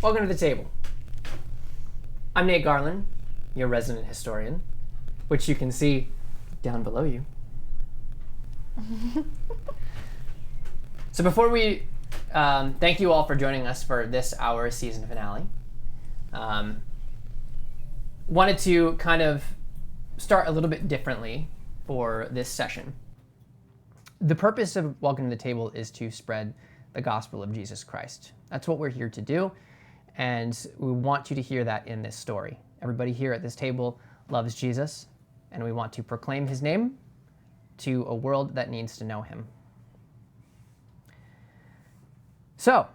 Welcome to the table. I'm Nate Garland, your resident historian, which you can see down below you. So before we thank you all for joining us for this our season finale. Wanted to kind of start a little bit differently for this session. The purpose of Welcome to the Table is to spread the gospel of Jesus Christ. That's what we're here to do, and we want you to hear that in this story. Everybody here at this table loves Jesus, and we want to proclaim his name to a world that needs to know him. So,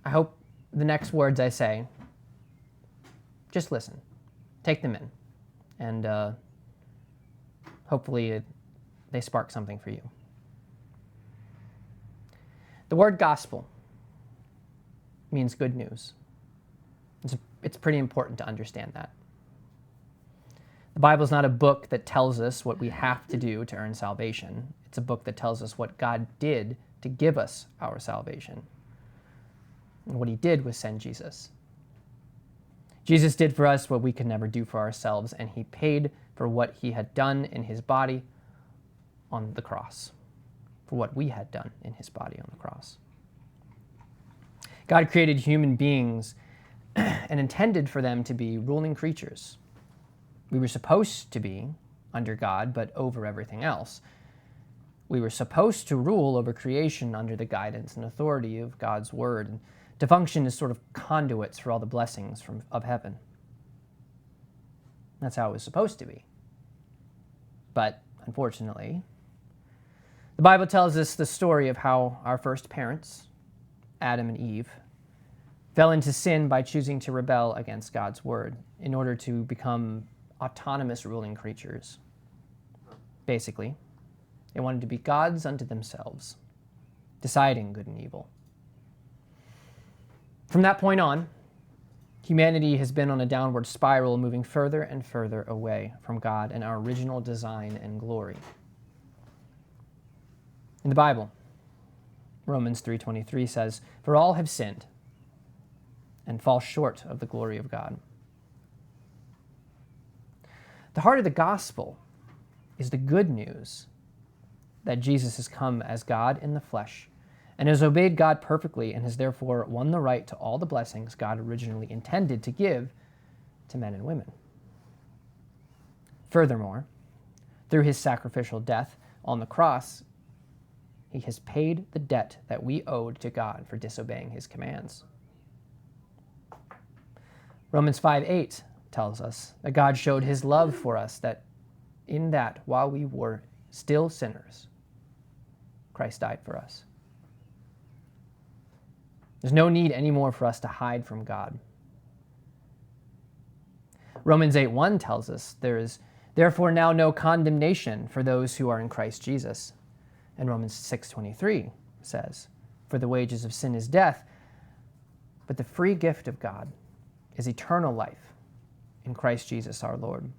I hope the next words I say, just listen, take them in, and hopefully they spark something for you. The word gospel means good news. It's pretty important to understand that. The Bible is not a book that tells us what we have to do to earn salvation. It's a book that tells us what God did to give us our salvation. And what he did was send Jesus. Jesus did for us what we could never do for ourselves, and he paid for what he had done in his body on the cross, for what we had done in his body on the cross. God created human beings and intended for them to be ruling creatures. We were supposed to be under God, but over everything else. We were supposed to rule over creation under the guidance and authority of God's word, and to function as sort of conduits for all the blessings of heaven. That's how it was supposed to be. But unfortunately, the Bible tells us the story of how our first parents, Adam and Eve, fell into sin by choosing to rebel against God's word in order to become autonomous ruling creatures. Basically, they wanted to be gods unto themselves, deciding good and evil. From that point on, humanity has been on a downward spiral, moving further and further away from God and our original design and glory. In the Bible, Romans 3:23 says, "For all have sinned and fall short of the glory of God." The heart of the gospel is the good news that Jesus has come as God in the flesh and has obeyed God perfectly and has therefore won the right to all the blessings God originally intended to give to men and women. Furthermore, through his sacrificial death on the cross, he has paid the debt that we owed to God for disobeying his commands. Romans 5:8 tells us that God showed his love for us, that in that while we were still sinners, Christ died for us. There's no need anymore for us to hide from God. Romans 8:1 tells us there is therefore now no condemnation for those who are in Christ Jesus. And Romans 6:23 says, "For the wages of sin is death, but the free gift of God is eternal life in Christ Jesus our Lord."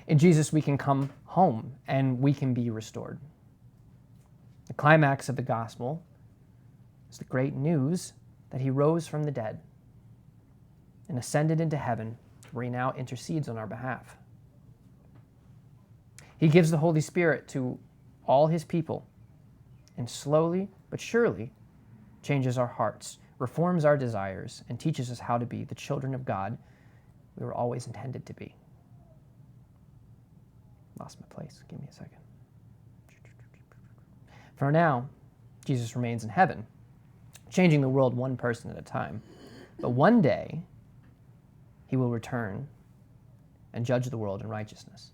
In Jesus we can come home and we can be restored. The climax of the gospel is the great news that he rose from the dead and ascended into heaven, where he now intercedes on our behalf. He gives the Holy Spirit to all his people and slowly but surely changes our hearts, reforms our desires, and teaches us how to be the children of God we were always intended to be. Lost my place. Give me a second. For now, Jesus remains in heaven, changing the world one person at a time. But one day, he will return and judge the world in righteousness.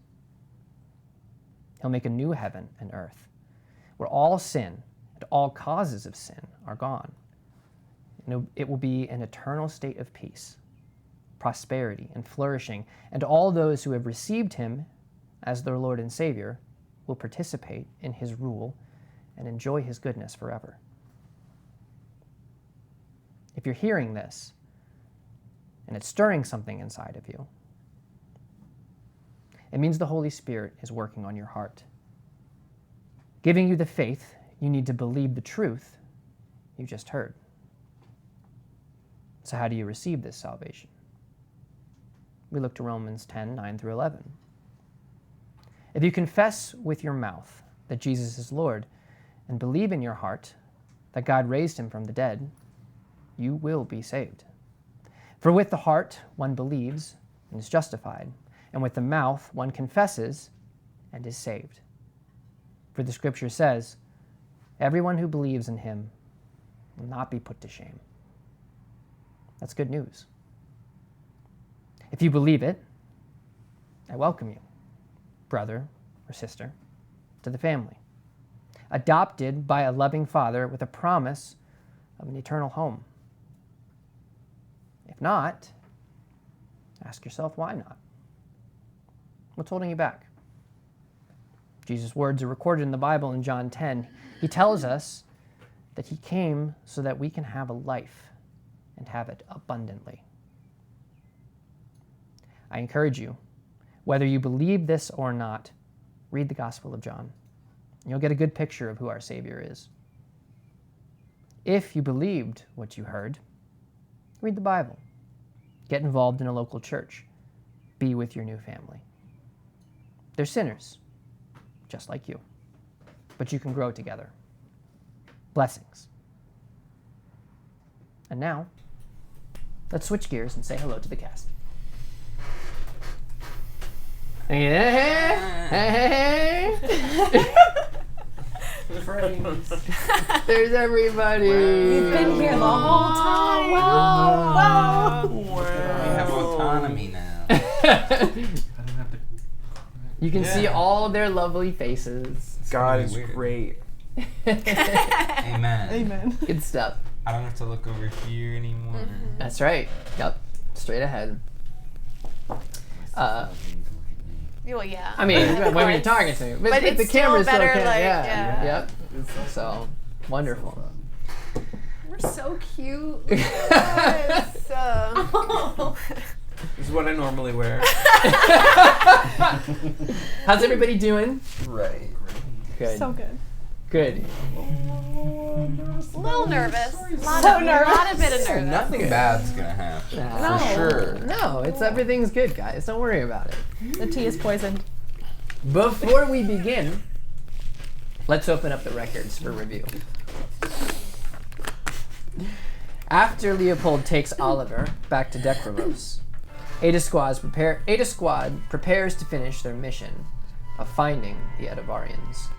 He'll make a new heaven and earth, where all sin and all causes of sin are gone. And it will be an eternal state of peace, prosperity, and flourishing, and all those who have received him as their Lord and Savior will participate in his rule and enjoy his goodness forever. If you're hearing this, and it's stirring something inside of you, it means the Holy Spirit is working on your heart, giving you the faith you need to believe the truth you just heard. So how do you receive this salvation? We look to Romans 10, 9 through 11. If you confess with your mouth that Jesus is Lord and believe in your heart that God raised him from the dead, you will be saved. For with the heart one believes and is justified, and with the mouth one confesses and is saved. For the scripture says, everyone who believes in him will not be put to shame. That's good news. If you believe it, I welcome you, brother or sister, to the family, adopted by a loving Father with a promise of an eternal home. If not, ask yourself why not? What's holding you back? Jesus' words are recorded in the Bible in John 10. He tells us that he came so that we can have a life and have it abundantly. I encourage you, whether you believe this or not, read the Gospel of John. You'll get a good picture of who our Savior is. If you believed what you heard, read the Bible. Get involved in a local church. Be with your new family. They're sinners, just like you, but you can grow together. Blessings. And now, let's switch gears and say hello to the cast. Hey. There's everybody. You've been here the whole time. Wow. We have autonomy now. You can see all their lovely faces. God is weird. great. Amen. Amen. Good stuff. I don't have to look over here anymore. That's right. Yep. Straight ahead. Well, yeah. I mean, Of when you're course. talking to me. But the it's camera's still better, still like, yeah. yeah. Yep. So, wonderful. We're so cute. Yes. This is what I normally wear. How's everybody doing? Right. Good. So good. Good. A little nervous. So A lot of bit of nervous. Nothing bad's gonna happen. No. For sure. No, everything's good, guys. Don't worry about it. The tea is poisoned. Before we begin, let's open up the records for review. After Leopold takes Oliver back to Dekravos, Ada Squad prepares to finish their mission of finding the Edivarians.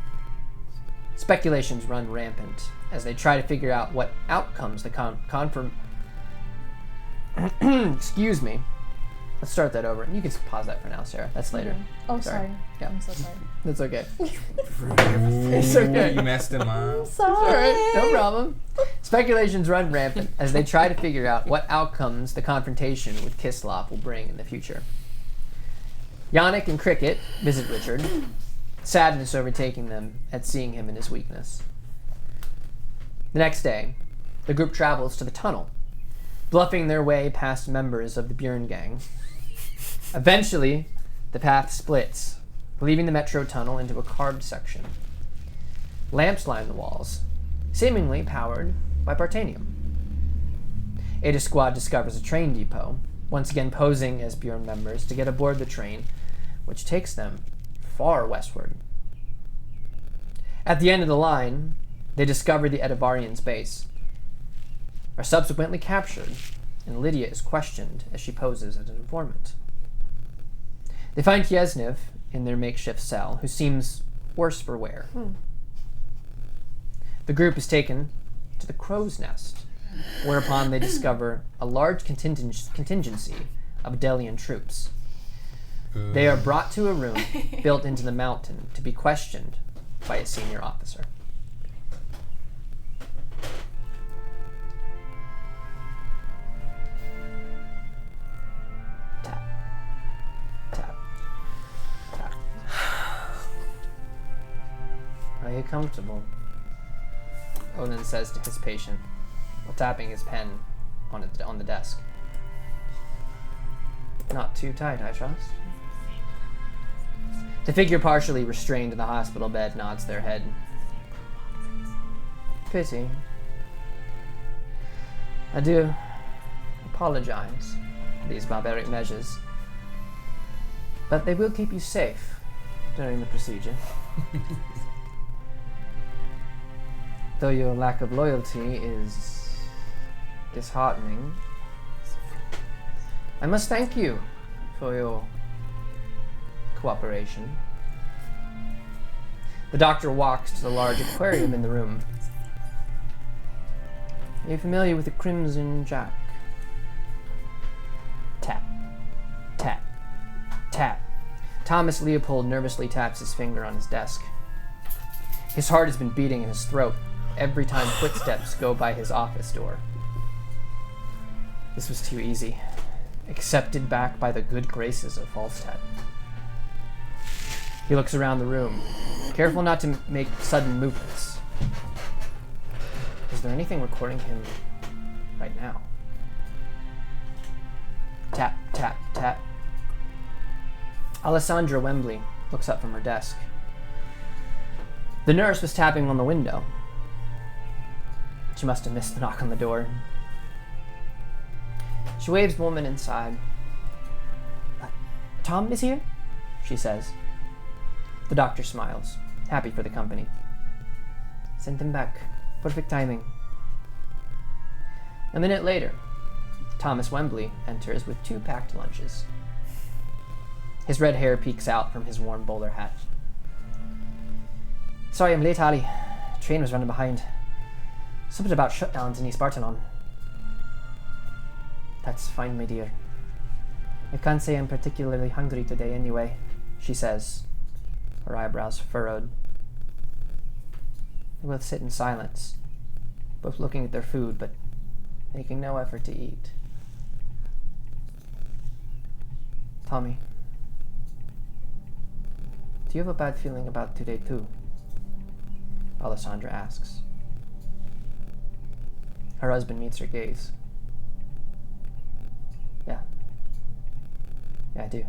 Speculations run rampant as they try to figure out what outcomes the Excuse me. Let's start that over. You can pause that for now, Sarah. That's later. Oh, sorry. Yeah. I'm so sorry. That's okay. It's okay. You messed him up. Sorry. All right, no problem. Speculations run rampant as they try to figure out what outcomes the confrontation with Kislov will bring in the future. Yannick and Cricket visit Richard, sadness overtaking them at seeing him in his weakness. The next day, the group travels to the tunnel, bluffing their way past members of the Björn gang. Eventually, the path splits, leaving the metro tunnel into a carved section. Lamps line the walls, seemingly powered by Partanium. Ada Squad discovers a train depot, once again posing as Björn members to get aboard the train, which takes them far westward. At the end of the line, they discover the Edivarians' base, are subsequently captured, and Lydia is questioned as she poses as an informant. They find Kiesnev in their makeshift cell, who seems worse for wear. The group is taken to the Crow's Nest, whereupon they discover a large contingency of Delian troops. They are brought to a room built into the mountain to be questioned by a senior officer. Tap. Tap. Tap. Are you comfortable? Onan says to his patient, while tapping his pen on the desk. Not too tight, I trust. The figure partially restrained in the hospital bed nods their head. Pity. I do apologize for these barbaric measures, but they will keep you safe during the procedure. Though your lack of loyalty is disheartening, I must thank you for your cooperation. The doctor walks to the large aquarium in the room. Are you familiar with the Crimson Jack? Tap, tap, tap. Thomas Leopold nervously taps his finger on his desk. His heart has been beating in his throat every time footsteps go by his office door. This was too easy. Accepted back by the good graces of Falstat. He looks around the room, careful not to make sudden movements. Is there anything recording him right now? Tap, tap, tap. Alessandra Wembley looks up from her desk. The nurse was tapping on the window. She must have missed the knock on the door. She waves the woman inside. Tom is here? She says. The doctor smiles, happy for the company. Send him back. Perfect timing. A minute later, Thomas Wembley enters with 2 packed lunches. His red hair peeks out from his warm bowler hat. Sorry I'm late, Ali. Train was running behind. Something about shutdowns in East Bartonon. That's fine, my dear. I can't say I'm particularly hungry today anyway, she says, her eyebrows furrowed. They both sit in silence, both looking at their food, but making no effort to eat. Tommy, do you have a bad feeling about today too? Alessandra asks. Her husband meets her gaze. Yeah, I do.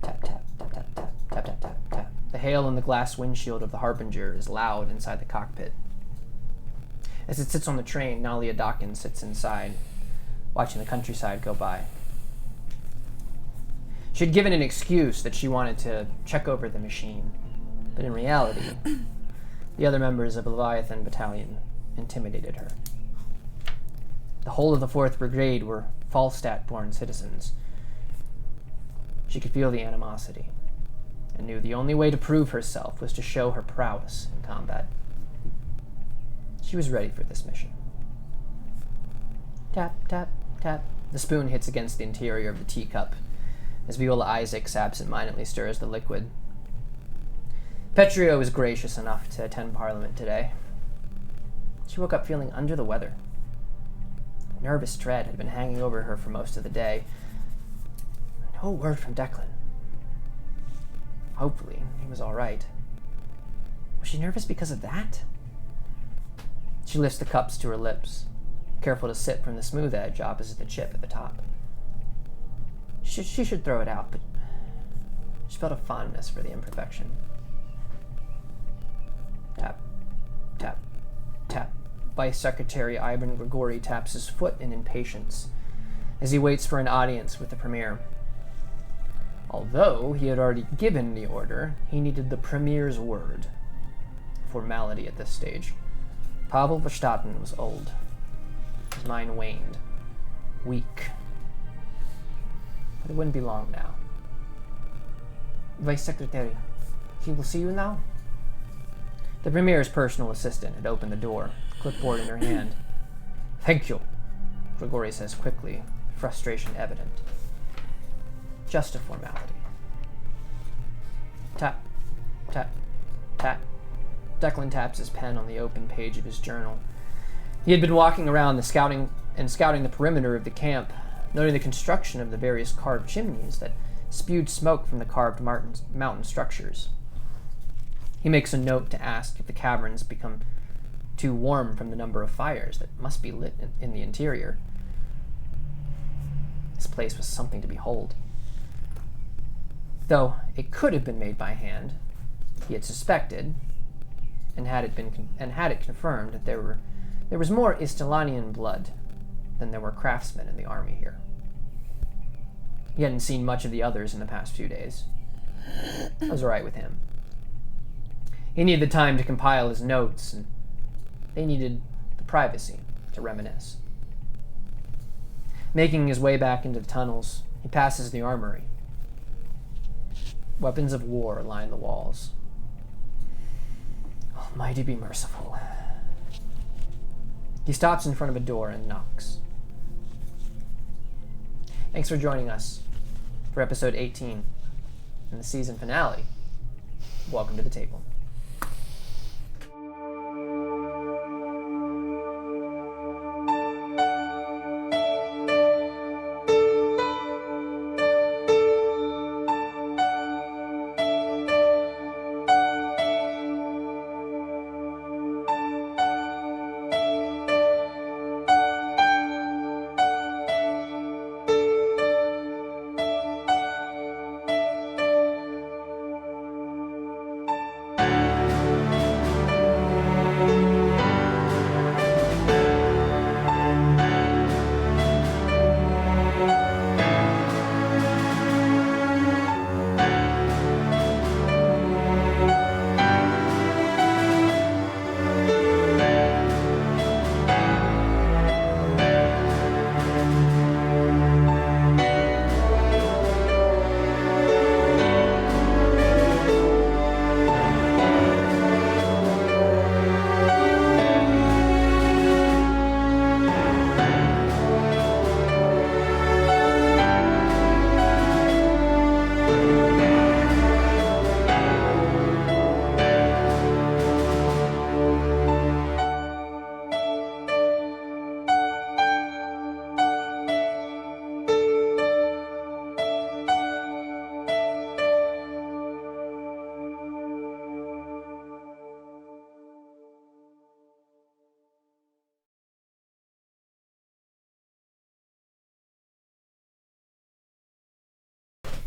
Tap, tap, tap, tap, tap, tap, tap, tap, tap. The hail on the glass windshield of the Harbinger is loud inside the cockpit. As it sits on the train, Nalia Dawkins sits inside, watching the countryside go by. She had given an excuse that she wanted to check over the machine, but in reality, the other members of Leviathan Battalion intimidated her. The whole of the 4th Brigade were Falstat-born citizens. She could feel the animosity, and knew the only way to prove herself was to show her prowess in combat. She was ready for this mission. Tap, tap, tap. The spoon hits against the interior of the teacup as Viola Isaacs absent-mindedly stirs the liquid. Petrio was gracious enough to attend Parliament today. She woke up feeling under the weather. Nervous dread had been hanging over her for most of the day. No word from Declan. Hopefully, he was all right. Was she nervous because of that? She lifts the cups to her lips, careful to sip from the smooth edge opposite the chip at the top. She should throw it out, but she felt a fondness for the imperfection. Tap, tap, tap. Vice Secretary Ivan Grigori taps his foot in impatience as he waits for an audience with the Premier. Although he had already given the order, he needed the Premier's word. Formality at this stage. Pavel Verstappen was old. His mind waned. Weak. But it wouldn't be long now. Vice Secretary, he will see you now? The Premier's personal assistant had opened the door, clipboard in her hand. Thank you, Grigori says quickly, frustration evident. Just a formality. Tap, tap, tap. Declan taps his pen on the open page of his journal. He had been walking around scouting the perimeter of the camp, noting the construction of the various carved chimneys that spewed smoke from the carved mountain structures. He makes a note to ask if the caverns become too warm from the number of fires that must be lit in the interior. This place was something to behold. Though it could have been made by hand, he had suspected, and had it confirmed that there was more Istalanian blood than there were craftsmen in the army here. He hadn't seen much of the others in the past few days. That was all right with him. He needed the time to compile his notes, and they needed the privacy to reminisce. Making his way back into the tunnels, he passes the armory. Weapons of war line the walls. Almighty be merciful. He stops in front of a door and knocks. Thanks for joining us for episode 18 and the season finale. Welcome to the table.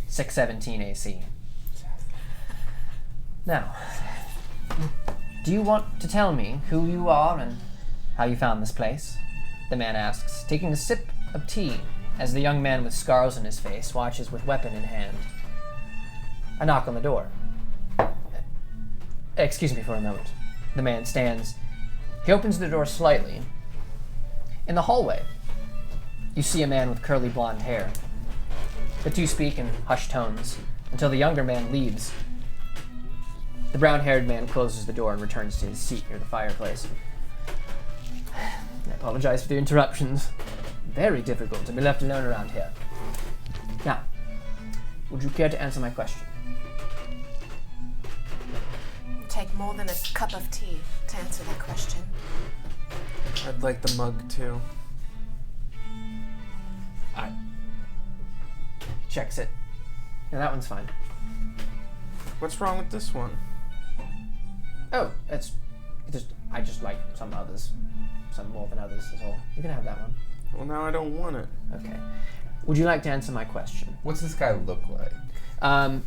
.617 AC. Now, do you want to tell me who you are and how you found this place? The man asks, taking a sip of tea as the young man with scars on his face watches with weapon in hand. I knock on the door. Excuse me for a moment. The man stands. He opens the door slightly. In the hallway, you see a man with curly blonde hair. The two speak in hushed tones until the younger man leaves. The brown-haired man closes the door and returns to his seat near the fireplace. I apologize for the interruptions. Very difficult to be left alone around here. Now, would you care to answer my question? Take more than a cup of tea to answer that question. I'd like the mug too. Checks it. Yeah, that one's fine. What's wrong with this one? Oh, I just like some others. Some more than others is all. You can have that one. Well, now I don't want it. Okay. Would you like to answer my question? What's this guy look like?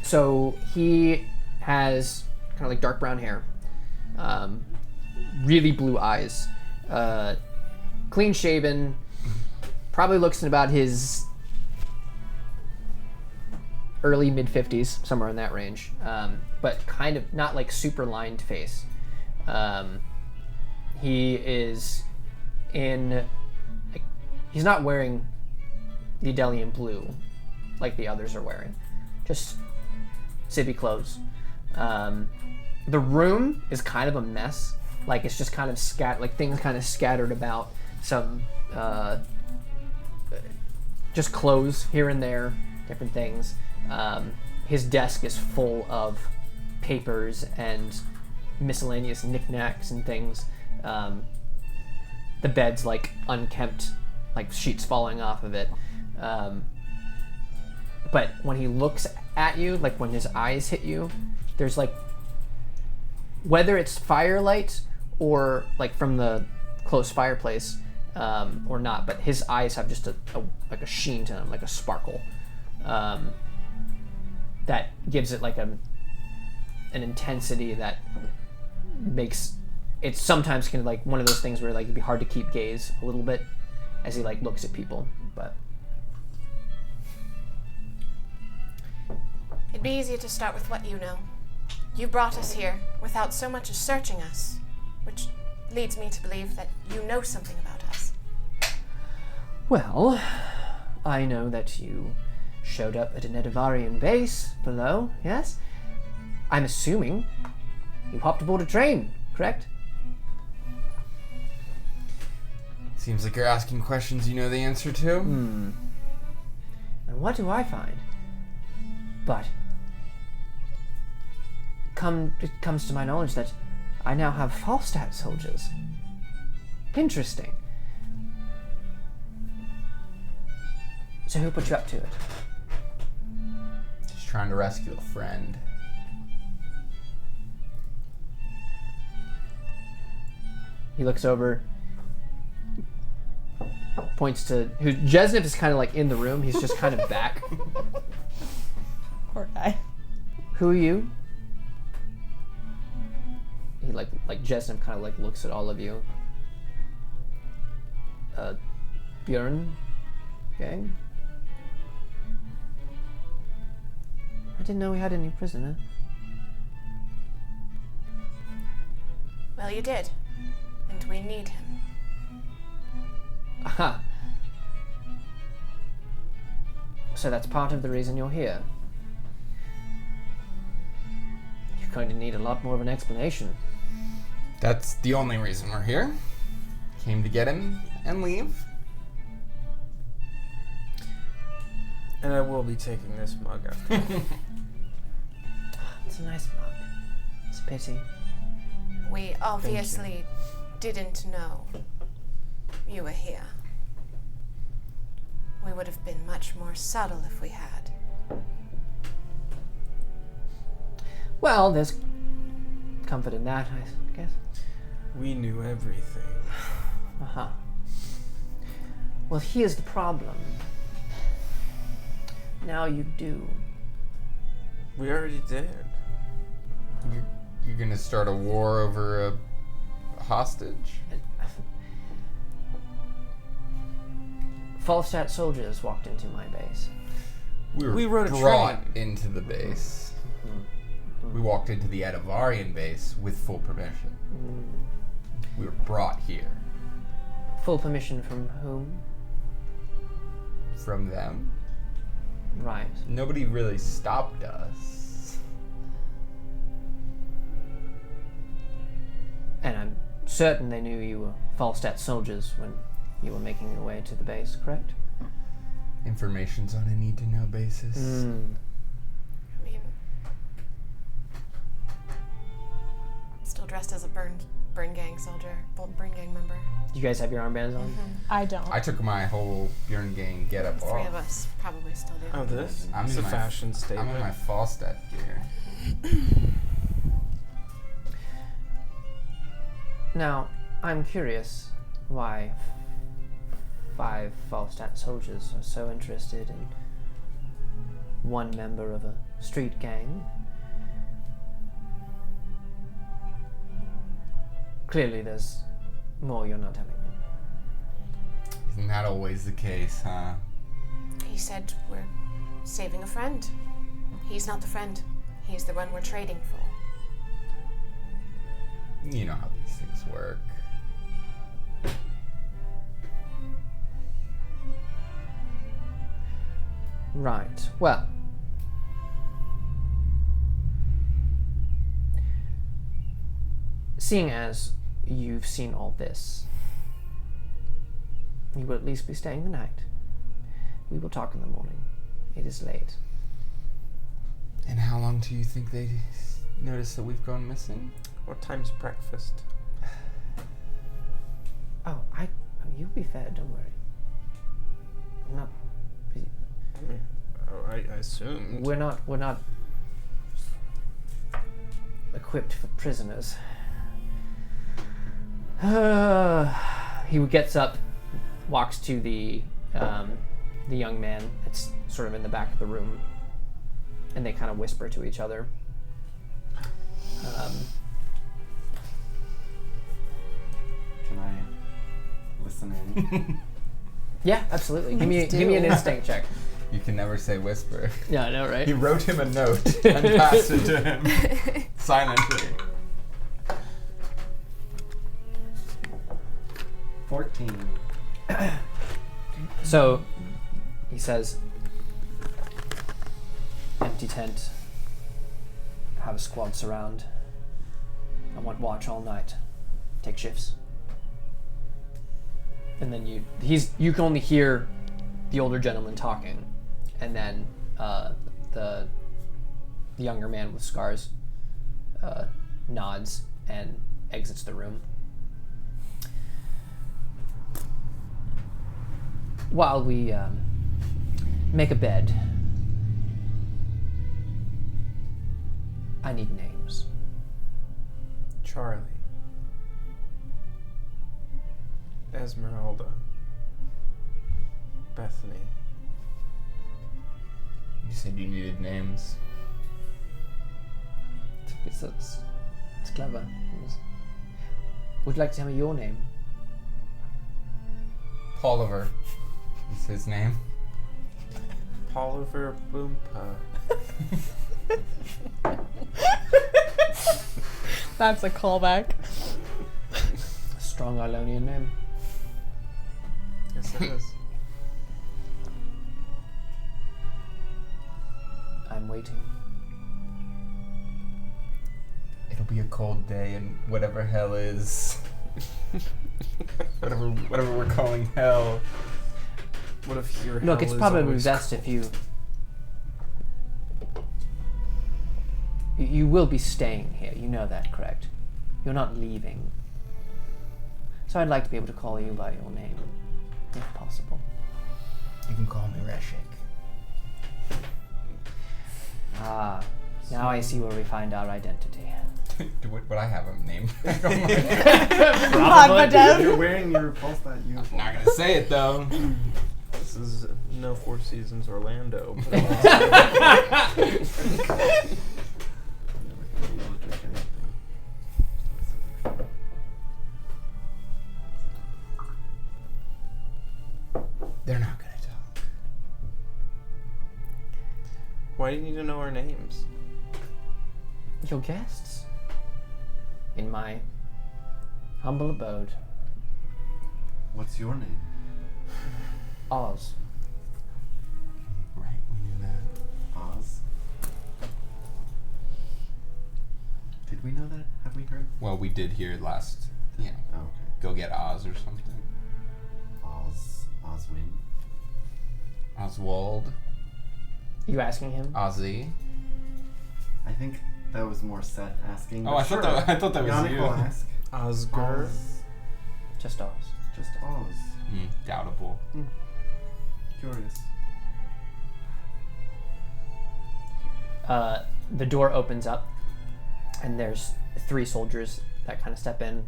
So he has kind of like dark brown hair, really blue eyes, clean shaven, probably looks in about his early mid-50s, somewhere in that range, but kind of not like super lined face. He is in, like, he's not wearing the Adelian blue like the others are wearing, just civvy clothes. The room is kind of a mess, like it's just kind of things kind of scattered about, some just clothes here and there, different things. His desk is full of papers and miscellaneous knickknacks and things. The bed's like unkempt, like sheets falling off of it. But when he looks at you, like when his eyes hit you, there's like, whether it's firelight or like from the close fireplace or not, but his eyes have just like a sheen to them, like a sparkle. That gives it like an intensity that makes it sometimes kind of like one of those things where like it'd be hard to keep gaze a little bit as he like looks at people. But It'd be easier to start with what you know. You brought us here without so much as searching us, which leads me to believe that you know something about us. well, I know that you showed up at an Edivarian base below. Yes, I'm assuming you hopped aboard a train, correct? Seems like you're asking questions you know the answer to. And what do I find? But it comes to my knowledge that I now have Falstat soldiers. Interesting. So who put you up to it? Just trying to rescue a friend. He looks over, points to who. Jesniv is kind of like in the room. He's just kind of back. Poor guy. Who are you? He like Jesniv kind of like looks at all of you. Bjorn gang? I didn't know we had any prisoner. Well, you did. And we need him. Aha. So that's part of the reason you're here. You're going to need a lot more of an explanation. That's the only reason we're here. Came to get him and leave. And I will be taking this mug after. It's a nice mug. It's a pity. We obviously didn't know you were here. We would have been much more subtle if we had. Well, there's comfort in that, I guess. We knew everything. Uh-huh. Well, here's the problem. Now you do. We already did. You're gonna start a war over a hostage? Falstat soldiers walked into my base. We rode a brought train. into the base. We walked into the Edivarian base with full permission. We were brought here. Full permission from whom? From them. Right. Nobody really stopped us. And I'm certain they knew you were Falstat soldiers when you were making your way to the base, correct? Information's on a need-to-know basis. I mean, still dressed as a burn gang soldier, burn gang member. You guys have your armbands on? I don't. I took my whole Bjorn gang get-up The off. three of us probably still do. Oh, this? I'm It's in a my- fashion I'm statement. in my Falstat gear. Now, I'm curious why 5 Falstat soldiers are so interested in one member of a street gang. Clearly there's more you're not telling me. Isn't that always the case, huh? He said we're saving a friend. He's not the friend. He's the one we're trading for. You know how these things work. Right. Well, seeing as you've seen all this, you will at least be staying the night. We will talk in the morning. It is late. And how long do you think they notice that we've gone missing? What time's breakfast? Oh, you'll be fed. Don't worry. I'm not. Oh, I assumed. We're not equipped for prisoners. He gets up, walks to the young man that's sort of in the back of the room, and they kind of whisper to each other. Can I listen in? Yeah, absolutely. Give me an instinct check. You can never say whisper. Yeah, I know, right? He wrote him a note and passed it to him silently. 14. So he says, empty tent, have a squad surround. I want watch all night. Take shifts. And then you can only hear the older gentleman talking, and then the younger man with scars nods and exits the room. While we make a bed, I need names. Charlie. Esmeralda. Bethany. You said you needed names. It's clever. Would you like to tell me your name? Pauliver is his name. Pauliver Boompa. That's a callback. Strong Ionian name. Yes, it is. I'm waiting. It'll be a cold day in whatever hell is. whatever we're calling hell. What if your Look, hell it's is probably always best if you will be staying here. You know that, correct? You're not leaving. So I'd like to be able to call you by your name, if possible. You can call me Reshik. Ah, now I see where we find our identity. Would I have him named? You're wearing your Falstat uniform. Not gonna say it though. This is no Four Seasons Orlando. They're not gonna talk. Why do you need to know our names? Your guests, in my humble abode, What's your name? Oz. Right, we knew that. Oz? Did we know that? Have we heard? Well, we did hear last, Oh, okay. go get Oz or something. Oswin. Oswald. You asking him? Ozzy. I think that was more Seth asking. Oh, but I thought that was Yannick you. will ask. Osgur. Oz. Just Oz. Just Oz. Doubtable. Curious. The door opens up, and there's 3 soldiers that kind of step in.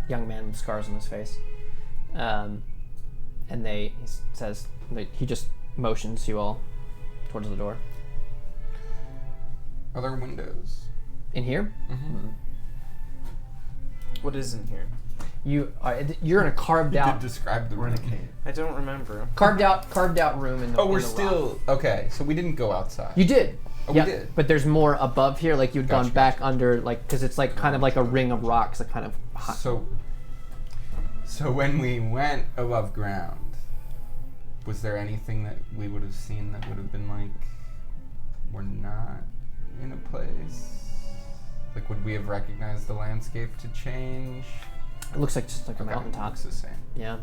Young man with scars on his face, and he says, he just motions you all towards the door. Are there windows? In here, What is in here? you're in a carved You out, did describe the We're in room. a cave. I don't remember. carved out room in the. Oh, we're in the rock. still okay. So we didn't go outside. You did. Oh, Yeah, we did. but there's more above here. Like you'd gone Gotcha, back under, like because it's like kind of like a ring of rocks that kind of. So when we went above ground, was there anything that we would have seen that would have been like, we're not in a place? Like, would we have recognized the landscape to change? It looks like just like a Okay, mountaintop. looks the same. Yeah.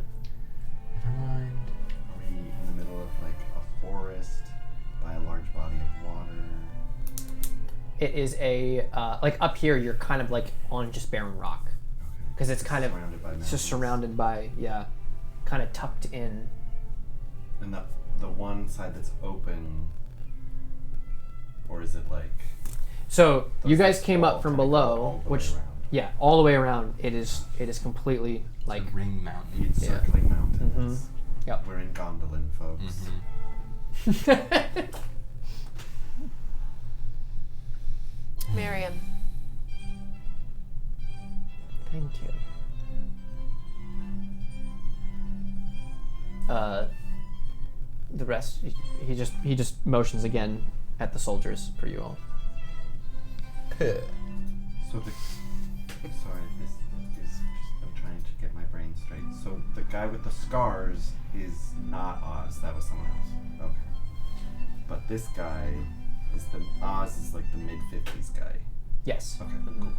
Never mind. Are we in the middle of like a forest by a large body of water? It is a like up here. You're kind of like on just barren rock Okay. because it's kind of Surrounded by it's just mountains. surrounded by kind of tucked in. And the one side that's open, or is it like? So you those guys that came wall up from kinda go below, all the way which around? all the way around. It is completely like Like ring mountain. It's circling mountains. Mm-hmm. Yep. We're in Gondolin, folks. Miriam, Thank you. the rest, he just motions again at the soldiers for you all. So sorry, this is just, I'm trying to get my brain straight. So the guy with the scars is not Oz. That was someone else. Okay. But this guy is Oz is like the mid-50s guy. Yes. Okay. Cool.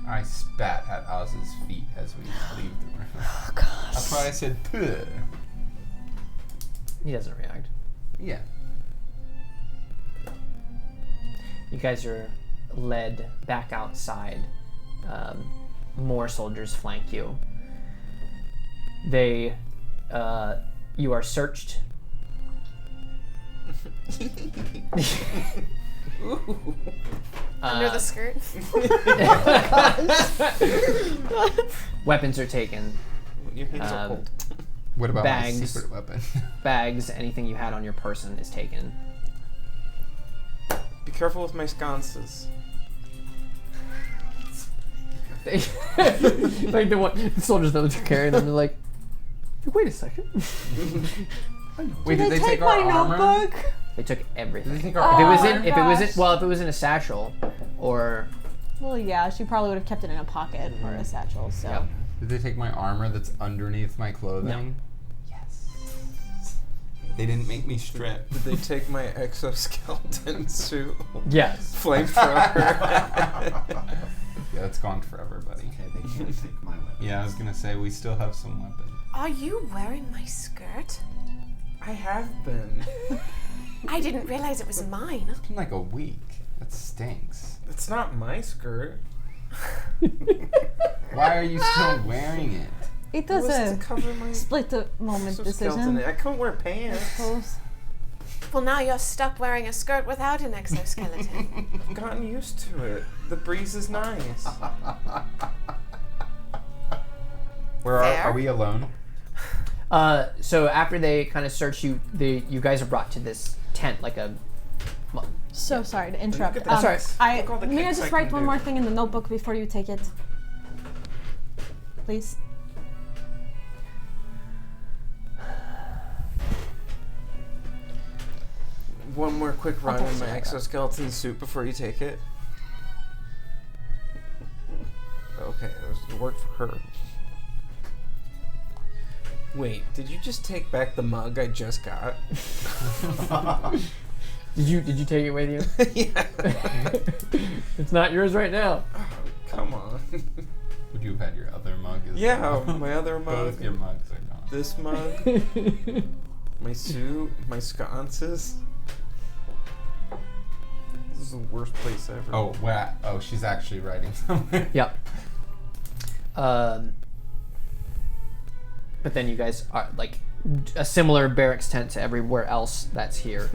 I spat at Oz's feet as we leave the room. Oh gosh. That's why I said puh. He doesn't react. Yeah. You guys are led back outside. More soldiers flank you. You are searched. Under the skirt. Weapons are taken. Your hands are cold. What about my Bags. secret weapon? Bags, anything you had on your person is taken. Be careful with my sconces. Like the soldiers that were carrying them, they're like, wait a second. Wait, did they take my our armor? notebook? They took everything. Did they take If our it was armor? in, if it was in a satchel, or Well, yeah, she probably would have kept it in a pocket or a satchel. So. yeah. Did they take my armor that's underneath my clothing? Yes. They didn't make me strip. Did they take my exoskeleton suit? Yes. Flamethrower. Yeah, that's gone forever, buddy. Okay, they can't take my weapon. Yeah, I was gonna say we still have some weapons. Are you wearing my skirt? I have been. I didn't realize it was mine. It's been like a week. That stinks. It's not my skirt. Why are you still wearing it? It It was was to a cover my split the moment exoskeleton. decision. I couldn't wear I pants. suppose. Well, now you're stuck wearing a skirt without an exoskeleton. I've gotten used to it. The breeze is nice. Where Fair. are we alone? So after they kind of search you, you guys are brought to this tent, like a. Well, So sorry to interrupt. Look at That's all this. right. Look all the May I kicks just I write can one do. more thing in the notebook before you take it? Please. One more quick run Okay, in my sorry. exoskeleton suit before you take it. Okay, it worked for her. Wait, did you just take back the mug I just got? Did you take it with you? Yeah. It's not yours right now. Oh, come on. Would you have had your other mug as Yeah, well? my other mug. Both your mugs are gone. This mug, my suit, my sconces. This is the worst place ever. Oh, wow. Oh, she's actually writing somewhere. Yep. But then you guys are like a similar barracks tent to everywhere else that's here.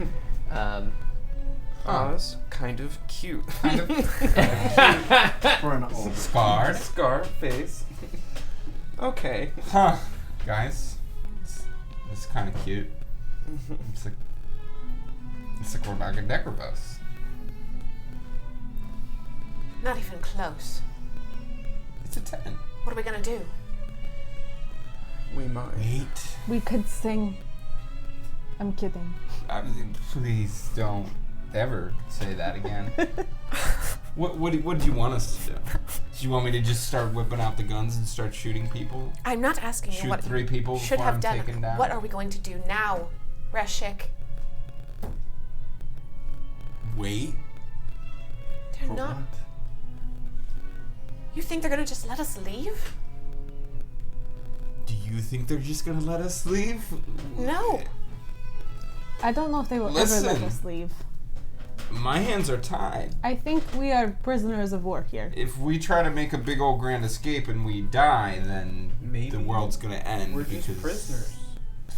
Oz, kind of cute. For an old Scarred. Scar face. Okay. Huh. Guys, it's kind of cute. It's like we're back at Decrabos. Not even close. It's a 10. What are we gonna do? We might. Wait. We could sing. I'm kidding. Please don't ever say that again. What do you want us to do? Do you want me to just start whipping out the guns and start shooting people? I'm not asking you Shoot what 3 people you should before have I'm done. taken down? What are we going to do now, Reshik? Wait. They're For not. what? You think they're gonna just let us leave? Do you think they're just gonna let us leave? No. I don't know if they will ever Listen. let us leave. My hands are tied. I think we are prisoners of war here. If we try to make a big old grand escape and we die, then Maybe the world's gonna end We're because just prisoners.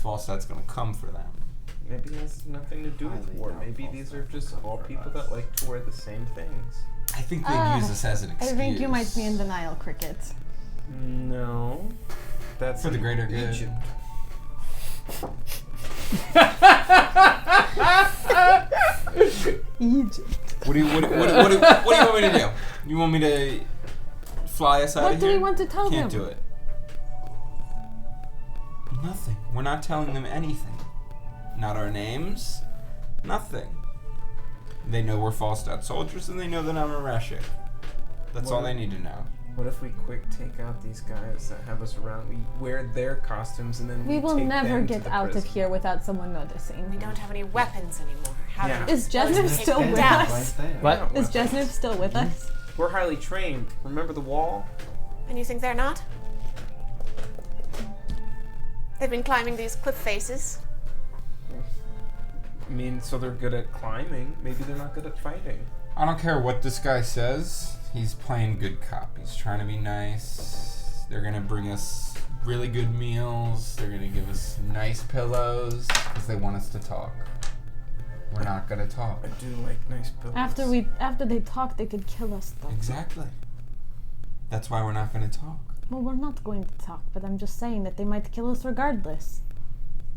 Falstat's gonna come for them. Maybe it has nothing to do with Highly war. doubt Maybe these are Falstat just will come all for people us. that like to wear the same things. I think they'd Ah, use this as an I excuse. think you might be in denial, Cricket. No. That's For the in greater good. Egypt. Egypt. What do you want me to do? You want me to fly us out What of do here? we want to tell Can't them? do it. Nothing. We're not telling them anything. Not our names. Nothing. They know we're Falstat soldiers, and they know that I'm a Reshik. That's all they need to know. What if we quick take out these guys that have us around? We wear their costumes and then We will take never them to get the out of prison. here without someone noticing. We don't have any weapons anymore. How Yeah. do we Is suppose Jesnip to take still them with down? us? Right there. What? Yeah, Is Jesnip still with us? We're highly trained. Remember the wall? And you think they're not? They've been climbing these cliff faces. I mean, so they're good at climbing. Maybe they're not good at fighting. I don't care what this guy says. He's playing good cop. He's trying to be nice. They're gonna bring us really good meals. They're gonna give us nice pillows because they want us to talk. We're not gonna talk. I do like nice pillows. After they talk, they could kill us though. Exactly. That's why we're not gonna talk. Well, we're not going to talk, but I'm just saying that they might kill us regardless.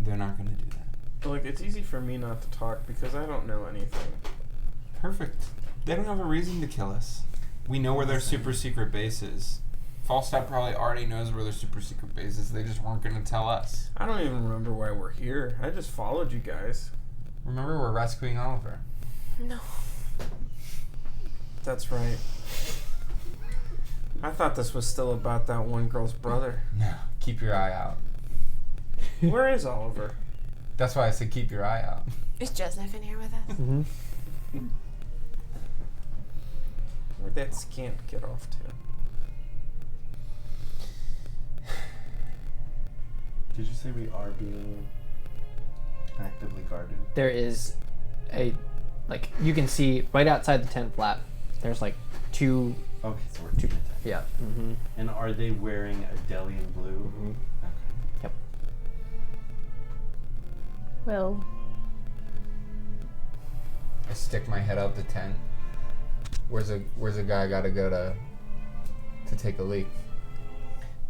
They're not gonna do that. But, like, it's easy for me not to talk because I don't know anything. Perfect. They don't have a reason to kill us. We know where their super secret base is. Falstat probably already knows where their super secret base is. They just weren't gonna tell us. I don't even remember why we're here. I just followed you guys. Remember, we're rescuing Oliver. No. That's right. I thought this was still about that one girl's brother. No, keep your eye out. Where is Oliver? That's why I said keep your eye out. Is Jesnip in here with us? Mm-hmm. Where'd that scamp get off to? Did you say we are being actively guarded? There is you can see right outside the tent flap. There's like two. Okay, so we're being attacked. Yeah. Mm-hmm. And are they wearing a Delian blue? Mhm. Okay. Well, I stick my head out the tent. Where's a guy gotta go to take a leak?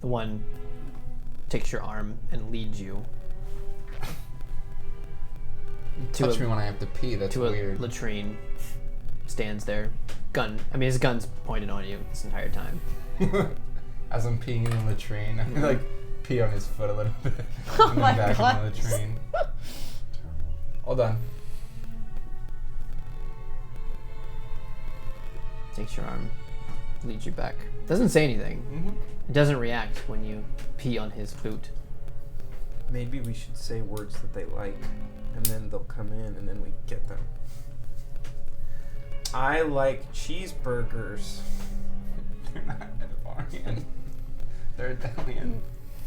The one takes your arm and leads you Touch me when I have to pee. That's to weird. a latrine. Stands there, gun. I mean, his gun's pointed on you this entire time. As I'm peeing in the latrine, I like pee on his foot a little bit. Oh and then my back God. in the latrine. All done. Takes your arm, leads you back. Doesn't say anything. Mm-hmm. It doesn't react when you pee on his boot. Maybe we should say words that they like, and then they'll come in, and then we get them. I like cheeseburgers They're not Edivarian. They're Italian.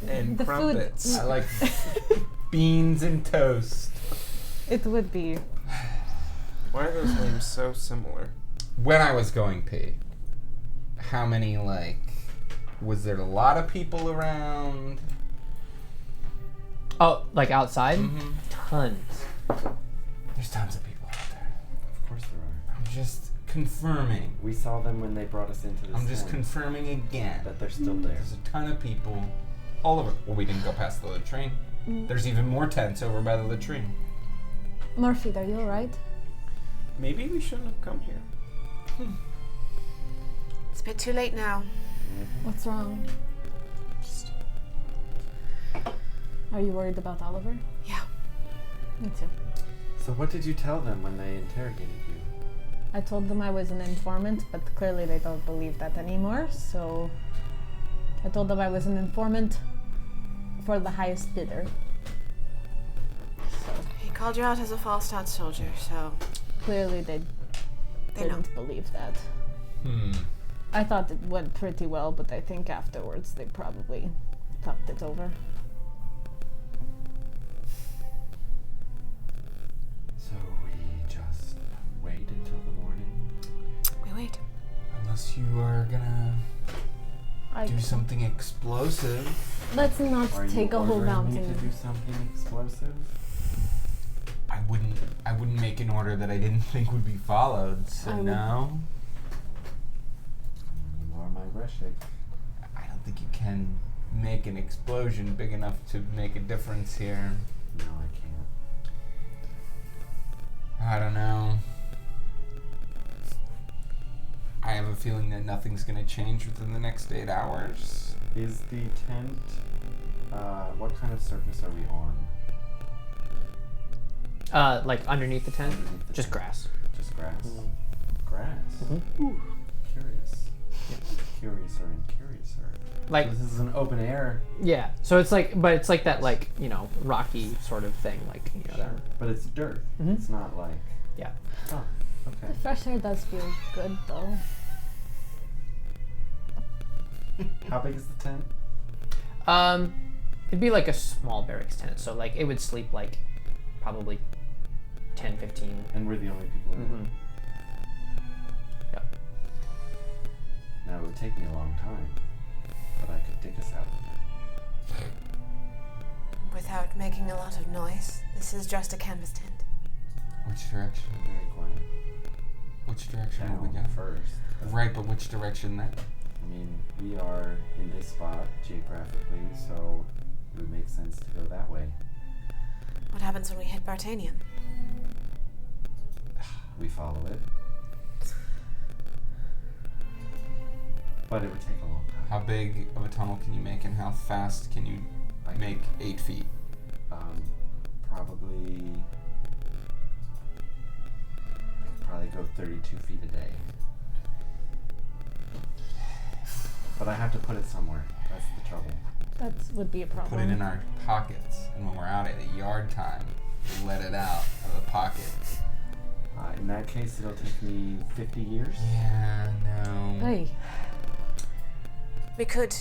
and The food- crumpets. I like beans and toast. it would be. Why are those names so similar? When I was going pee, how many, was there a lot of people around? Oh, like outside? Mm-hmm. Tons. There's tons of people out there. Of course there are. I'm just confirming. We saw them when they brought us into this I'm just tent, confirming again. that they're still there. There's a ton of people all over. Well, we didn't go past the latrine. There's even more tents over by the latrine. Murphy, are you alright? Maybe we shouldn't have come here. It's a bit too late now. What's wrong? Are you worried about Oliver? Yeah. Me too. So what did you tell them when they interrogated you? I told them I was an informant, but clearly they don't believe that anymore, so I told them I was an informant for the highest bidder. He called you out as a Falstat soldier, so Clearly they they know. didn't believe that. I thought it went pretty well, but I think afterwards they probably talked it over. So we just wait until the morning? We wait. Unless you are gonna I do something explosive. Let's not Are take you a whole ordering me mountain. to do something explosive? I wouldn't make an order that I didn't think would be followed, so I would- no. You are my Reshik. I don't think you can make an explosion big enough to make a difference here. No, I can't. I don't know. I have a feeling that nothing's gonna change within the next 8 hours. Is the tent What kind of surface are we on? Like underneath the tent? Underneath the Just tent. grass. Just grass. Mhm. Grass. Mhm. Curious. Yeah. Curiouser and curiouser. Like, This is an open air. yeah. So it's like, but it's like that, like, you know, rocky sort of thing. Like, you know, that. But it's dirt. Mhm. It's not like. Yeah. Oh, The okay. fresh air does feel good though. How big is the tent? It'd be like a small barracks tent. So like, it would sleep like probably 10, 15. And we're the only people in Mm-hmm. it. Yep. Now it would take me a long time, but I could dig us out. Without making a lot of noise. This is just a canvas tent. Which direction? Very quiet. Which direction will we Down go? first. Right, but which direction then? I mean, we are in this spot geographically, so it would make sense to go that way. What happens when we hit Bartanium? We follow it. But it would take a long time. How big of a tunnel can you make, and how fast can you make 8 feet? Probably go 32 feet a day. But I have to put it somewhere. That's the trouble. That would be a problem. Put it in our pockets, and when we're out at yard time, we let it out of the pocket. In that case, it'll take me 50 years. Yeah, no. Hey, We could,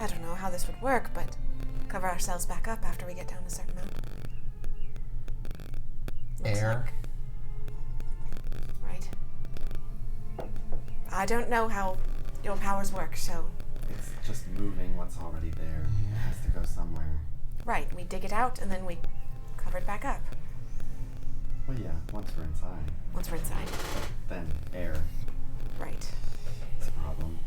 I don't know how this would work, but cover ourselves back up after we get down a certain amount. Looks Air. Right. I don't know how your powers work, so... It's just moving what's already there. It has to go somewhere. Right, we dig it out and then we cover it back up. Well, yeah, once we're inside. Once we're inside. But then air Right. is a problem.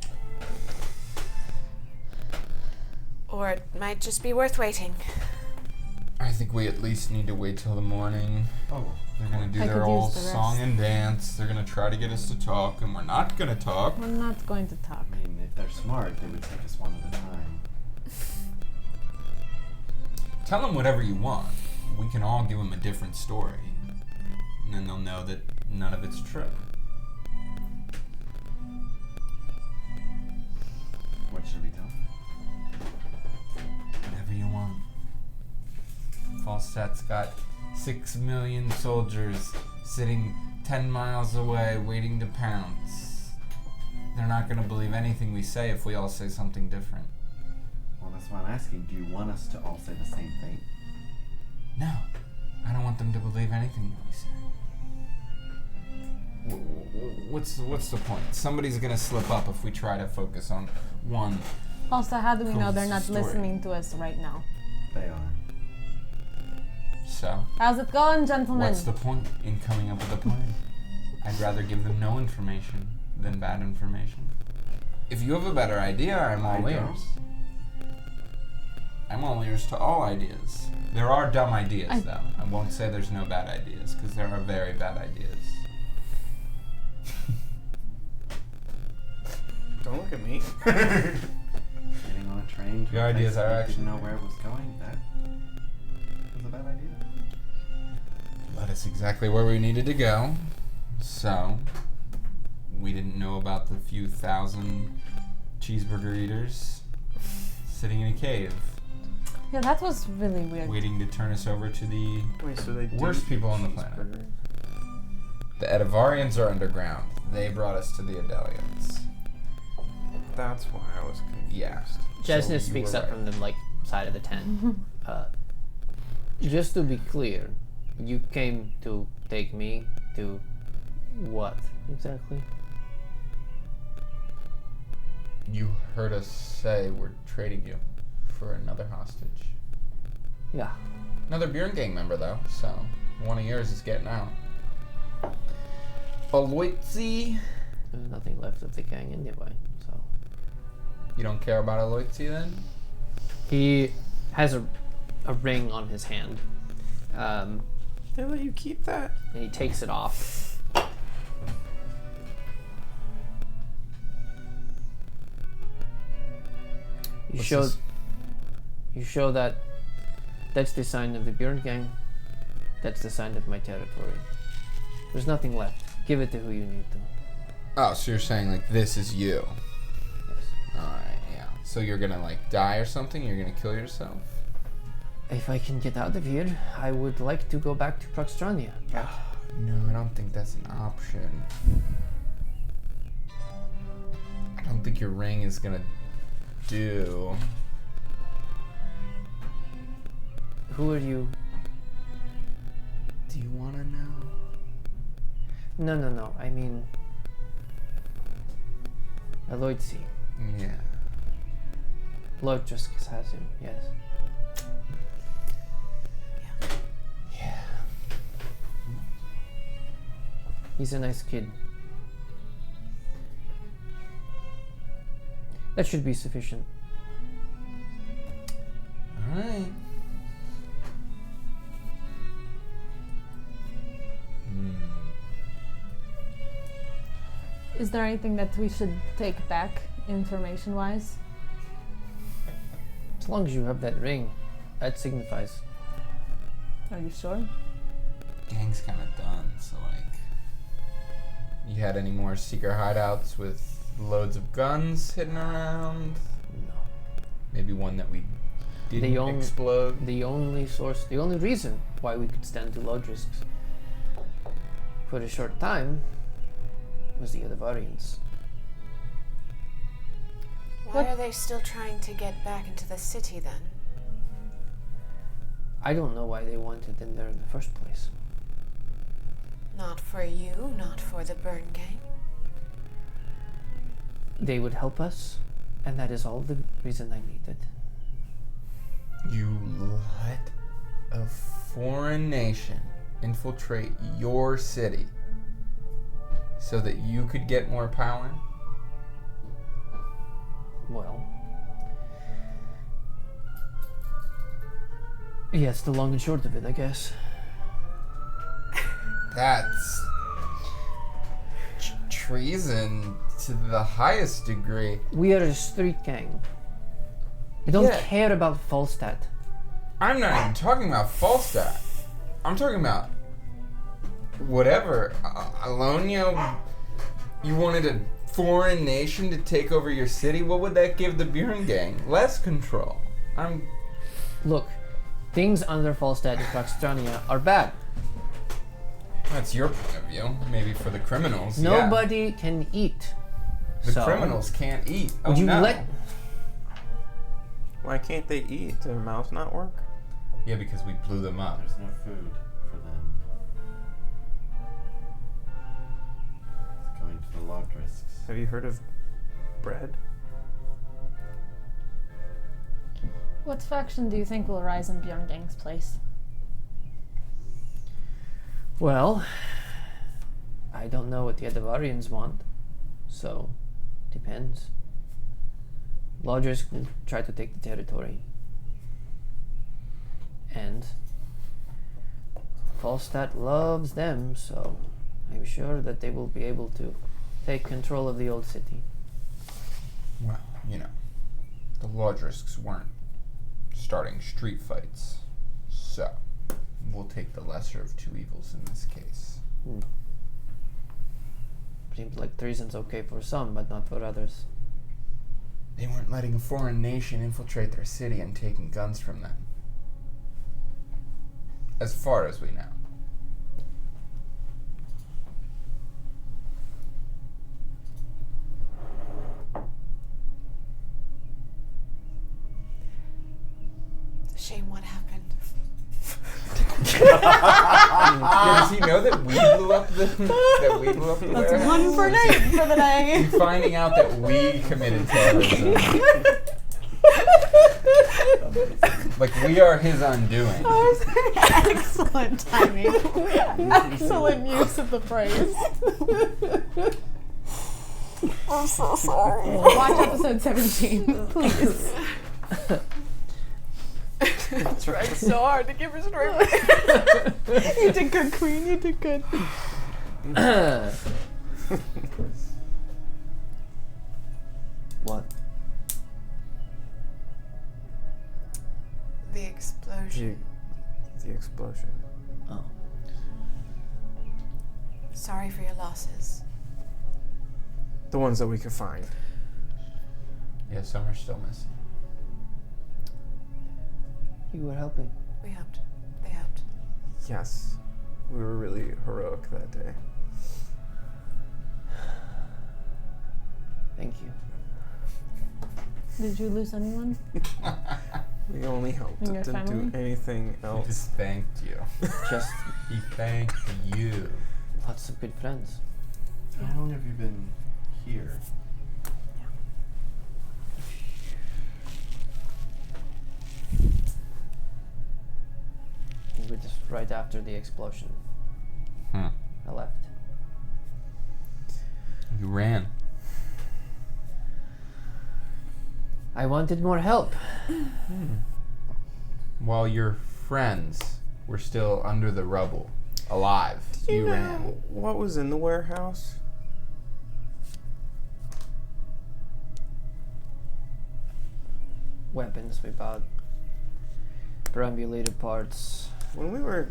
Or it might just be worth waiting. I think we at least need to wait till the morning. Oh, They're gonna do I their could old use the song rest. and dance. They're gonna try to get us to talk, and we're not gonna talk. we're not going to talk. I mean, if they're smart, they would take us one at a time. Tell them whatever you want. We can all give them a different story, and then they'll know that none of it's true. What should we tell them? Whatever you want. Falstat's got 6 million soldiers sitting 10 miles away waiting to pounce. They're not going to believe anything we say if we all say something different. Well, that's why I'm asking. Do you want us to all say the same thing? No, I don't want them to believe anything that we say. What's the point? Somebody's going to slip up if we try to focus on one. Also, how do we know they're not Story. listening to us right now? They are. So, How's it going, gentlemen? what's the point in coming up with a plan? I'd rather give them no information than bad information. If you have a better idea, I'm all I ears. don't. I'm all ears to all ideas. There are dumb ideas, though. I won't say there's no bad ideas, because there are very bad ideas. Don't look at me. Getting on a train to Your a place ideas are that we actually didn't know where it was going. That was a bad idea. Led us exactly where we needed to go. So, we didn't know about the few thousand cheeseburger eaters sitting in a cave, Yeah, that was really weird. waiting to turn us over to the Wait, so they worst do people on the cheeseburgers? planet. The Edivarians are underground. They brought us to the Adelians. That's why I was confused. Yeah. Jesnus So you speaks were up right. from the like side of the tent. Just to be clear, you came to take me to what exactly? You heard us say we're trading you for another hostage. Yeah. Another Bjorn gang member, though, so one of yours is getting out. Aloitzi? There's nothing left of the gang anyway, so. You don't care about Aloitzi then? He has a ring on his hand. They let you keep that? And he takes it off. You What's showed this? You show that that's the sign of the Björn gang. That's the sign of my territory. There's nothing left. Give it to who you need to. Oh, so you're saying like this is you? Yes. Alright, yeah. So you're gonna like die or something? You're gonna kill yourself? If I can get out of here, I would like to go back to Proxtrania. No, I don't think that's an option. I don't think your ring is gonna do. Who are you? Do you wanna know? No. I mean, Aloydsi. Yeah. Lord Juskis has him, yes. Yeah. He's a nice kid. That should be sufficient. Alright. Is there anything that we should take back, information-wise? As long as you have that ring, that signifies. Are you sure? Gang's kind of done, so like, you had any more secret hideouts with loads of guns hidden around? No. Maybe one that we didn't explode? The only reason why we could stand to load risks for a short time was the Adavarians. Why are they still trying to get back into the city then? I don't know why they wanted them there in the first place. Not for you, not for the Burn Gang. They would help us, and that is all the reason I needed. You let a foreign nation infiltrate your city so that you could get more power? Well, yes, the long and short of it, I guess. That's treason to the highest degree. We are a street gang. We don't Yeah. care about Falstat. I'm not even talking about Falstat. I'm talking about whatever. Alonia, you wanted a foreign nation to take over your city? What would that give the Björn gang? Less control. Look, things under Falstat and Proxtrania are bad. That's your point of view. Maybe for the criminals. Nobody can eat. The So, criminals can't eat. Would Oh, you no. let? Why can't they eat? Do their mouths not work? Yeah, because we blew them up. There's no food for them. It's going to the log risks. Have you heard of bread? What faction do you think will rise in Bjorn Gang's place? Well, I don't know what the Adavarians want, so depends. Lodgers will try to take the territory, and Falstat loves them, so I'm sure that they will be able to take control of the old city. Well, you know, the Lodrisks weren't starting street fights, so we'll take the lesser of two evils in this case. Seems like treason's okay for some, but not for others. They weren't letting a foreign nation infiltrate their city and taking guns from them. As far as we know. It's a shame what happened. Yeah, does he know that we blew up the That's warehouse? one for night for the day. He's finding out that we committed terrorism. Like we are his undoing. Excellent timing. Excellent use of the phrase. I'm so sorry. Watch episode 17, please. Tried so hard to give her strength. You did good, Queen. You did good. What? the explosion. Oh. Sorry for your losses. The ones that we could find. Yeah, some are still missing. You were helping. We helped. They helped. Yes. We were really heroic that day. Thank you. Did you lose anyone? We only helped. And It your didn't family? do anything He else. just thanked you. Just He thanked you. lots of good friends. How long have you been here? We were just right after the explosion. Hmm. I left. You ran. I wanted more help. While your friends were still under the rubble, alive, Do you know ran. what was in the warehouse? Weapons we bought. Perambulator parts. When we were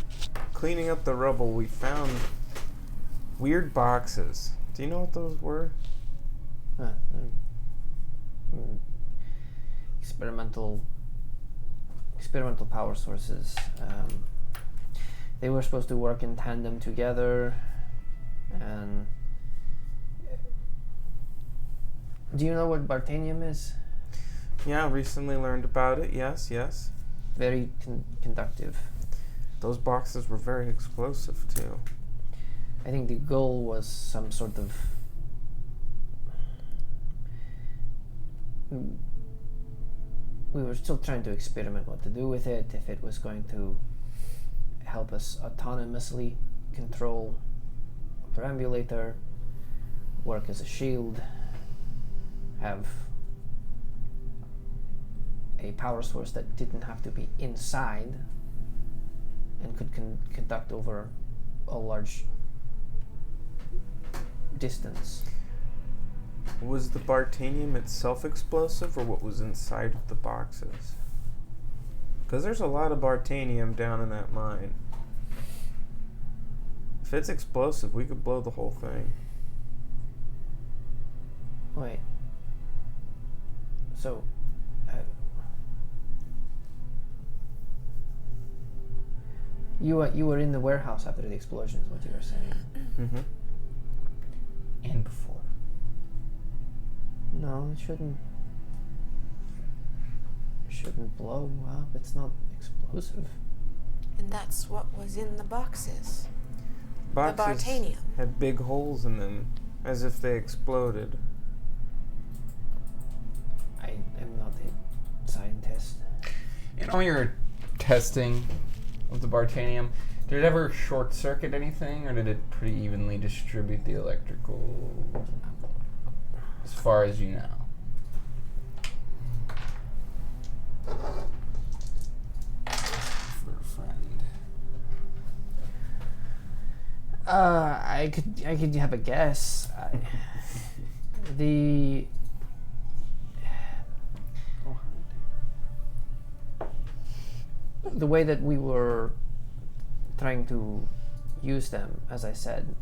cleaning up the rubble, we found weird boxes. Do you know what those were? Mm, experimental power sources. They were supposed to work in tandem together, and do you know what Bartanium is? Yeah, recently learned about it. Yes, yes. Very conductive. Those boxes were very explosive too. I think the goal was some sort of we were still trying to experiment what to do with it, if it was going to help us autonomously control a perambulator, work as a shield, have a power source that didn't have to be inside and could conduct over a large distance. Was the Bartanium itself explosive, or what was inside of the boxes? Because there's a lot of Bartanium down in that mine. If it's explosive, we could blow the whole thing. Wait. So, you were in the warehouse after the explosion, is what you were saying. Mm-hmm. And before. No, it shouldn't blow up. It's not explosive. And that's what was in the boxes. Boxes The Bartanium. had big holes in them, as if they exploded. I am not a scientist. In all your testing of the Bartanium, did it ever short circuit anything, or did it pretty evenly distribute the electrical, as far as you know? For a friend. I could have a guess. The way that we were trying to use them, as I said,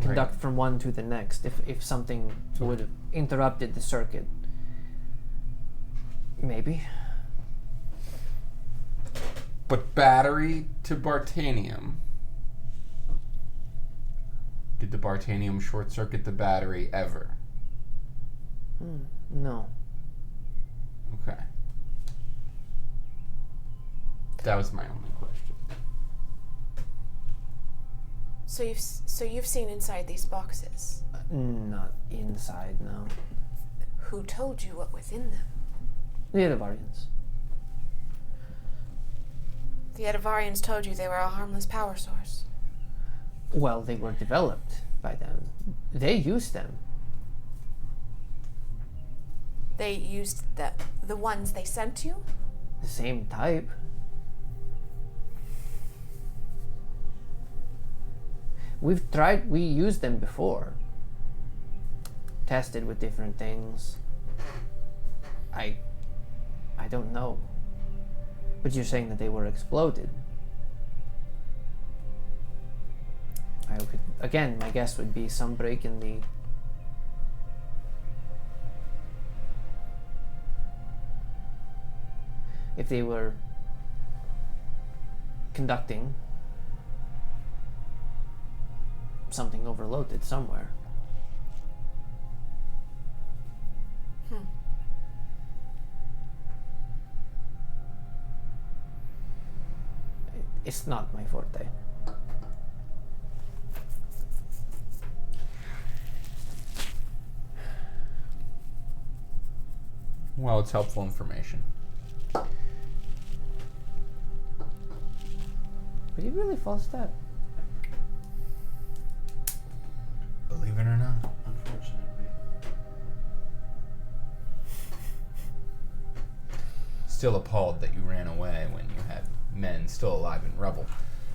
conduct Right. from one to the next. If something would have interrupted the circuit, maybe. But battery to Bartanium. Did the Bartanium short circuit the battery ever? No. Okay. That was my only question. So you've seen inside these boxes. Not inside, no. Who told you what was in them? The Edivarians. The Edivarians told you they were a harmless power source. Well, they were developed by them. They used them. They used the ones they sent you? The same type. We used them before. Tested with different things. I don't know. But you're saying that they were exploded. Again, my guess would be some break in the... If they were conducting something overloaded somewhere. It's not my forte. Well, it's helpful information. But you really Falstat? Believe it or not. Unfortunately. Still appalled that you ran away when you had men still alive in rubble.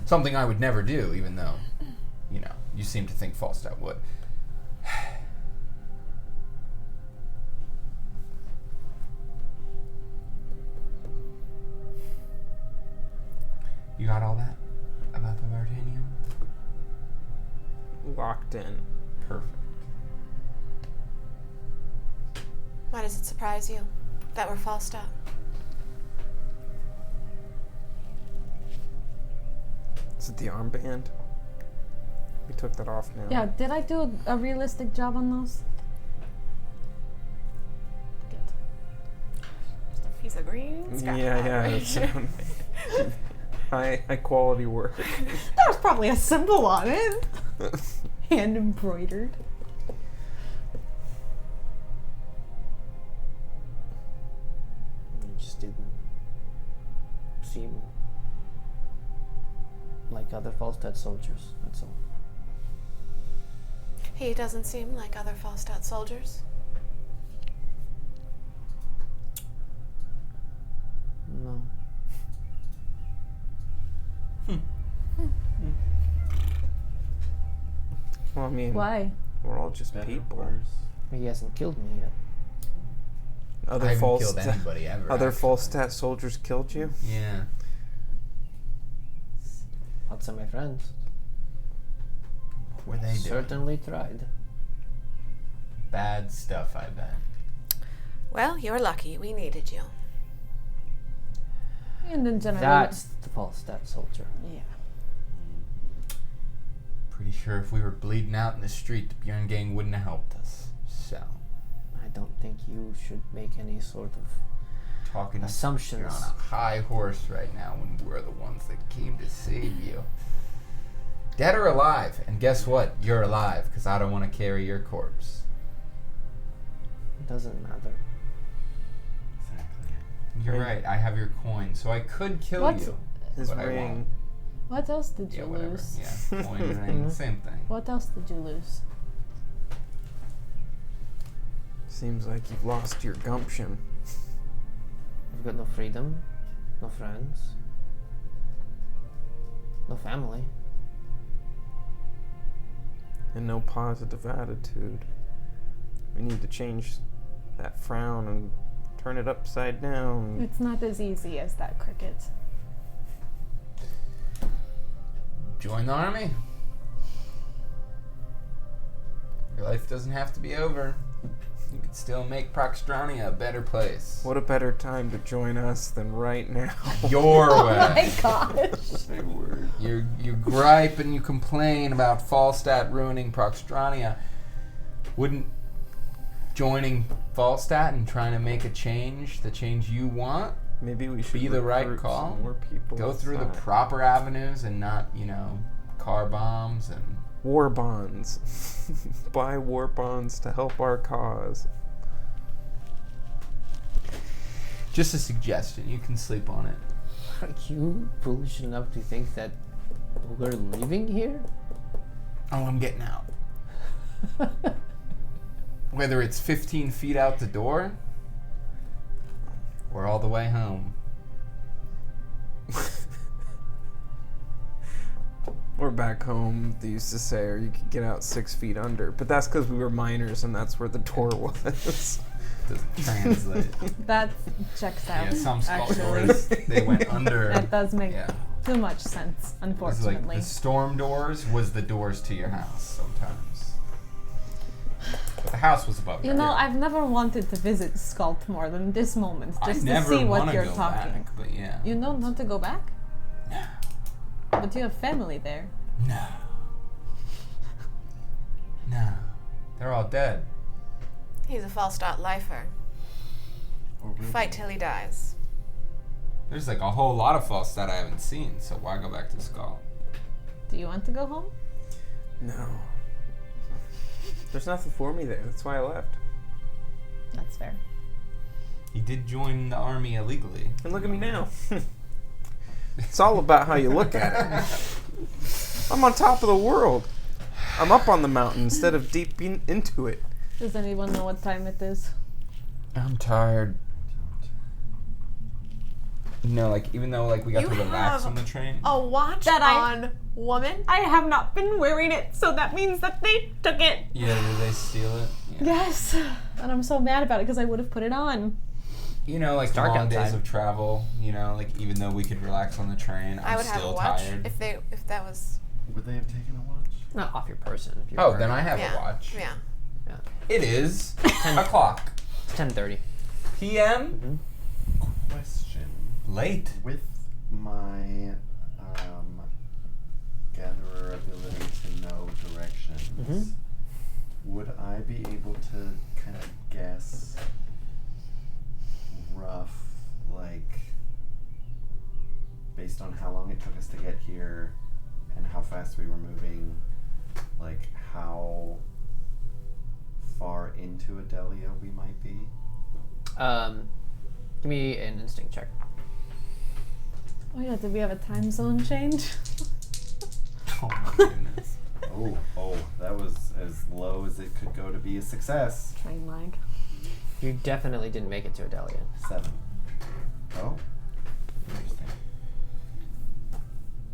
Something I would never do, even though, you seem to think Falstat would. You got all that about the Vartanium? Locked in. Perfect. Why does it surprise you that we're Falstat? Is it the armband? We took that off now. Yeah, did I do a realistic job on those? Good. Just a piece of green scrap Yeah. paper. It's, high quality work. There was probably a symbol on it. Hand embroidered. You just didn't seem like other Falstat soldiers, that's all. He doesn't seem like other Falstat soldiers. No. Well, I mean, Why? we're all just Better, people. worse. He hasn't killed me yet. Other I haven't false killed anybody ever. Other actually. Falstat soldiers killed you? Yeah. Lots of my friends. What were they doing? Certainly tried. Bad stuff, I bet. Well, you're lucky. We needed you. And in general. That's the Falstat soldier. Yeah. Pretty sure if we were bleeding out in the street, the Bjorn gang wouldn't have helped us. So, I don't think you should make any sort of talking assumptions. You're on a high horse right now when we're the ones that came to save you. Dead or alive. And guess what? You're alive, because I don't want to carry your corpse. It doesn't matter. Exactly. You're Right. right. I have your coin, so I could kill What? you. His but I ring. won't. What else did you Yeah, whatever. lose? Yeah, coin, ring, same thing. What else did you lose? Seems like you've lost your gumption. I've got no freedom, no friends, no family. And no positive attitude. We need to change that frown and turn it upside down. It's not as easy as that, Cricket. Join the army. Your life doesn't have to be over. You could still make Proxtrania a better place. What a better time to join us than right now. Your Oh way. my gosh. Big word. You gripe and you complain about Falstat ruining Proxtrania. Wouldn't joining Falstat and trying to make a change, the change you want, Maybe we should be the right recruit call? some more people. Go through the inside. proper avenues and not, car bombs and... War bonds. Buy war bonds to help our cause. Just a suggestion. You can sleep on it. Are you foolish enough to think that we're leaving here? Oh, I'm getting out. Whether it's 15 feet out the door or all the way home. Or back home, they used to say, or you could get out 6 feet under. But that's because we were minors and that's where the door was. doesn't translate. That checks out. Yeah, some skull actually. doors, they went under. That does make Yeah. too much sense, It was unfortunately. like the storm doors was the doors to your house sometimes. But the house was above You ground. know, I've never wanted to visit Sculpt more than this moment, I just to never see what wanna you're go talking. back, but yeah. You don't want to go back? No. But you have family there. No. No. They're all dead. He's a Falstat lifer. Or will Fight they? till he dies. There's like a whole lot of Falstat I haven't seen, so why go back to Skull? Do you want to go home? No. There's nothing for me there. That's why I left. That's fair. He did join the army illegally. And look at me now. It's all about how you look at it. I'm on top of the world. I'm up on the mountain instead of deep into it. Does anyone know what time it is? I'm tired. No, like even though like we got You to relax have on the train. A watch That I- on woman? I have not been wearing it, so that means that they took it. Yeah, did they steal it? Yeah. Yes. And I'm so mad about it because I would have put it on. You know, like dark long days outside. of travel. You know, like even though we could relax on the train, I I'm would have a still watch tired. if that was. Would they have taken a watch? Not off your person. If you're Oh, then I have Yeah. a watch. Yeah. It is o'clock 10:30. p.m. Question. Late. With my gatherer ability to know directions, Mhm. would I be able to kind of guess rough, like, based on how long it took us to get here and how fast we were moving, like how far into Adelia we might be? Give me an instinct check. Oh yeah, did we have a time zone change? Oh my goodness. Oh, that was as low as it could go to be a success. Train lag. You definitely didn't make it to Adelia. 7. Oh, Interesting.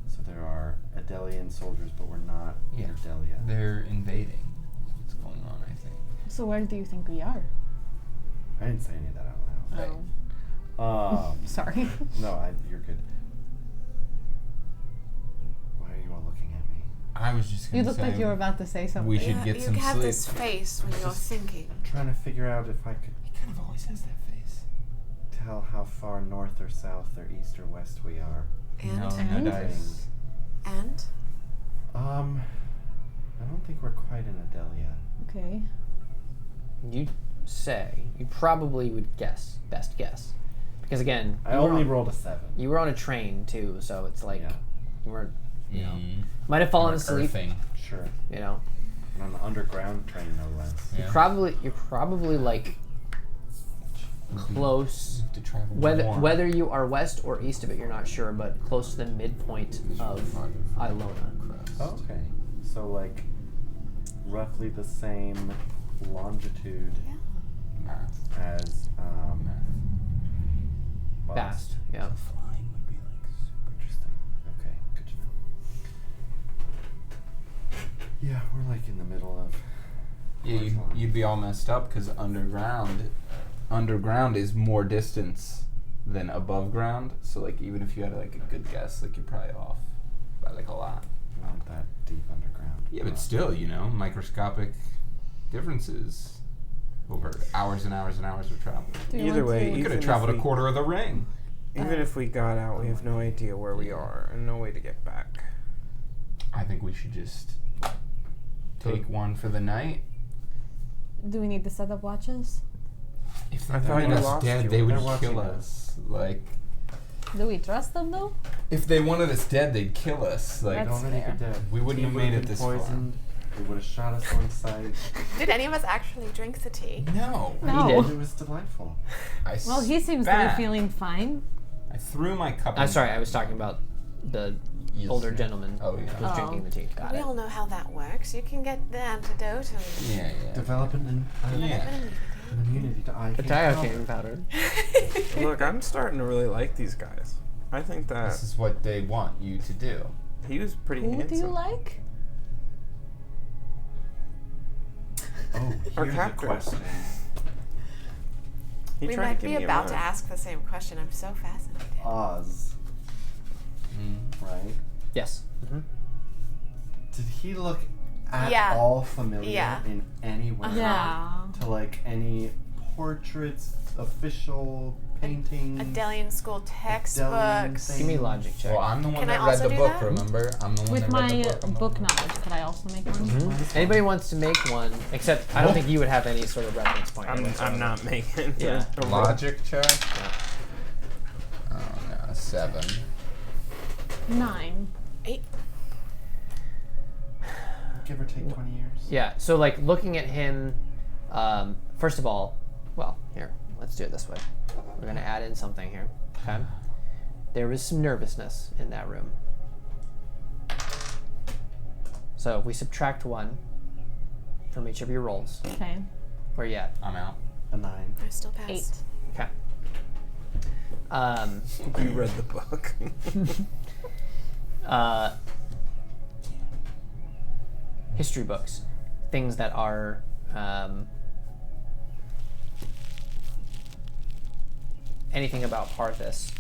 so there are Adelian soldiers, but we're not Yeah. in Adelia. They're invading. That's what's going on, I think. So where do you think we are? I didn't say any of that out Right. Oh, loud. sorry. No, you're good. Why are you all looking at me? I was just gonna You look say like you were about to say something. we should get some you have sleep. this face when you're thinking. Trying to figure out if I could He kind of always has that face. tell how far north or south or east or west we are. And no and? dice. and I don't think we're quite in Adelia. Okay. You say you probably would guess, best guess, because again, I you were only on- rolled a 7. You were on a train too, so it's like Yeah. you weren't. You know, Mm. might have fallen Like asleep. earthing. Sure. You know, And on an underground train, no less. Yeah. you're probably like close. To travel Whether more. whether you are west or east of it, you're not sure, but close to the midpoint of Ilona. Oh, okay. So, like, roughly the same longitude Math. as, Fast, yeah. Flying would be like super. Interesting. Okay, good to know. Yeah, we're like in the middle of. Yeah, you'd be all messed up because underground is more distance than above ground. So like even if you had like a good guess, like you're probably off by like a lot. Not that deep underground. Yeah, but still, you know, microscopic differences over hours and hours and hours of travel. Do you Either want way, to- We could Even have if traveled a we- quarter of the ring. Even if we got out, we have no idea where we are and no way to get back. I think we should just take one for the night. Do we need to set up watches? If I they thought found you us lost dead, you. they would They're watching kill us. us. Like, Do we trust them though? if they wanted us dead, they'd kill us. Like, That's already fair. be dead. We wouldn't Tea have would made it been this far. poisoned. They would have shot us on sight. Did any of us actually drink the tea? no. No. did. It was delightful. I Well, he seems to be spat. feeling fine. I threw my cup. I'm in sorry, I front was of talking him. about the Yes. older gentleman Oh, yeah. who was Oh. drinking the tea. Got We it. all know how that works. You can get the antidote and Yeah, yeah. Develop an Yeah. immunity to eye. The diocane powder. Look, I'm starting to really like these guys. I think that This is what they want you to do. he was pretty Who handsome. do you like? Oh, Our here's a captain. question. He We tried might to be give me a about to run. ask the same question. I'm so fascinated. Oz, right? Yes. Did he look at Yeah. all familiar Yeah. in any way? Yeah. To like any portraits, official paintings? Adelian school textbooks. thing. Give me a logic check. Well, I'm the one Can I that read also the do book, that? remember? I'm the one With that my read the book. I'm the book one- knowledge, could I also make one? Anybody wants to make one, except I don't think you would have any sort of reference point. I'm not making Yeah. a roll. Logic check? Oh, no, 7. 9. 8. Give or take 20 years. Yeah, so like looking at him, first of all, well, here, let's do it this way. We're going to add in something here. Okay? There was some nervousness in that room. So if we subtract 1 from each of your rolls, Okay. where you at? I'm out. A 9. I still passed. 8. Okay. You read the book. History books, things that are anything about Parthas.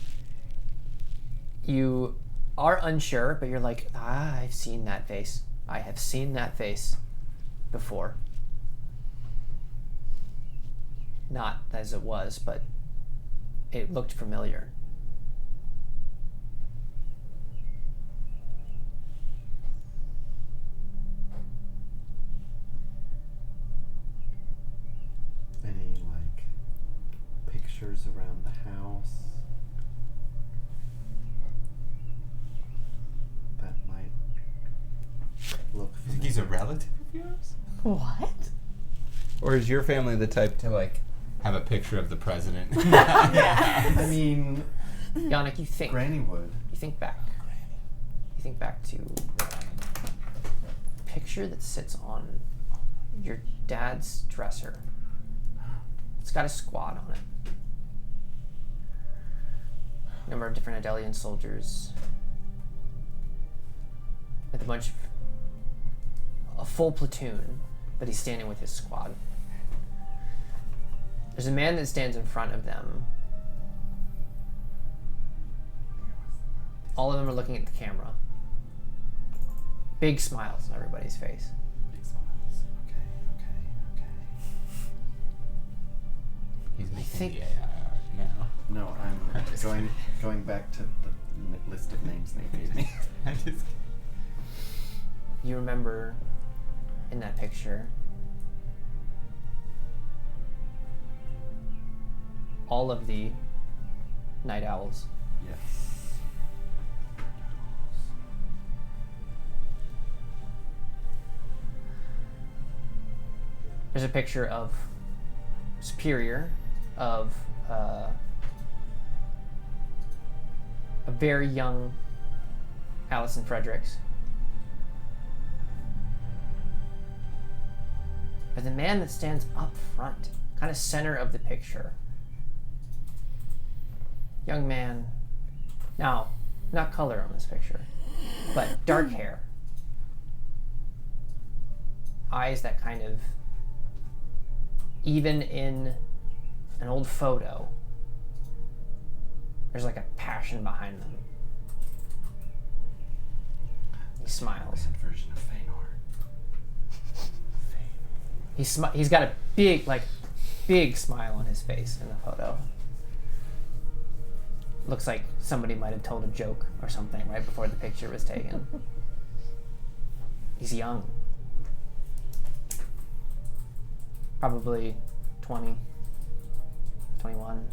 You are unsure, but you're like, I've seen that face. I have seen that face before. Not as it was, but it looked familiar. Any like pictures around the house that might look You think he's a relative of yours? What? Or is your family the type to, like, have a picture of the president? I mean, Yannick, you think. Granny would. You think back. You think back to the picture that sits on your dad's dresser. It's got a squad on it. A number of different Adelian soldiers with a full platoon, but he's standing with his squad. There's a man that stands in front of them. All of them are looking at the camera. Big smiles on everybody's face. Big smiles. Okay. He's making think- the AI art now. No, I'm Just going back to the list of names they gave me. I'm just You remember in that picture all of the night owls. Yes. There's a picture of Superior, of a very young Allison Fredericks. But the man that stands up front, kind of center of the picture, young man, now, not color on this picture, but dark hair. Eyes that kind of, even in an old photo, there's like a passion behind them. He smiles. Bad version of Feanor. He's got a big smile on his face in the photo. Looks like somebody might have told a joke or something right before the picture was taken. He's young. Probably 20, 21.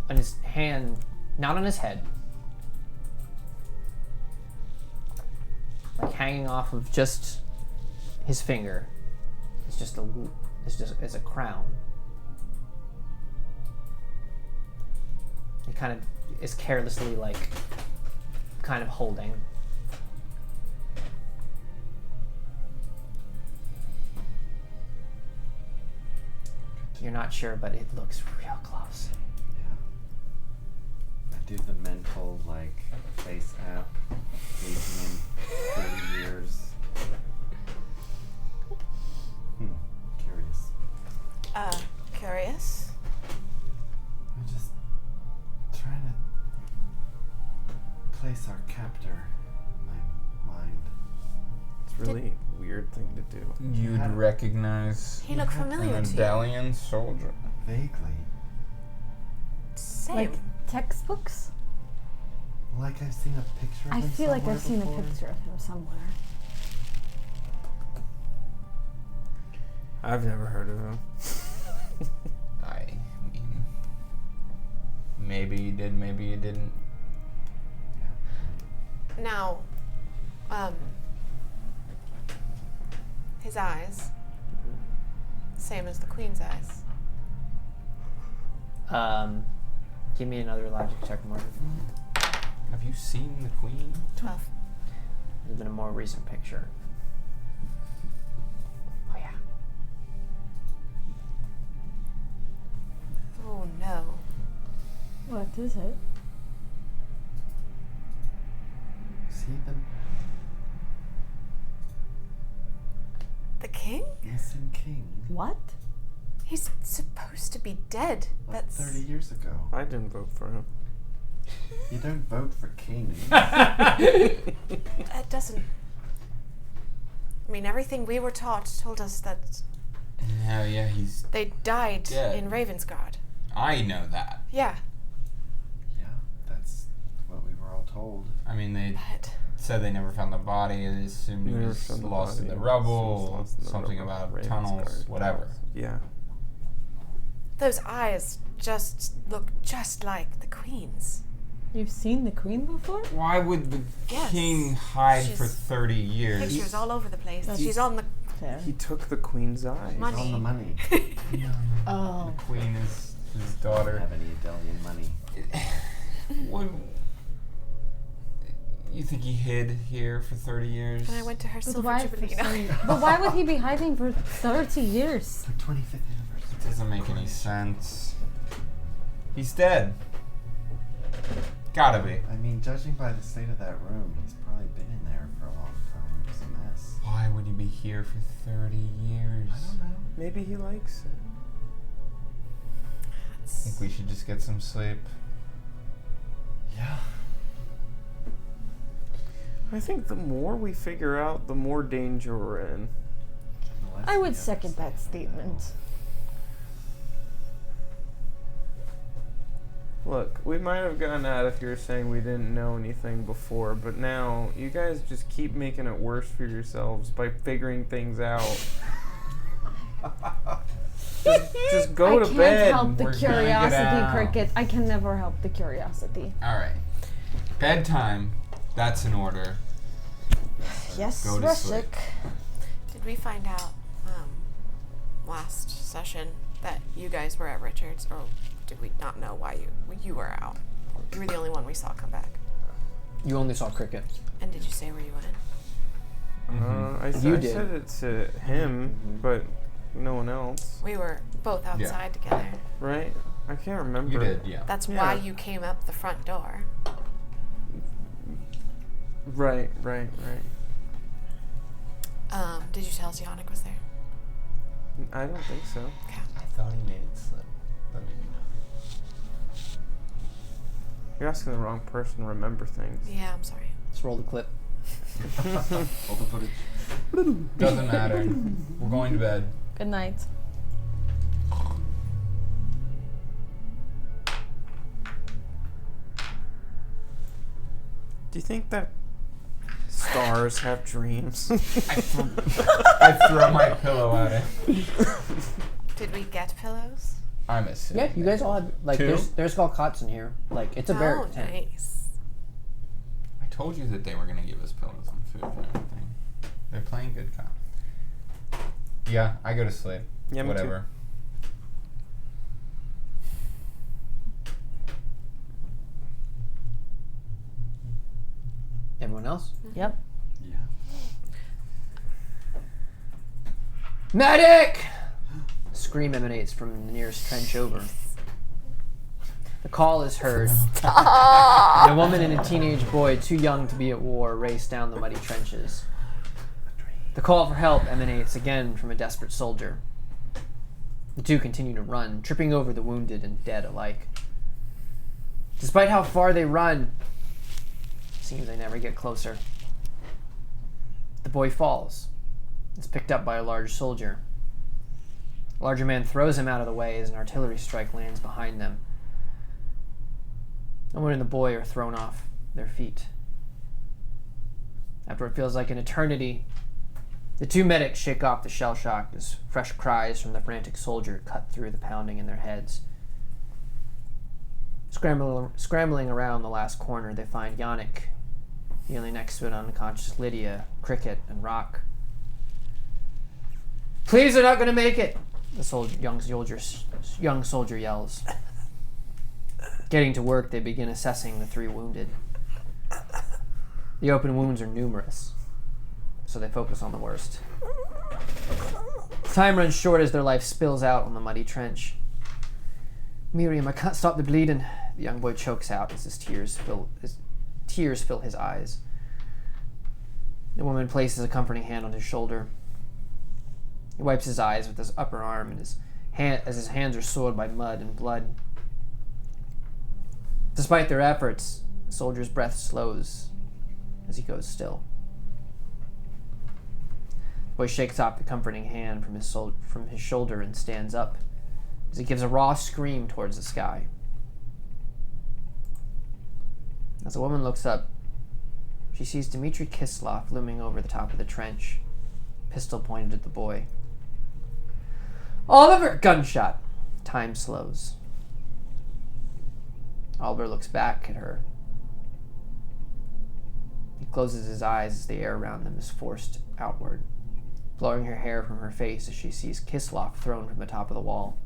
On his hand, not on his head, like hanging off of just his finger, it's a crown. He kind of is carelessly kind of holding. You're not sure, but it looks real close. Yeah. I do the mental face app, aging in 30 years. Curious. I'm just trying to place our captor in my mind. It's really a weird thing to do. You'd recognize He looked a familiar to you. medallion soldier. Vaguely. Same. Like textbooks? Like I've seen a picture of I him feel like somewhere I've seen before. a picture of him somewhere. I've never heard of him. I mean, maybe you did, maybe you didn't. Now, his eyes, same as the queen's eyes. Give me another logic check, Martin. Have you seen the queen? 12. There's been a more recent picture. Oh yeah. Oh no. What is it? See the The king? missing king? What? He's supposed to be dead. Like That's 30 years ago. I didn't vote for him. You don't vote for king. that doesn't. I mean, everything we were taught told us that Yeah, he's. they died Dead. in Ravensguard. I know that. Yeah, Yeah, that's what we were all told. I mean, they but said they never found the body. They assumed he Never was found the lost in body. the He was rubble. lost in the Something rubble. about Ravensguard tunnels, whatever. Yeah. those eyes just look just like the queen's. You've seen the queen before? Why would the Yes. king hide for She's- 30 years? Pictures all over the place. That's- She's on the Fair. He took the queen's eyes. money. On the money. Oh. The queen is his Don't daughter. have any Adelian money. What? You think he hid here for 30 years? And I went to her But silver why, jubilee. but why would he be hiding for 30 years? The 25th anniversary. It doesn't make any sense. He's dead. Gotta be. I mean, judging by the state of that room, he's probably been in there for a long time. It's a mess. Why would he be here for 30 years? I don't know. Maybe he likes it. I think we should just get some sleep. Yeah. I think the more we figure out, the more danger we're in. I would second that statement. Look, we might have gotten out of here saying we didn't know anything before, but now you guys just keep making it worse for yourselves by figuring things out. just go to I can't bed. help the We're gonna get curiosity, out. Cricket. I can never help the curiosity. Alright. Bedtime. That's in order. Yes, Go to sleep. Reshik. Did we find out last session that you guys were at Richard's, or did we not know why you were out? You were the only one we saw come back. You only saw Cricket. And did you say where you went? I You I did. said it to him, but no one else, We were both outside together. right? I can't remember. You did, yeah. That's Yeah. why you came up the front door. Right. Did you tell us Yannick was there? I don't think so. Okay. I thought he made it slip. But maybe not. You're asking the wrong person to remember things. Yeah, I'm sorry. Let's roll the clip. All the footage. Doesn't matter. We're going to bed. Good night. Do you think that stars have dreams? I throw my pillow at him. Did we get pillows? I'm assuming. Yeah, you guys all have like Two? there's all cots in here. Like it's a bear Oh, tent. nice. I told you that they were gonna give us pillows and food and everything. They're playing good cop. Yeah, I go to sleep. Yeah, me too. Whatever. Everyone else? Yep. Yeah. Medic! A scream emanates from the nearest trench over. The call is heard. And a woman and a teenage boy, too young to be at war, race down the muddy trenches. The call for help emanates again from a desperate soldier. The two continue to run, tripping over the wounded and dead alike. Despite how far they run, it seems they never get closer. The boy falls. Is picked up by a large soldier. A larger man throws him out of the way as an artillery strike lands behind them. No one and the boy are thrown off their feet. After what feels like an eternity, the two medics shake off the shell shock as fresh cries from the frantic soldier cut through the pounding in their heads. Scrambling around the last corner, they find Yannick, kneeling next to an unconscious Lydia, Cricket, and Rock. "Please, they're not going to make it!" The young soldier yells. Getting to work, they begin assessing the three wounded. The open wounds are numerous, so they focus on the worst. Time runs short as their life spills out on the muddy trench. "Miriam, I can't stop the bleeding," the young boy chokes out as his tears fill his eyes. The woman places a comforting hand on his shoulder. He wipes his eyes with his upper arm as his hands are soiled by mud and blood. Despite their efforts, the soldier's breath slows as he goes still. The boy shakes off the comforting hand from his shoulder and stands up as he gives a raw scream towards the sky. As the woman looks up, she sees Dmitri Kislov looming over the top of the trench, pistol pointed at the boy. "Oliver!" Gunshot. Time slows. Oliver looks back at her. He closes his eyes as the air around them is forced outward, blowing her hair from her face as she sees Kislov thrown from the top of the wall.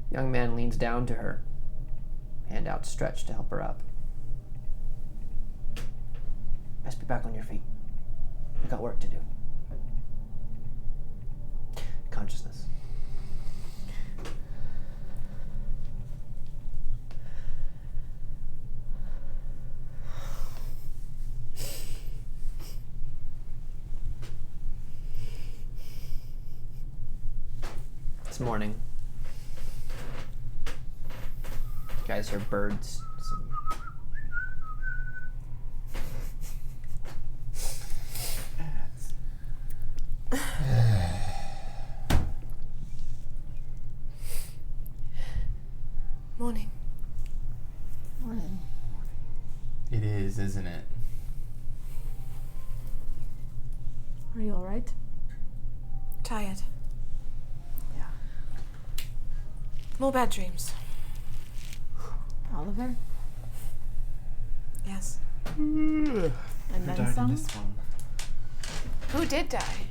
The young man leans down to her, hand outstretched to help her up. "Best be back on your feet. We got work to do." Consciousness. It's morning. You guys hear birds. Morning. Morning. It is, isn't it? Are you alright? Tired. Yeah. More bad dreams. Oliver? Yes. And Who then died in some? this one? Who did die?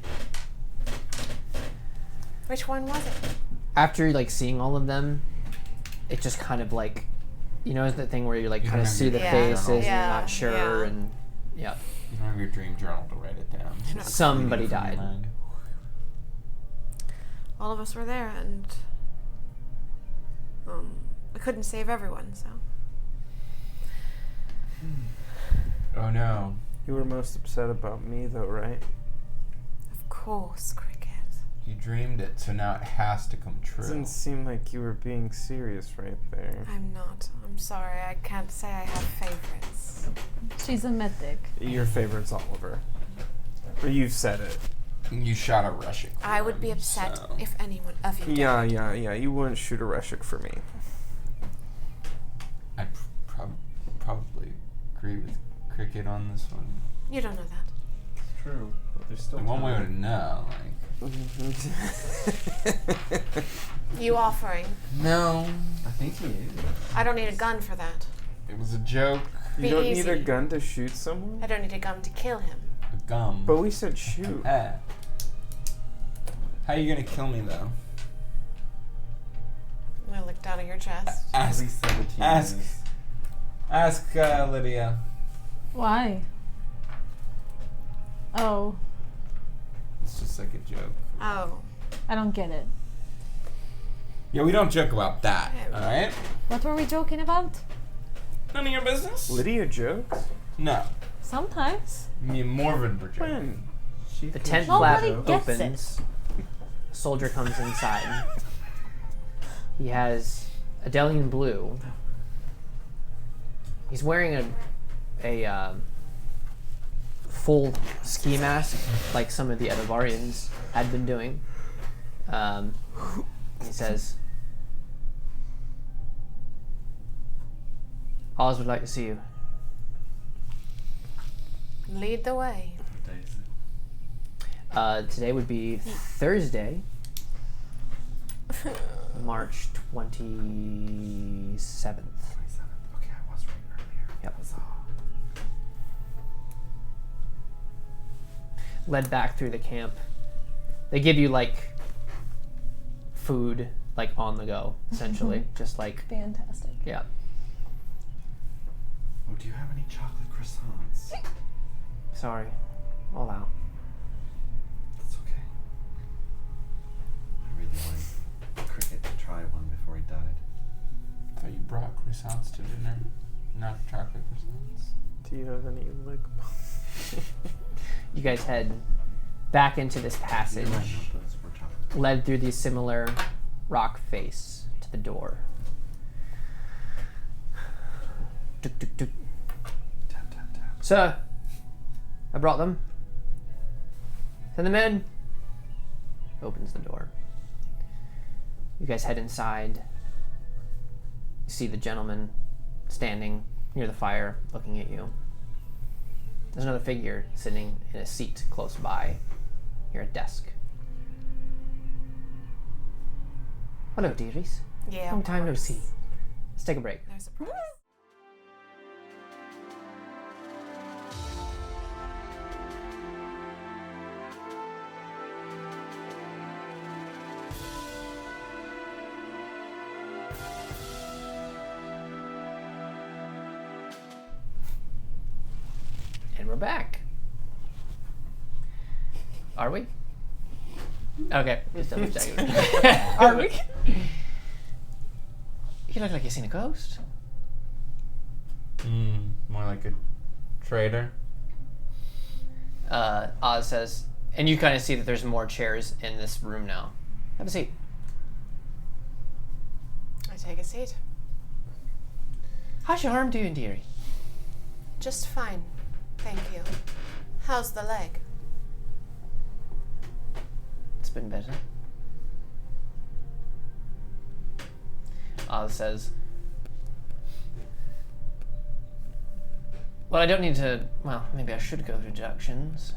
Which one was it? After seeing all of them, it just kind of the thing where you You kind of see the remember your faces journal. and you're Yeah, not sure yeah. and yeah. You don't have your dream journal to write it down. Somebody Reading it from your died. mind. All of us were there, and we couldn't save everyone, so. Oh no. You were most upset about me, though, right? Of course, Cricket. You dreamed it, so now it has to come true. Doesn't seem like you were being serious right there. I'm not. I'm sorry. I can't say I have favorites. She's a mythic. Your favorite's Oliver. Or you've said it. You shot a Russian. I would be upset so. if anyone of you Yeah, died. yeah. You wouldn't shoot a Reshik for me. I probably agree with Cricket on this one. You don't know that. It's true. But there's still Like, one way time. to know, You offering. No. I think he is. I don't need a gun for that. It was a joke. You Be don't need a easy. gun to shoot someone? I don't need a gun to kill him. A gum. But we said shoot. How are you gonna kill me though? I'm gonna look down at your chest. At Ask. least 17 Ask. is- Ask Lydia. Why? Oh, It's just like a joke. Oh. I don't get it. Yeah, we don't joke about that. Yeah. All right. What were we joking about? None of your business. Lydia jokes? No. Sometimes. Me and Morven were joking. When? She The thinks tent she's flap Nobody a joke. gets it. opens. soldier comes inside. He has a Delian blue. He's wearing a full ski mask, like some of the Edivarians had been doing. He says, Oz would like to see you. Lead the way. What day is it? Today would be Thursday, March 27th. 27th. Okay, I was right earlier. Yep. Huzzah. Led back through the camp. They give you like food, like on the go, essentially. Just like, Fantastic. yeah. Oh, do you have any chocolate croissants? Sorry, all out. That's okay. I really wanted Cricket to try one before he died. I thought you brought croissants to dinner, not chocolate croissants. Do you have any like? You guys head back into this passage, I know those were chocolate. led through the similar rock face to the door. Tuk, tuk, tuk. Tap, tap, tap. Sir, I brought them. Send them in. Opens the door. You guys head inside. You see the gentleman standing near the fire looking at you. There's another figure sitting in a seat close by, near a desk. Hello, dearies. Yeah. Long of time no course. see. Let's take a break. No surprise. And we're back. Are we? Okay, just double checking. Are we? You look like you've seen a ghost. More like a trader. Oz says, and you kind of see that there's more chairs in this room now. Have a seat. I take a seat. How's your arm doing, dearie? Just fine. Thank you. How's the leg? It's been better. Oz says, well, I don't need to, well, maybe I should go through deductions.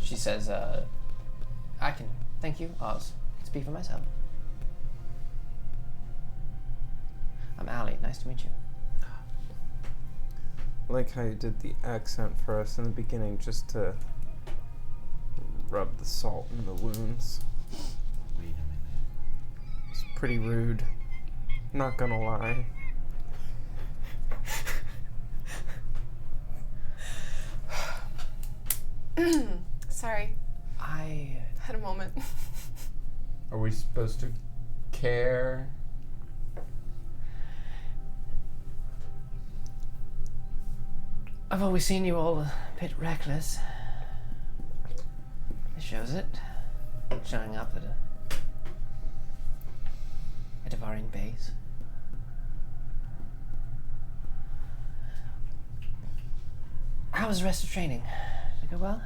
She says, I can, thank you, Oz. I can speak for myself. I'm Allie, nice to meet you. Like how you did the accent for us in the beginning, just to rub the salt in the wounds. Wait a minute. It's pretty rude. Not gonna lie. Sorry. I Had a moment. Are we supposed to care? I've always seen you all a bit reckless. This shows it. Showing up at a Devarian base. How was the rest of training? Did it go well?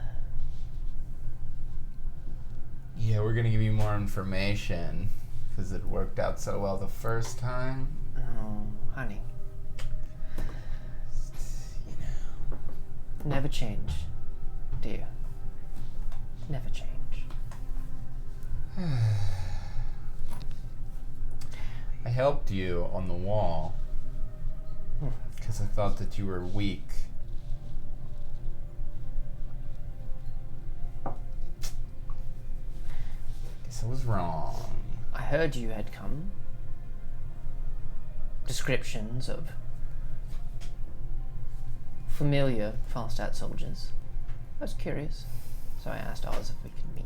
Yeah, we're gonna give you more information because it worked out so well the first time. Oh, honey. You know. Never change, do you? Never change. I helped you on the wall because I thought that you were weak. Guess I was wrong. I heard you had come. Descriptions of familiar Falstat soldiers. I was curious, so I asked Oz if we could meet.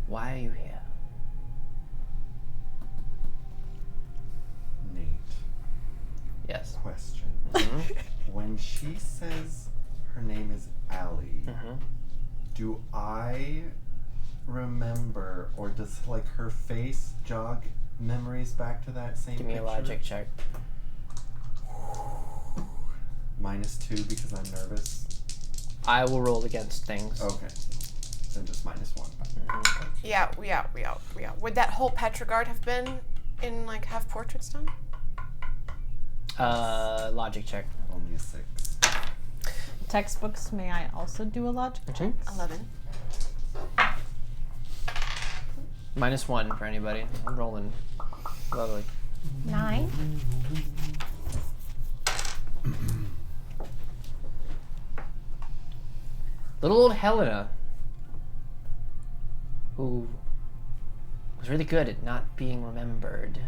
Why are you here? Nate. Yes. question. When she says her name is Allie, do I remember, or does like her face jog memories back to that same Give me picture? a logic check. -2 because I'm nervous. I will roll against things. Okay. Then just -1. Yeah. Would that whole Petrogard have been in like have portraits done? Logic check. Only a 6. Textbooks, may I also do a logic check? 11. -1 for anybody. I'm rolling. Lovely. 9. Little old Helena, who was really good at not being remembered.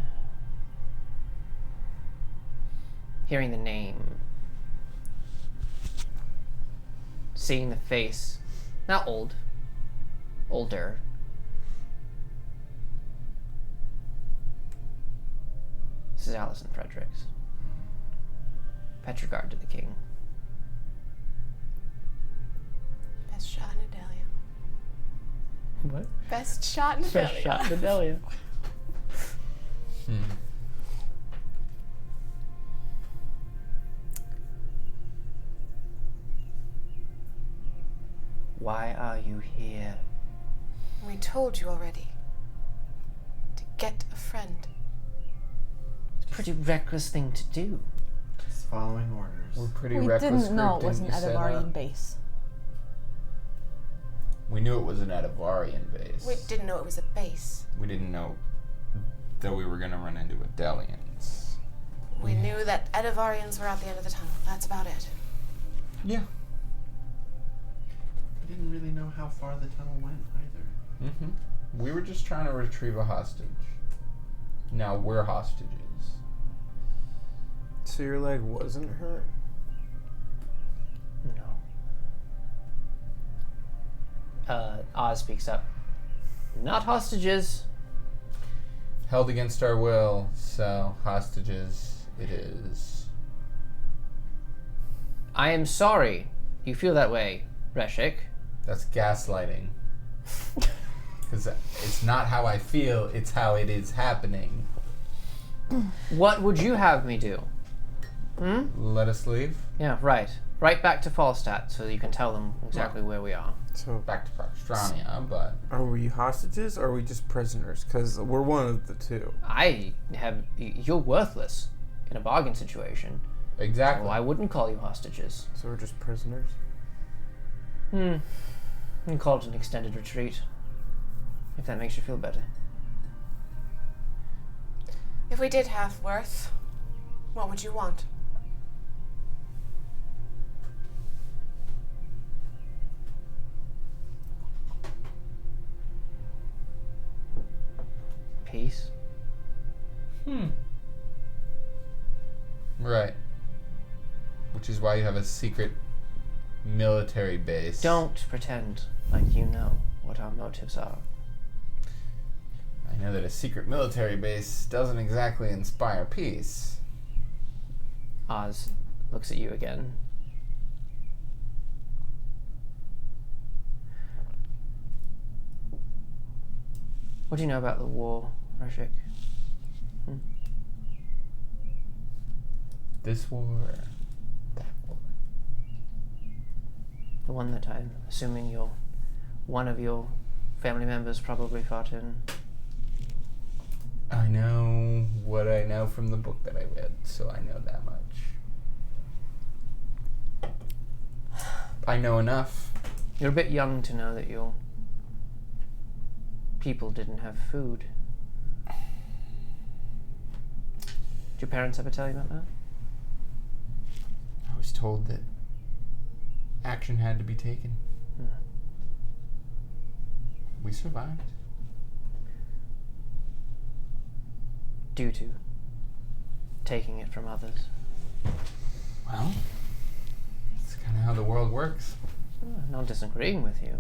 Hearing the name, seeing the face, not old, older. This is Alison Fredericks. Petrogard to the king. Best shot in Adelia. What? Best shot in Adelia. Best shot in Adelia. Why are you here? We told you already. To get a friend. It's a pretty reckless thing to do. Just following orders. We're pretty We reckless didn't know group, it was an didn't you say Edivarian that? base. We knew it was an Edivarian base. We didn't know it was a base. We didn't know that we were going to run into Adelians. We knew that Edivarians were at the end of the tunnel. That's about it. Yeah. We didn't really know how far the tunnel went either. We were just trying to retrieve a hostage. Now we're hostages. So your leg wasn't hurt? No. Oz speaks up. Not hostages. Held against our will, so hostages it is. I am sorry you feel that way, Reshik. That's gaslighting. Because it's not how I feel, it's how it is happening. What would you have me do? Let us leave. Yeah, right. Right back to Falstat so that you can tell them exactly where we are. So Back to Prostrania, but are we hostages or are we just prisoners? Because we're one of the two. You're worthless in a bargain situation. exactly. So I wouldn't call you hostages. So we're just prisoners? You can call it an extended retreat, if that makes you feel better. If we did have worth, what would you want? Peace. Right. Which is why you have a secret military base. Don't pretend like you know what our motives are. I know that a secret military base doesn't exactly inspire peace. Oz looks at you again. What do you know about the war, Reshik? This war, or that war. The one that I'm assuming one of your family members probably fought in. I know what I know from the book that I read, so I know that much. I know enough. You're a bit young to know that your people didn't have food. Did your parents ever tell you about that? I was told that action had to be taken. We survived. Due to taking it from others. Well, that's kind of how the world works. I'm not disagreeing with you.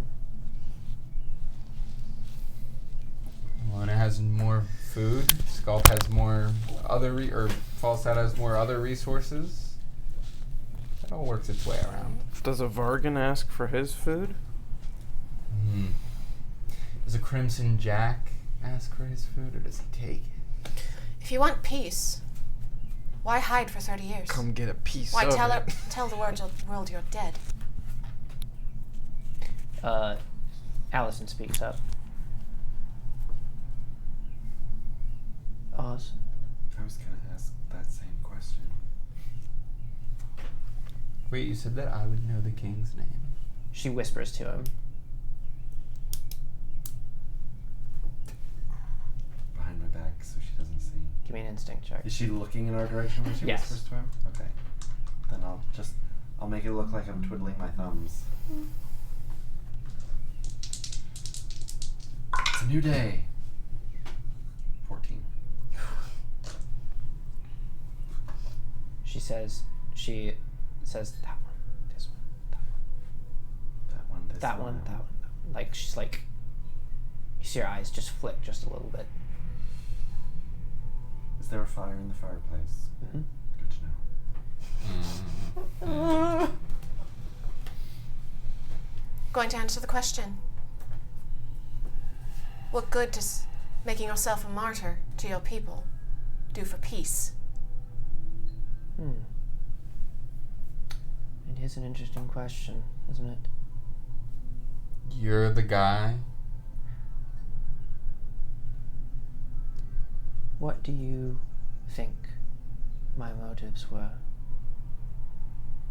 Lona has more food. Scald has more other or Falstat has more other resources. It all works its way around. Does a Vargan ask for his food? Does a Crimson Jack ask for his food, or does he take it? If you want peace, why hide for 30 years? Come get a piece Why of it. tell the world you're dead? Allison speaks up. Oz. I was gonna ask that same question. Wait, you said that I would know the king's name? She whispers to him. Behind my back so she doesn't see. Give me an instinct check. Is she looking in our direction when she Yes. whispers to him? Okay. Then I'll make it look like I'm twiddling my thumbs. It's a new day. 14. She says that one, this one, That one, this that one, that one. Like she's like, you see her eyes just flick just a little bit. Is there a fire in the fireplace? Mm-hmm. Good to know. Going to answer the question. What good does making yourself a martyr to your people do for peace? It is an interesting question, isn't it? You're the guy. What do you think my motives were,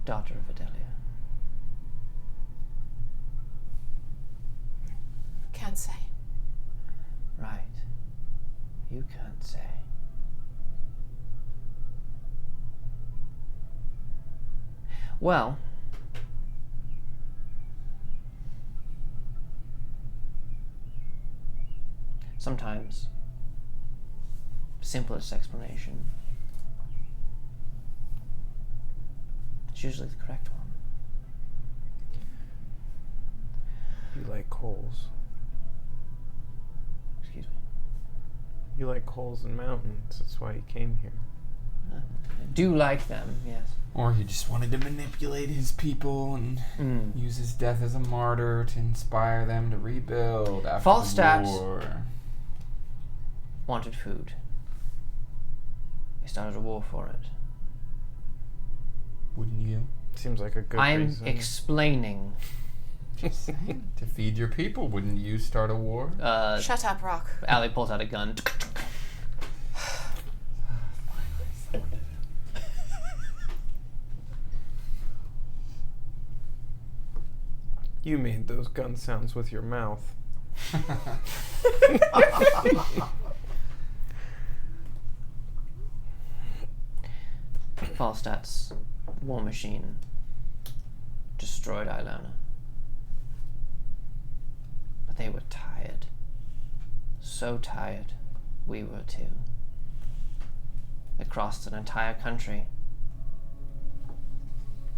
daughter of Adelia? Can't say. Right. You can't say. Well, sometimes simplest explanation is usually the correct one. You like coals. Excuse me. You like coals and mountains. That's why you came here. I do like them, yes. Or he just wanted to manipulate his people and use his death as a martyr to inspire them to rebuild after Falstat the war. wanted food. They started a war for it. Wouldn't you? Seems like a good I'm reason. explaining. Just saying. To feed your people, wouldn't you start a war? Shut up, Rock. Allie pulls out a gun. Someone did it. You made those gun sounds with your mouth. Falstat's war machine destroyed Ilona. But they were tired. So tired. We were too. They crossed an entire country,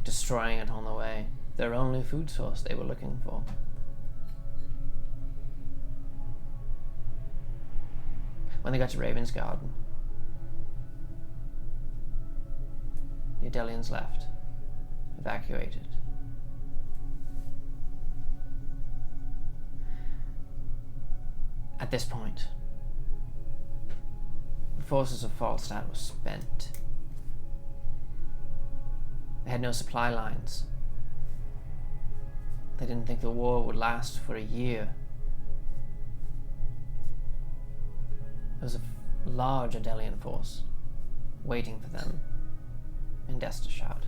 destroying it on the way. Their only food source they were looking for. When they got to Raven's Garden, the Adelians left, evacuated. At this point, the forces of Falstat were spent. They had no supply lines. They didn't think the war would last for a year. There was a large Adelian force waiting for them in Destashout.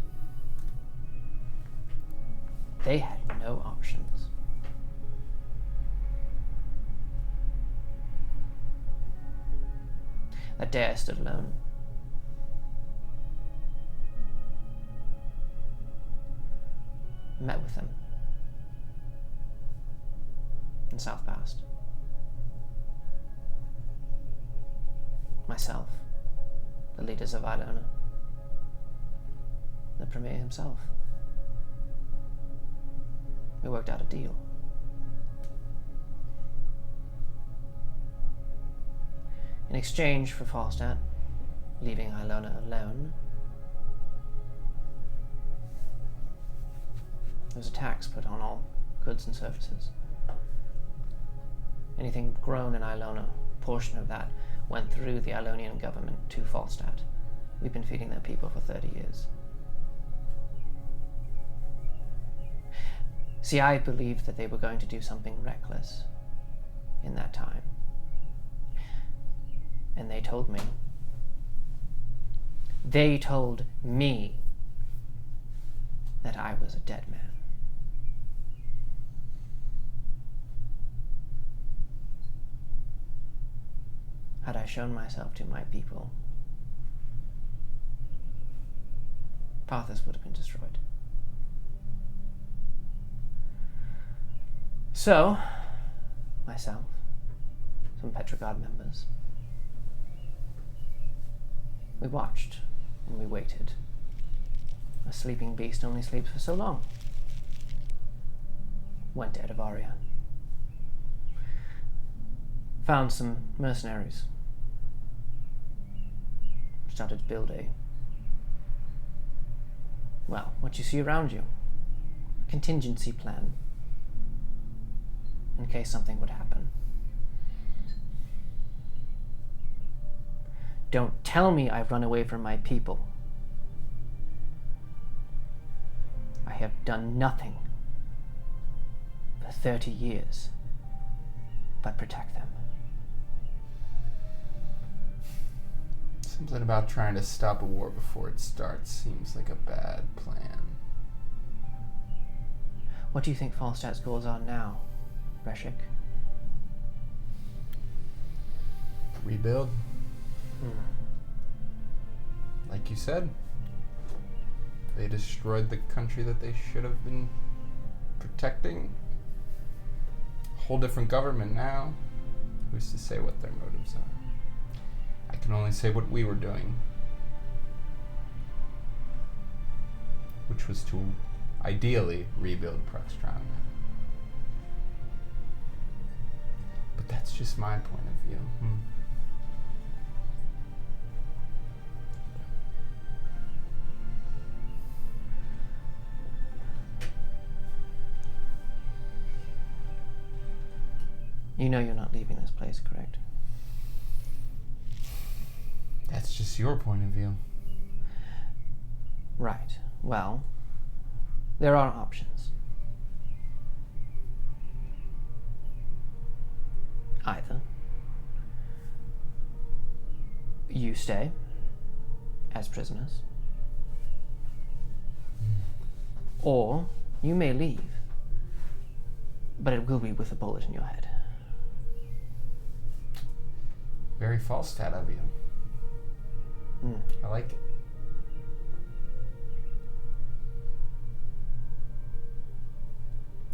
They had no options. That day I stood alone. I met with them in South Bast. Myself, the leaders of Ilona, the Premier himself. We worked out a deal. in exchange for Falstat leaving Ilona alone, there was a tax put on all goods and services. Anything grown in Ilona, a portion of that went through the Ilonian government to Falstat. We've been feeding their people for 30 years. See, I believed that they were going to do something reckless in that time. And they told me. They told me that I was a dead man. Had I shown myself to my people, Parthas would have been destroyed. So, myself, some Petrogard members, we watched and we waited. A sleeping beast only sleeps for so long. Went to Edavaria. Found some mercenaries. Started to build what you see around you. A contingency plan. In case something would happen. Don't tell me I've run away from my people. I have done nothing for 30 years but protect them. Something about trying to stop a war before it starts seems like a bad plan. What do you think Falstat's goals are now, Reshik? Rebuild. Like you said, they destroyed the country that they should have been protecting. Whole different government now. Who's to say what their motives are? I can only say what we were doing, which was to ideally rebuild Proxtron. But that's just my point of view. You know you're not leaving this place, correct? That's just your point of view. Right. Well, there are options. Either you stay as prisoners, or you may leave, but it will be with a bullet in your head. Very Falstat of you. I like it.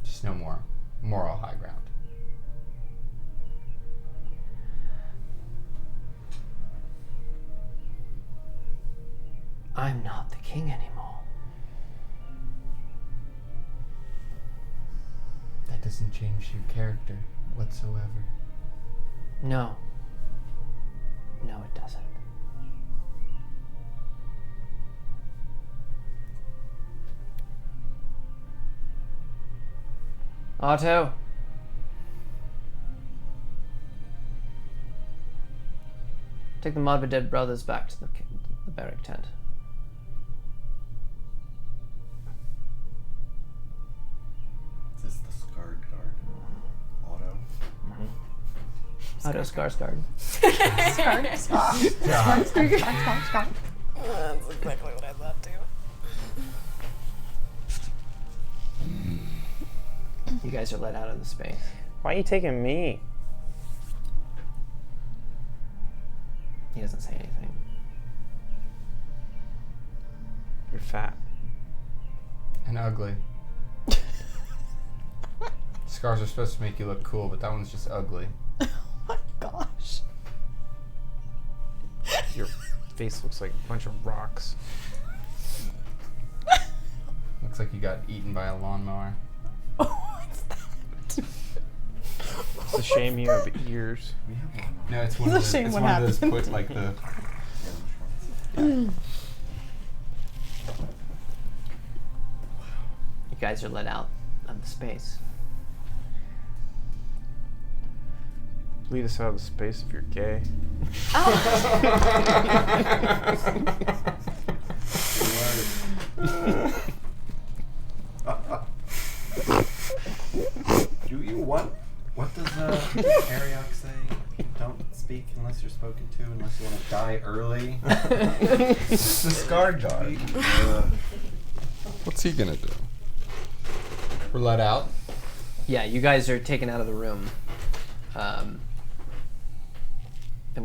Just no more moral high ground. I'm not the king anymore. That doesn't change your character whatsoever. No. No, it doesn't. Otto. Take the mother dead brothers back to the barrack tent. Is this the scarred guard? Otto? Otto Skarsgård. That's exactly what I thought too. You guys are let out of the space. Why are you taking me? He doesn't say anything. You're fat. And ugly. Scars are supposed to make you look cool, but that one's just ugly. Oh my gosh. Your face looks like a bunch of rocks. Looks like you got eaten by a lawnmower. Oh, what's that? It's a shame you have ears. We have one. No, it's one of It's a those. shame It's what one of those happened. put like the. Yeah, You guys are let out of the space. Lead us out of space if you're gay. Do you want? What does Ariok say? Don't speak unless you're spoken to, unless you want to die early. It's the Scar God. What's he gonna do? We're let out. Yeah, you guys are taken out of the room. And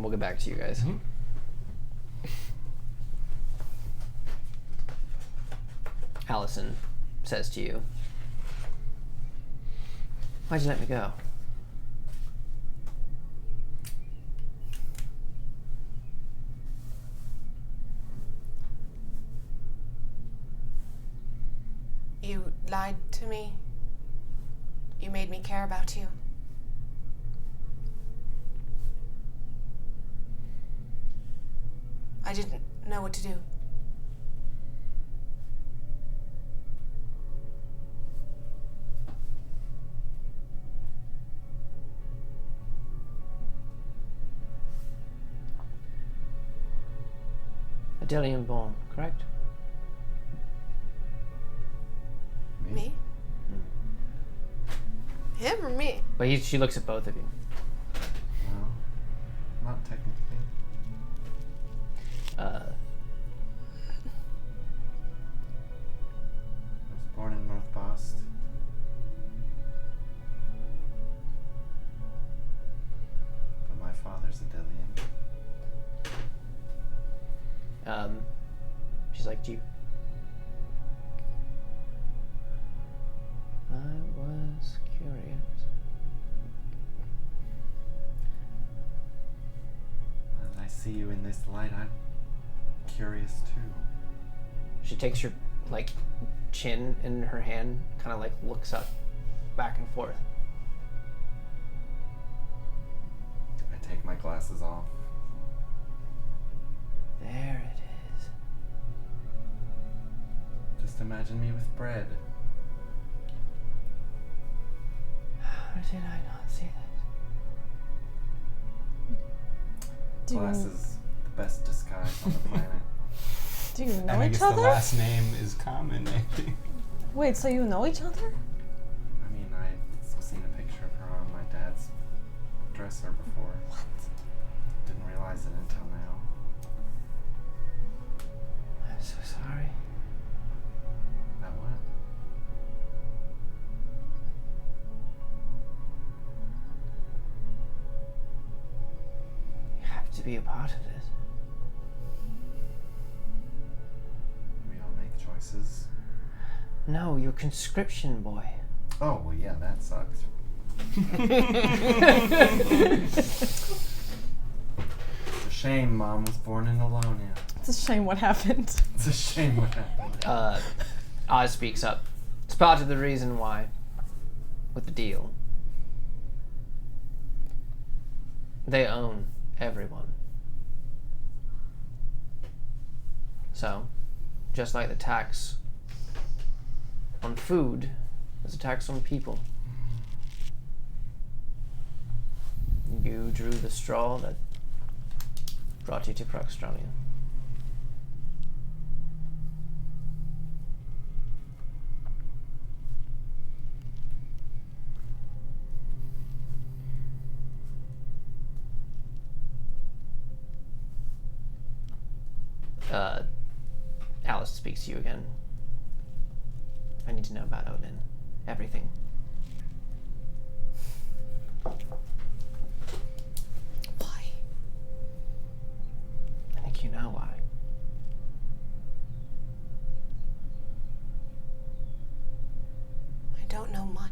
we'll get back to you guys. Mhm. Allison says to you, "Why'd you let me go?" You lied to me. You made me care about you. I didn't know what to do. Adelian born, correct? Me? Him or me? But she looks at both of you. No, not technically. I was born in North Bost. But my father's a Delian. She's like, "Do you?" I was curious. As I see you in this light, I'm curious too. She takes your like chin in her hand, kind of like looks up, back and forth. I take my glasses off. There it is. Just imagine me with bread. How did I not see this? Do you, Glasses, the best disguise on the planet. do you And know I each guess other? the last name is common, maybe. Wait, so you know each other? I mean, I've seen a picture of her on my dad's dresser before. What? Didn't realize it until now. I'm so sorry. About what? You have to be a part of this. We all make choices. No, you're conscription boy. Oh, well, yeah, that sucks. It's a shame Mom was born in Alonia. It's a shame what happened. It's a shame what happened. Oz speaks up. It's part of the reason why, with the deal, they own everyone. So, just like the tax on food, there's a tax on people. You drew the straw that brought you to Proxtralia. Alice speaks to you again. I need to know about Odin. Everything. Why? I think you know why. I don't know much.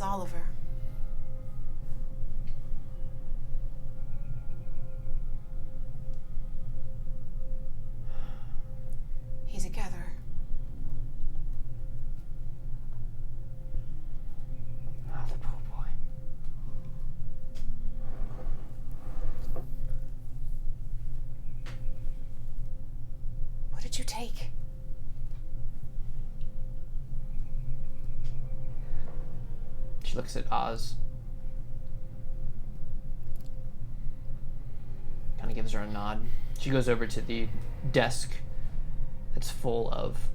Oliver. He's a gatherer. Oh, the poor boy. What did you take? She looks at Oz. Kind of gives her a nod. She goes over to the desk that's full of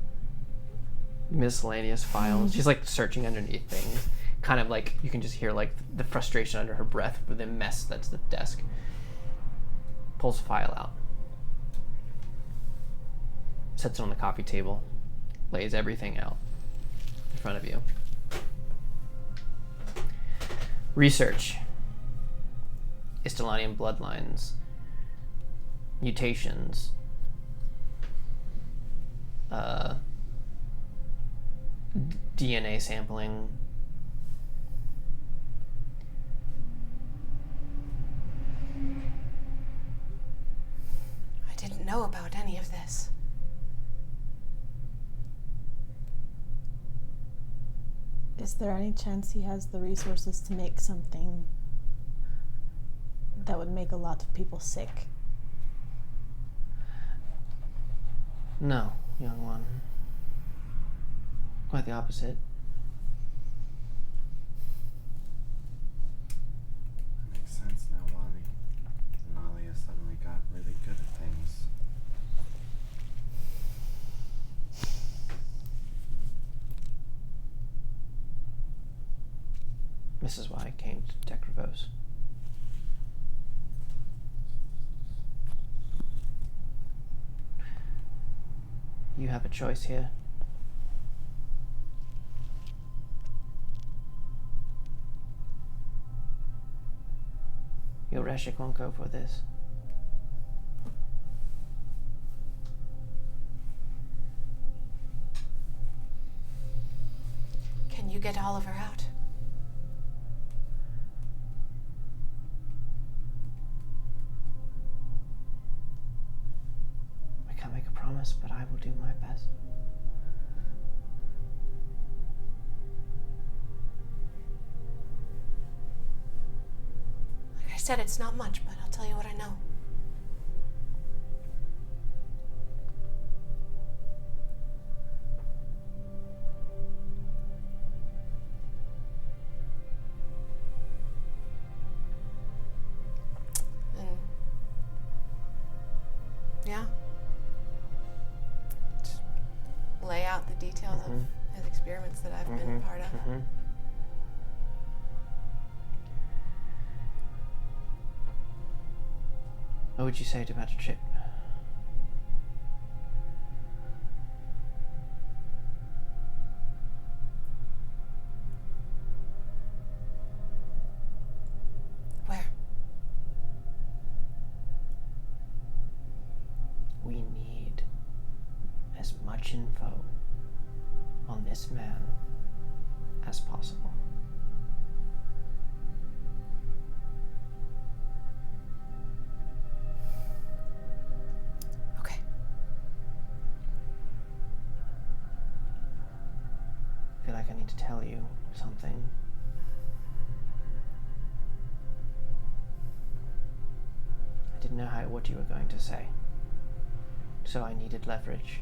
miscellaneous files. She's like searching underneath things. Kind of like you can just hear like the frustration under her breath with the mess that's the desk. Pulls a file out. Sets it on the coffee table. Lays everything out in front of you. Research. Istalanian bloodlines. Mutations. DNA sampling. I didn't know about any of this. Is there any chance he has the resources to make something that would make a lot of people sick? No, young one. Quite the opposite. That makes sense now, Lonnie. Nalia suddenly got really good at things. This is why I came to Decravos. You have a choice here. Your Reshik won't go for this. Can you get Oliver out? I can't make a promise, but I will do my best. Like I said, it's not much, but I'll tell you what I know. Yeah. Just lay out the details of his experiments that I've been a part of. What would you say to Master Chip? Where? We need as much info on this man as possible. Okay. I feel like I need to tell you something. I didn't know what you were going to say, so I needed leverage.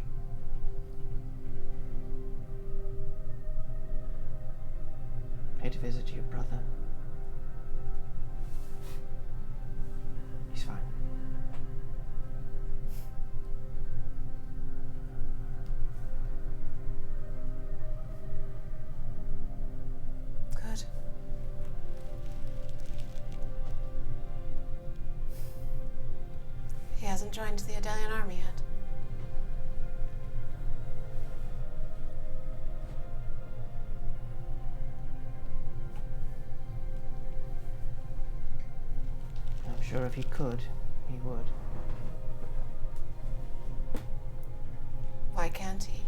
I hate to visit your brother. He's fine. Good. He hasn't joined the Adelian army yet. I'm sure if he could, he would. Why can't he?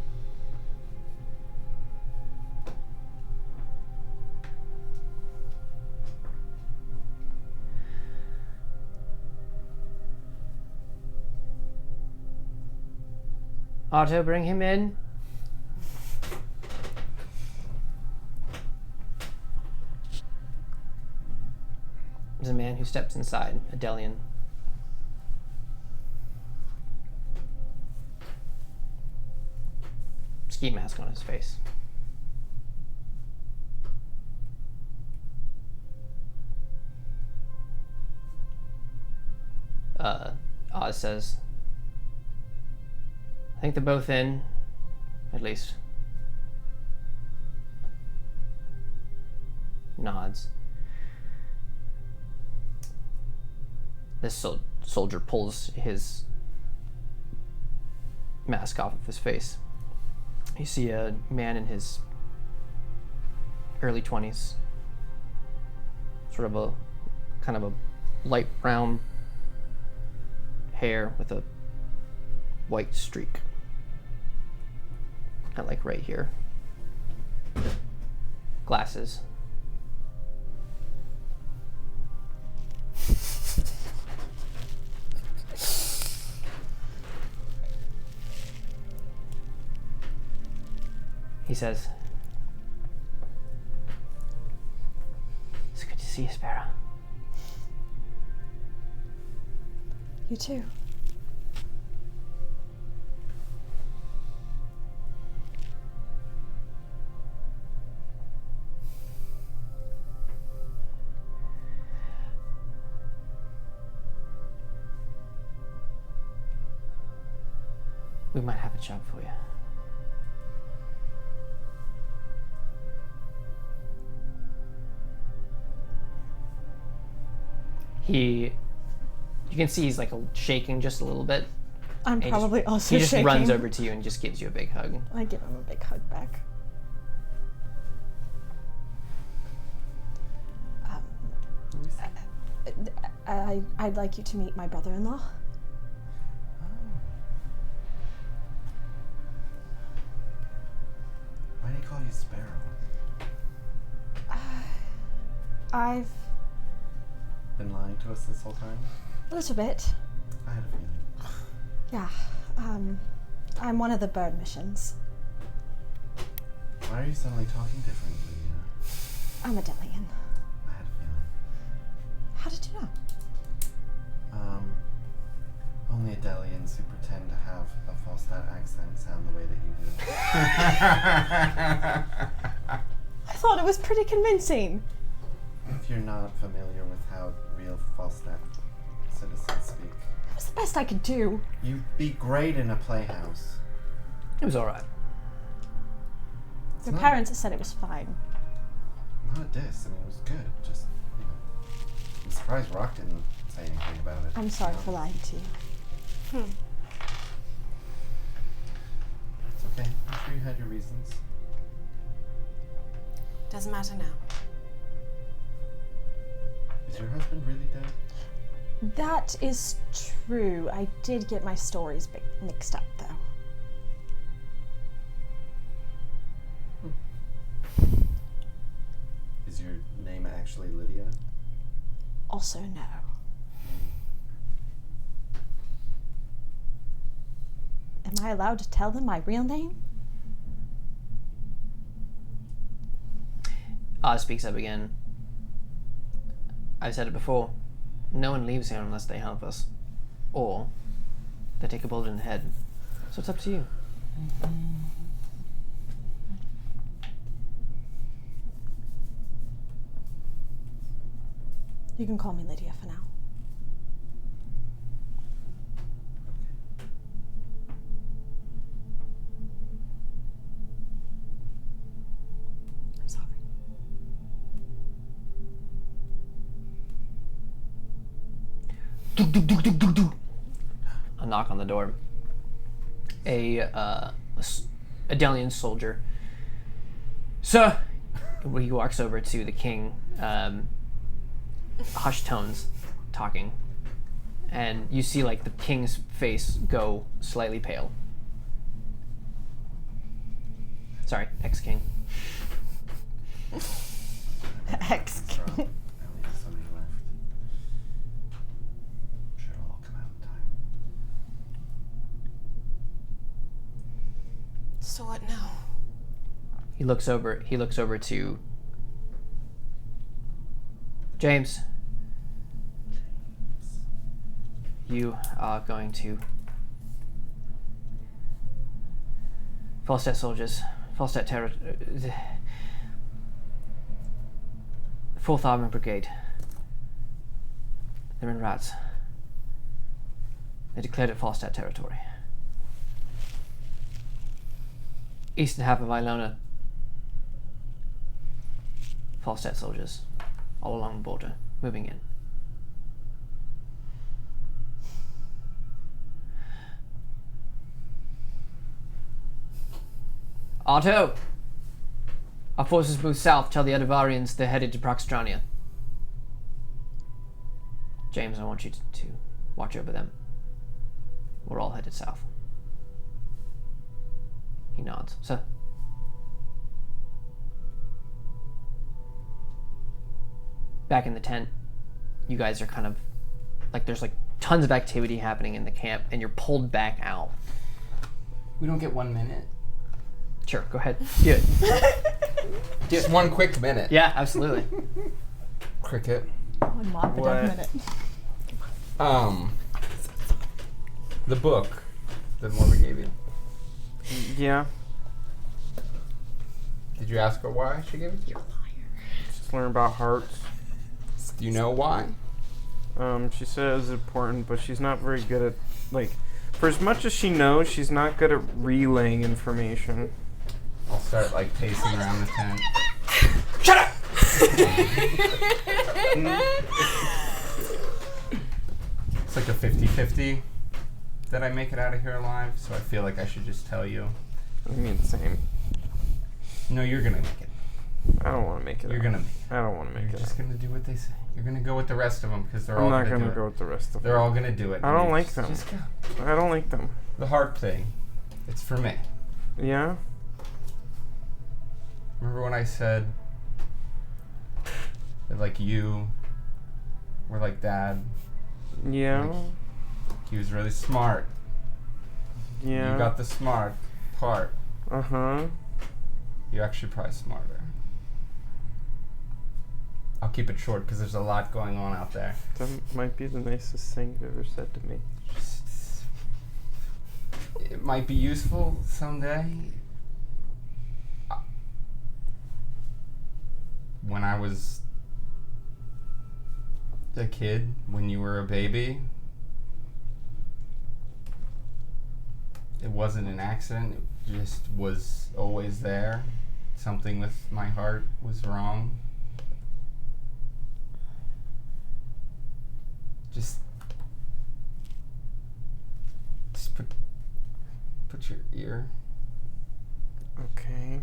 Otto, bring him in. There's a man who steps inside, a Delian. Ski mask on his face. Oz says, I think they're both in, at least. Nods. This soldier pulls his mask off of his face. You see a man in his early 20s, sort of a kind of a light brown hair with a white streak, kind of like right here. Glasses. He says, "It's good to see you, Sparrow." You too. We might have a job for you. You can see he's like shaking just a little bit. I'm And probably also He just shaking. runs over to you and just gives you a big hug. I give him a big hug back. I'd like you to meet my brother-in-law. Why do you call you Sparrow? I've Been lying to us this whole time? a little bit. I had a feeling. Yeah. I'm one of the bird missions. Why are you suddenly talking differently? I'm a Delian. I had a feeling. How did you know? Only Adelians who pretend to have a Falstat accent sound the way that you do. I thought it was pretty convincing. If you're not familiar with how real Falstat citizens speak, It was the best I could do. you'd be great in a playhouse. It was all right. Your not- parents said it was fine. Not a diss. I mean, it was good. Just, you know, I'm surprised Rock didn't say anything about it. I'm sorry for lying to you. It's okay. I'm sure you had your reasons. Doesn't matter now. Is your husband really dead? That is true. I did get my stories mixed up, though. Is your name actually Lydia? Also, no. Am I allowed to tell them my real name? Oz speaks up again. I've said it before. No one leaves here unless they help us. Or they take a bullet in the head. So it's up to you. You can call me Lydia for now. I'm sorry. A knock on the door. A Delian soldier. Sir! He walks over to the king. Hushed tones talking. And you see like the king's face go slightly pale. Sorry, ex-king. Ex. I only have so many left. I'm sure it'll all come out in time. So what now? He looks over to James. You are going to Falstat soldiers, Falstat terror, 4th Armored Brigade. They're in rats. They declared it Falstat territory. Eastern half of Ilona. Falstat soldiers, all along the border, moving in. Otto! Our forces move south. Tell the Edivarians they're headed to Proxtrania. James, I want you to watch over them. We're all headed south. He nods. Sir? Back in the tent, you guys are kind of like there's like tons of activity happening in the camp, and you're pulled back out. We don't get 1 minute. Sure, go ahead. Do it. Just 1 quick minute. Yeah, absolutely. Cricket. One mod for What? minute. The book that Morgan gave you. Yeah. Did you ask her why she gave it to you? Just learn about hearts. Do you know why? She says it's important, but she's not very good at, like, for as much as she knows, she's not good at relaying information. I'll start like pacing around the tent. Shut up! It's like a 50-50 that I make it out of here alive, so I feel like I should just tell you. I mean, same. No, you're gonna make it. I don't want to make it. You're out. gonna make it. I don't want to make You're it. just gonna do what they say. You're gonna go with the rest of them because they're all I'm not gonna gonna do go it. with the rest of They're them. all gonna do it. I don't You like just- them. Just go. I don't like them. The heart thing. It's for me. Yeah. Remember when I said that like you were like Dad? Yeah. Like, he was really smart. Yeah. You got the smart part. Uh huh. You're actually probably smarter. I'll keep it short because there's a lot going on out there. That might be the nicest thing you've ever said to me. It might be useful someday. When I was a kid, when you were a baby, it wasn't an accident. It just was always there. Something with my heart was wrong. Just put your ear. Okay.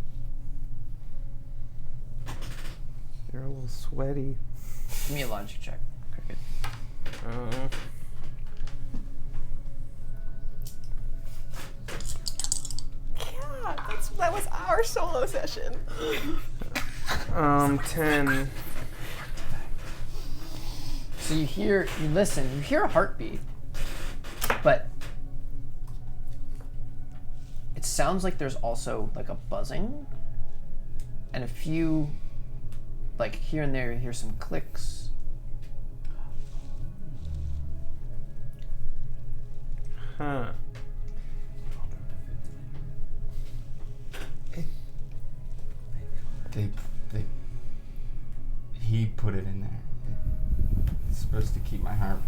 You're a little sweaty. Give me a logic check. Cricket. Yeah, that was our solo session. 10. So you listen, you hear a heartbeat, but it sounds like there's also like a buzzing and a few, like here and there you hear some clicks. Huh. He put it in there. It's supposed to keep my heart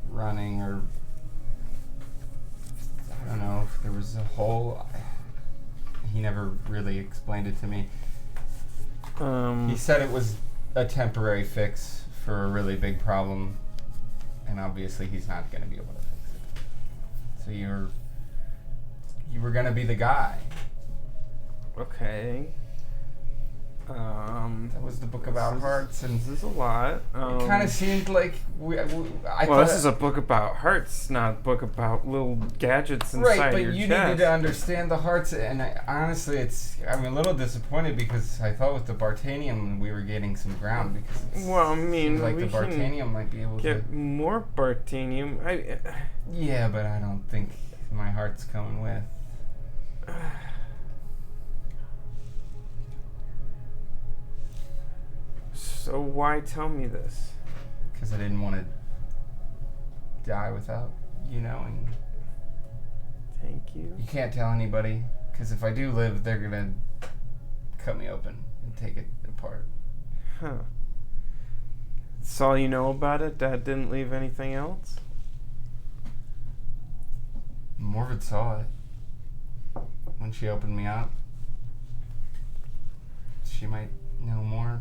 running, or I don't know if there was a hole. He never really explained it to me. He said it was a temporary fix for a really big problem, and obviously he's not going to be able to fix it. So you were going to be the guy. Okay. That was the book about hearts, and This is a lot. it kind of seemed like I Well, thought this is a book about hearts, not a book about little gadgets inside right, but your you chest. needed to understand the hearts, and honestly, I'm a little disappointed because I thought with the Bartanium we were getting some ground because Well, I mean, seems like we the can Bartanium might be able to. Get more Bartanium. Yeah, but I don't think my heart's coming with. So why tell me this? Because I didn't want to die without you knowing. Thank you. You can't tell anybody, because if I do live, they're gonna cut me open and take it apart. Huh. That's all you know about it? Dad didn't leave anything else? Morvid saw it when she opened me up. She might know more.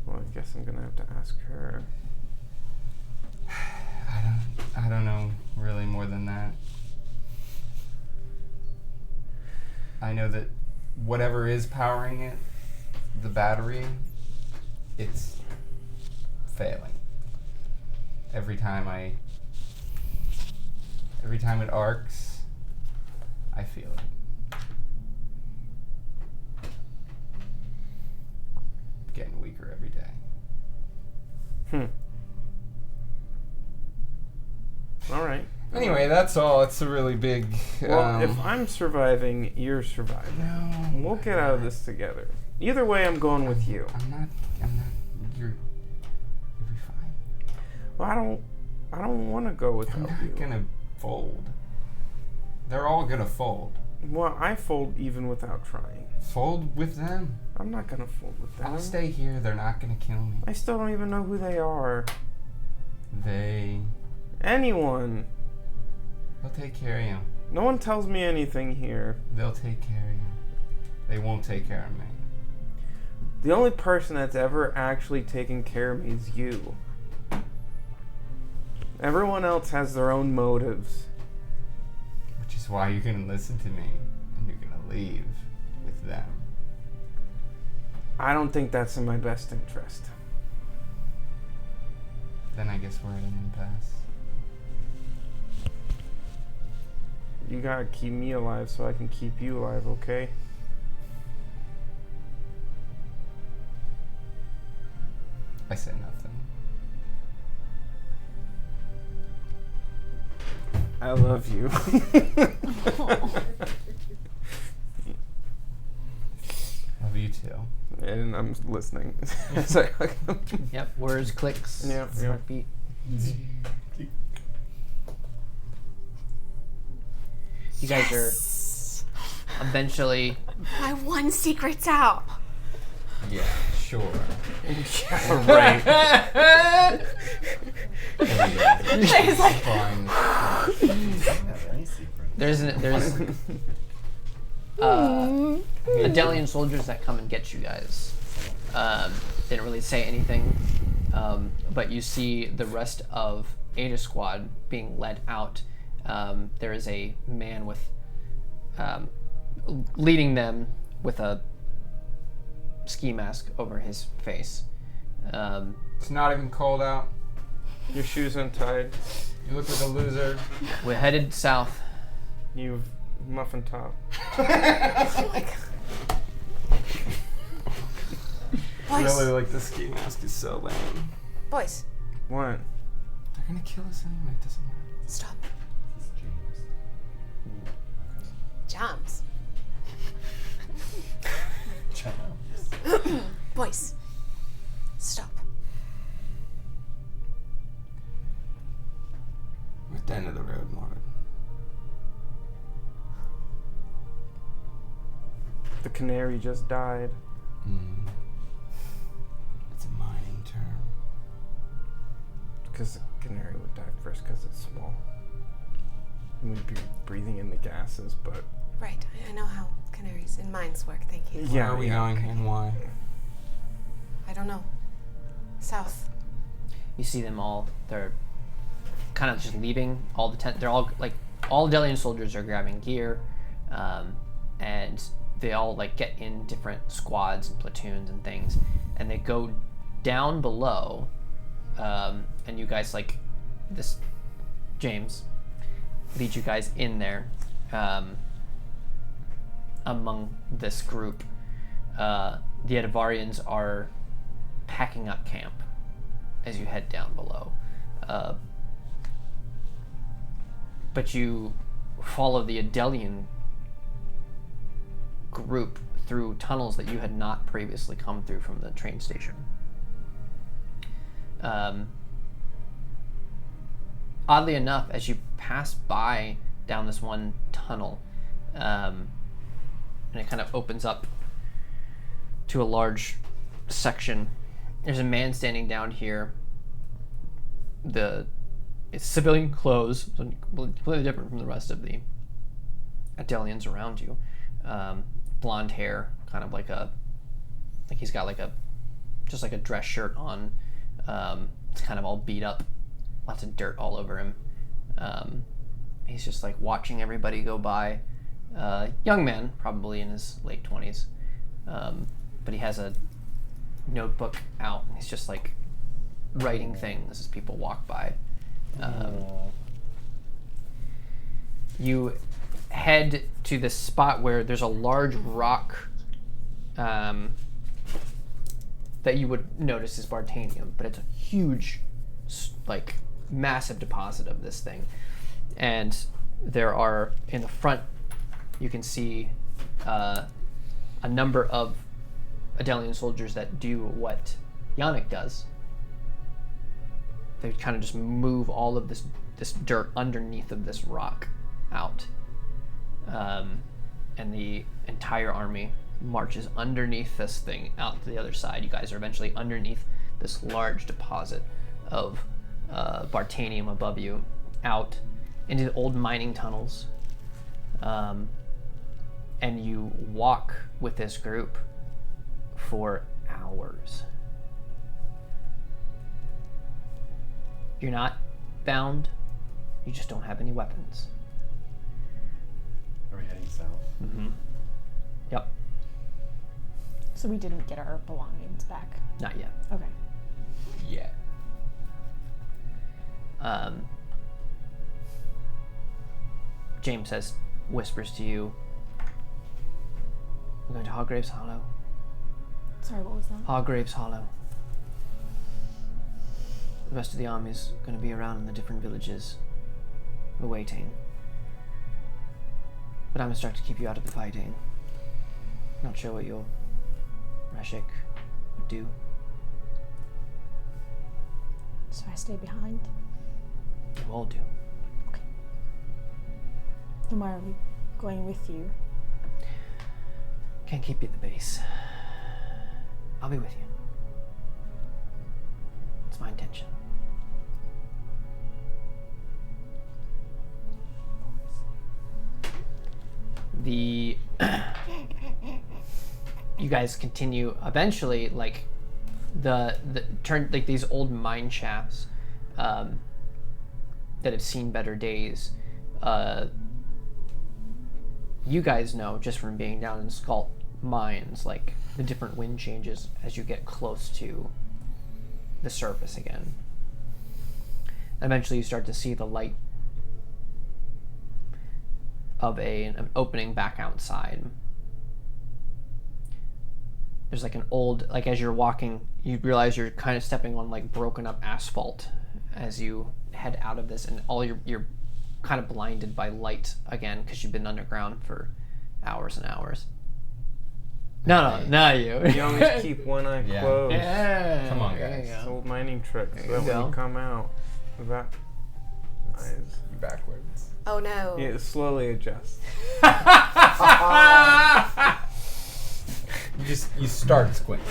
Well, I guess I'm gonna have to ask her. I don't know really more than that. I know that whatever is powering it, the battery, it's failing. Every time it arcs, I feel it. Getting weaker every day. All right. Anyway, that's all. It's a really big... Well, if I'm surviving, you're surviving. No. We'll get out of this together. Either way, I'm going with you. I'm not, you'll be fine. Well, I don't want to go I'm without not you. gonna fold. They're all gonna fold. Well, I fold even without trying. Fold with them. I'm not gonna fold with them. I'll stay here. They're not gonna kill me. I still don't even know who they are. Anyone. They'll take care of you. No one tells me anything here. They'll take care of you. They won't take care of me. The only person that's ever actually taken care of me is you. Everyone else has their own motives. Which is why you're gonna listen to me and you're gonna leave with them. I don't think that's in my best interest. Then I guess we're at an impasse. You gotta keep me alive so I can keep you alive, okay? I say nothing. I love you. Love you too. And I'm listening. So Yep, words, clicks, Yep, yep. heartbeat. You guys are eventually... My one secret's out. Yeah, sure. right. She's like, Fine. Have any secret? There's Adelian soldiers that come and get you guys. Didn't really say anything, but you see the rest of Ada Squad being led out. There is a man with leading them with a ski mask over his face. It's not even cold out. Your shoes untied. You look like a loser. We're headed south. You muffin top. I boys, really like the ski mask. Is so lame. boys, What? They're gonna kill us anyway. It doesn't matter. stop. This is James. Jams. Boys, stop. We're at the end of the road, Marvin. The canary just died. It's a mining term. Because the canary would die first because it's small. And we'd be breathing in the gases, but... Right, I know how canaries in mines work, thank you. Where are we going and why? I don't know. South. You see them all. They're kind of just leaving all the tent. They're all like all Delian soldiers are grabbing gear, and they all like get in different squads and platoons and things, and they go down below. And you guys like this. James leads you guys in there. Among this group, the Edivarians are packing up camp as you head down below. But you follow the Adelian group through tunnels that you had not previously come through from the train station. Oddly enough, as you pass by down this one tunnel, and it kind of opens up to a large section, there's a man standing down here. It's civilian clothes, so completely different from the rest of the Adelians around you. Blonde hair, kind of like he's got just like a dress shirt on. It's kind of all beat up, lots of dirt all over him. He's just like watching everybody go by. Young man, probably in his late 20s, but he has a notebook out and he's just like writing things as people walk by. You head to this spot where there's a large rock that you would notice is Bartanium, but it's a huge, like, massive deposit of this thing. And there are, in the front, you can see a number of Adelian soldiers that do what Yannick does. They kind of just move all of this dirt underneath of this rock out. And the entire army marches underneath this thing out to the other side. You guys are eventually underneath this large deposit of Bartanium above you, out into the old mining tunnels. And you walk with this group for hours. You're not bound, you just don't have any weapons. Are we heading south? Mm-hmm. Yep. So we didn't get our belongings back. Not yet. Okay. Yeah. James whispers to you, we're going to Hargrave's Hollow. Sorry, what was that? Hargrave's Hollow. The rest of the army's going to be around in the different villages. We're waiting. But I'm going to start to keep you out of the fighting. Not sure what your Rashik would do. So I stay behind? You all do. Okay. Then why are we going with you? Can't keep you at the base. I'll be with you. It's my intention. You guys continue eventually, like these old mine shafts that have seen better days. You guys know just from being down in Skalt mines, like the different wind changes as you get close to the surface again. Eventually you start to see the light of an opening back outside. There's like an old, like as you're walking, you realize you're kind of stepping on like broken up asphalt as you head out of this, and all you're kind of blinded by light again because you've been underground for hours and hours. No, not you. You always keep one eye closed. Yeah. Come on, There guys. you go. It's old mining trick. So There that you when go. you come out, that eyes. Backwards. Oh no. Yeah, slowly adjust. You start squinting.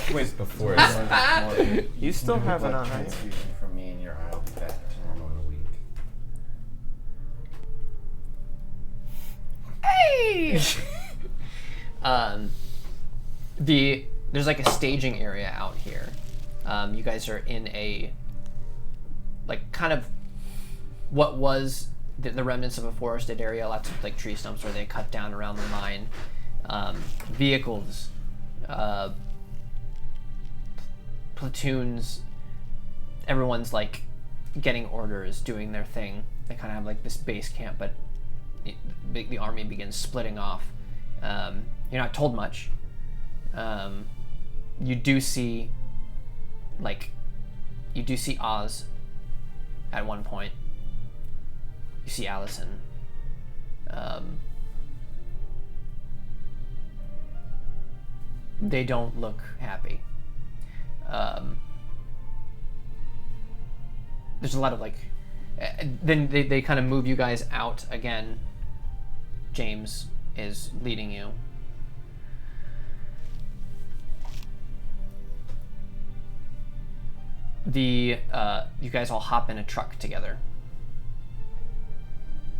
Squint before it's You still have an eye. Transfusion from me and your eye will be back to normal in a week. There's like a staging area out here. You guys are in a like kind of what was the remnants of a forested area, lots of like tree stumps where they cut down around the mine. Vehicles, platoons, everyone's like getting orders, doing their thing. They kind of have like this base camp, but the army begins splitting off. You're not told much. You do see Oz at one point. You see They don't look happy. There's a lot of then they kind of move you guys out again. James is leading you. You guys all hop in a truck together.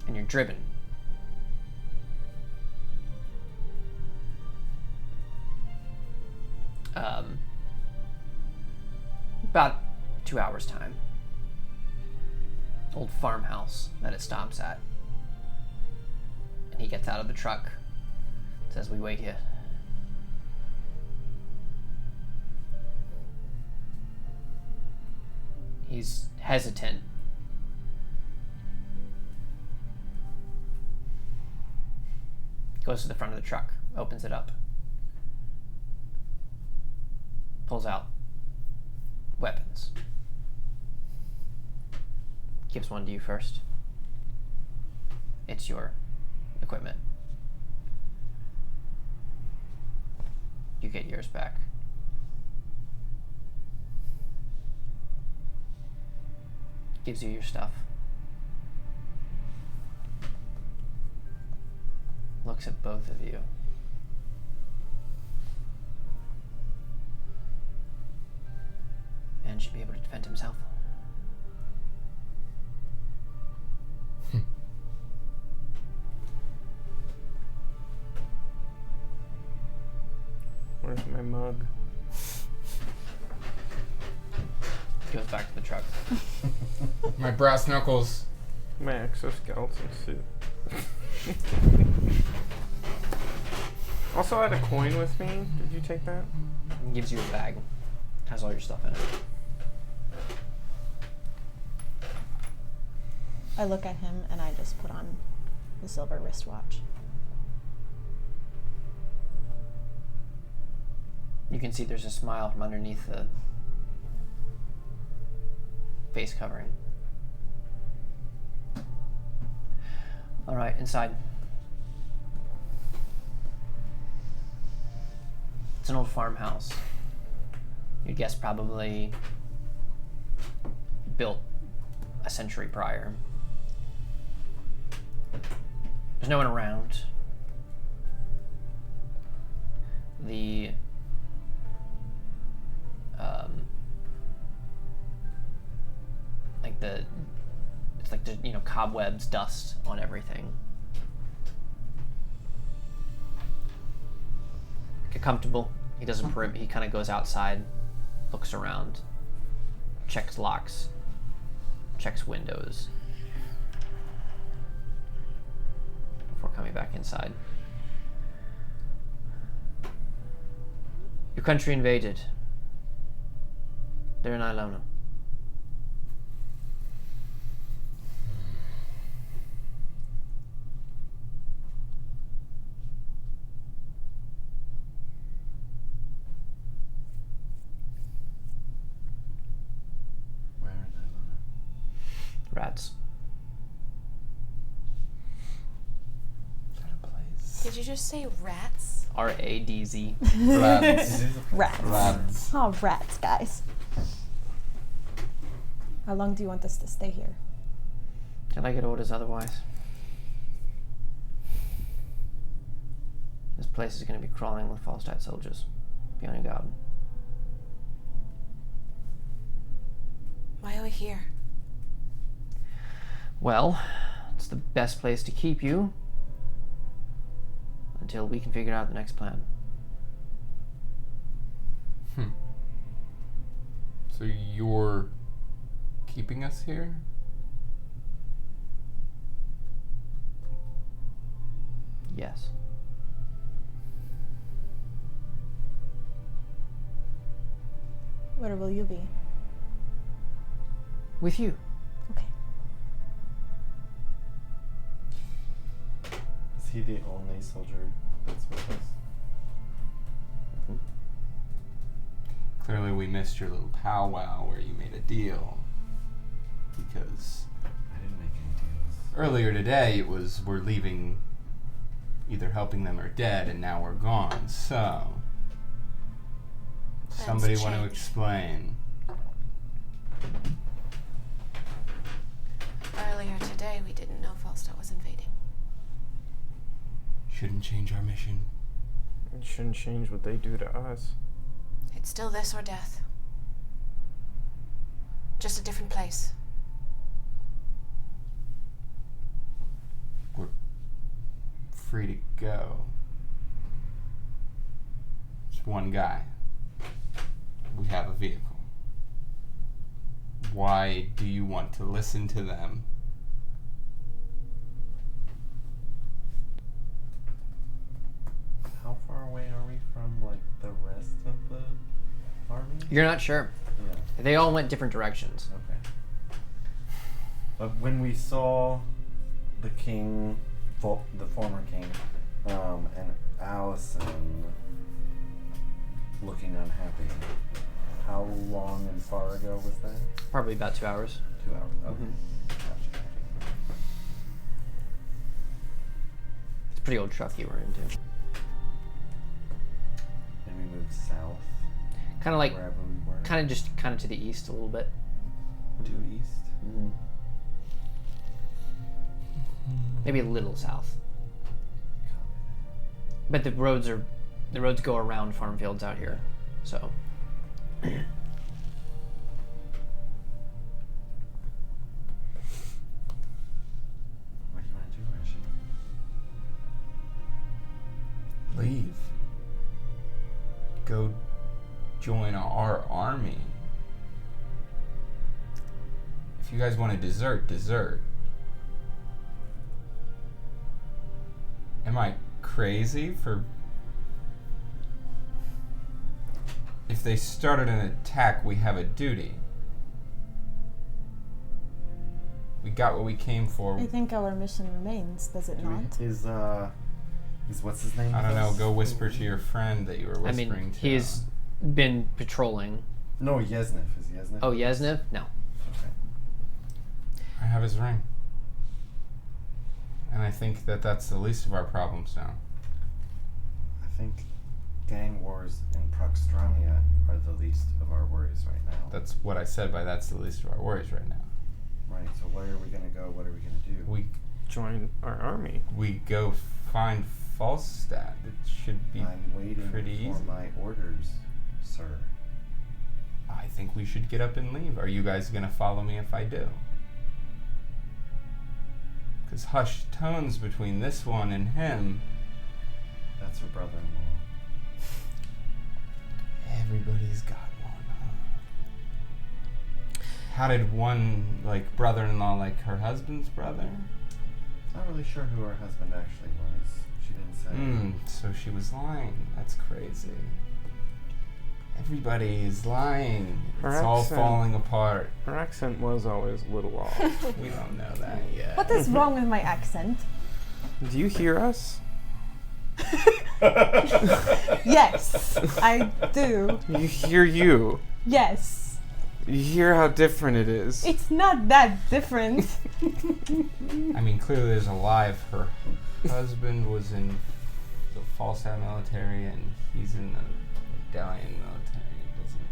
And you're driven. About 2 hours time. Old farmhouse that it stops at. And he gets out of the truck. Says, "We wait here." He's hesitant. Goes to the front of the truck, opens it up. Pulls out weapons. Gives one to you first. It's your equipment. You get yours back. Gives you your stuff. Looks at both of you. And should be able to defend himself. Where's my mug? Goes back to the truck. My brass knuckles. My exoskeleton suit. Also, I had a coin with me. Did you take that? He gives you a bag. Has all your stuff in it. I look at him and I just put on the silver wristwatch. You can see there's a smile from underneath the face covering. All right, inside. It's an old farmhouse. You'd guess probably built a century prior. There's no one around. It's like the cobwebs, dust on everything. Get comfortable. He doesn't he kind of goes outside, looks around, checks locks, checks windows before coming back inside. Your country invaded. They're in Ilona. Where in Ilona? Rats. Is that a place? Did you just say rats? R-A-D-Z. Rats. Rats. Rats. Oh, rats, guys. How long do you want us to stay here? Till I get orders otherwise. This place is going to be crawling with Falstat soldiers. Be on your guard. Why are we here? Well, it's the best place to keep you until we can figure out the next plan. So you're keeping us here? Yes. Where will you be? With you. Okay. Is he the only soldier that's with us? Clearly we missed your little powwow where you made a deal. Because I didn't make any deals. earlier today it was we're leaving, either helping them or dead, and now we're gone. So Somebody want to change. explain? Earlier today, we didn't know Falstat was invading. Shouldn't change our mission. It shouldn't change what they do to us. It's still this or death. Just a different place. We're free to go. Just one guy. We have a vehicle. Why do you want to listen to them? How far away are we from like the rest of the army? You're not sure. Yeah. They all went different directions. Okay. But when we saw the king, the former king, and Allison looking unhappy, how long and far ago was that? Probably about 2 hours. 2 hours. Okay. Mhm. Gotcha. It's a pretty old truck you were into. Then we moved south, Kind of like, wherever we were. kind of to the east a little bit. Due east. Mm-hmm. Maybe a little south. But the roads go around farm fields out here, so. What do you want to do, Rashi? Leave. Go join our army. If you guys want to desert. Am I crazy for... If they started an attack, we have a duty. We got what we came for. I think our mission remains, does it not? Is what's his name? I don't with know, us? go whisper to your friend that you were I whispering mean, to. he's been patrolling. No, Yeznev. Is Yeznev? Oh, with us? Yeznev? No. Okay. I have his ring. And I think that that's the least of our problems now. I think gang wars in Proxtrania are the least of our worries right now. That's what I said by that's the least of our worries right now. Right, so where are we going to go? What are we going to do? Join our army. We go find Falstat. It should be I'm waiting pretty for easy. my orders, sir. I think we should get up and leave. Are you guys going to follow me if I do? Because hushed tones between this one and him. That's her brother-in-law. Everybody's got one, huh? How did one, like, brother-in-law like her husband's brother? Not really sure who her husband actually was. She didn't say. So she was lying. That's crazy. Everybody is lying. Her It's all accent- falling apart. Her accent was always a little off. We don't know that yet. What is wrong with my accent? Do you hear us? Yes, I do. You hear you. Yes. You hear how different it is. It's not that different. I mean, clearly there's a lie. If her husband was in the Falstat military and he's in the Medallion military, it doesn't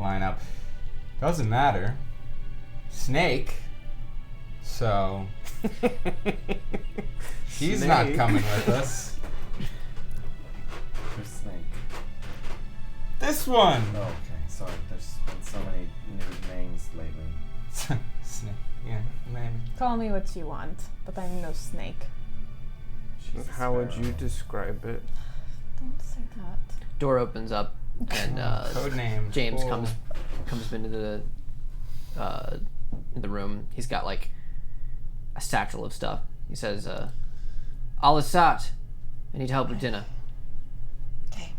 line up. Doesn't matter. Snake. So she's not Snake. coming with us. Who's Snake? This one. Oh, okay. Sorry, there's been so many new names lately. Snake. Yeah, maybe. Call me what you want, but I'm no snake. She's a How would you sparrow. describe it? Don't say that. Door opens up, and Code name. James Cool. comes into the room. He's got like a satchel of stuff. He says, "Alisat, I need help with dinner." Okay.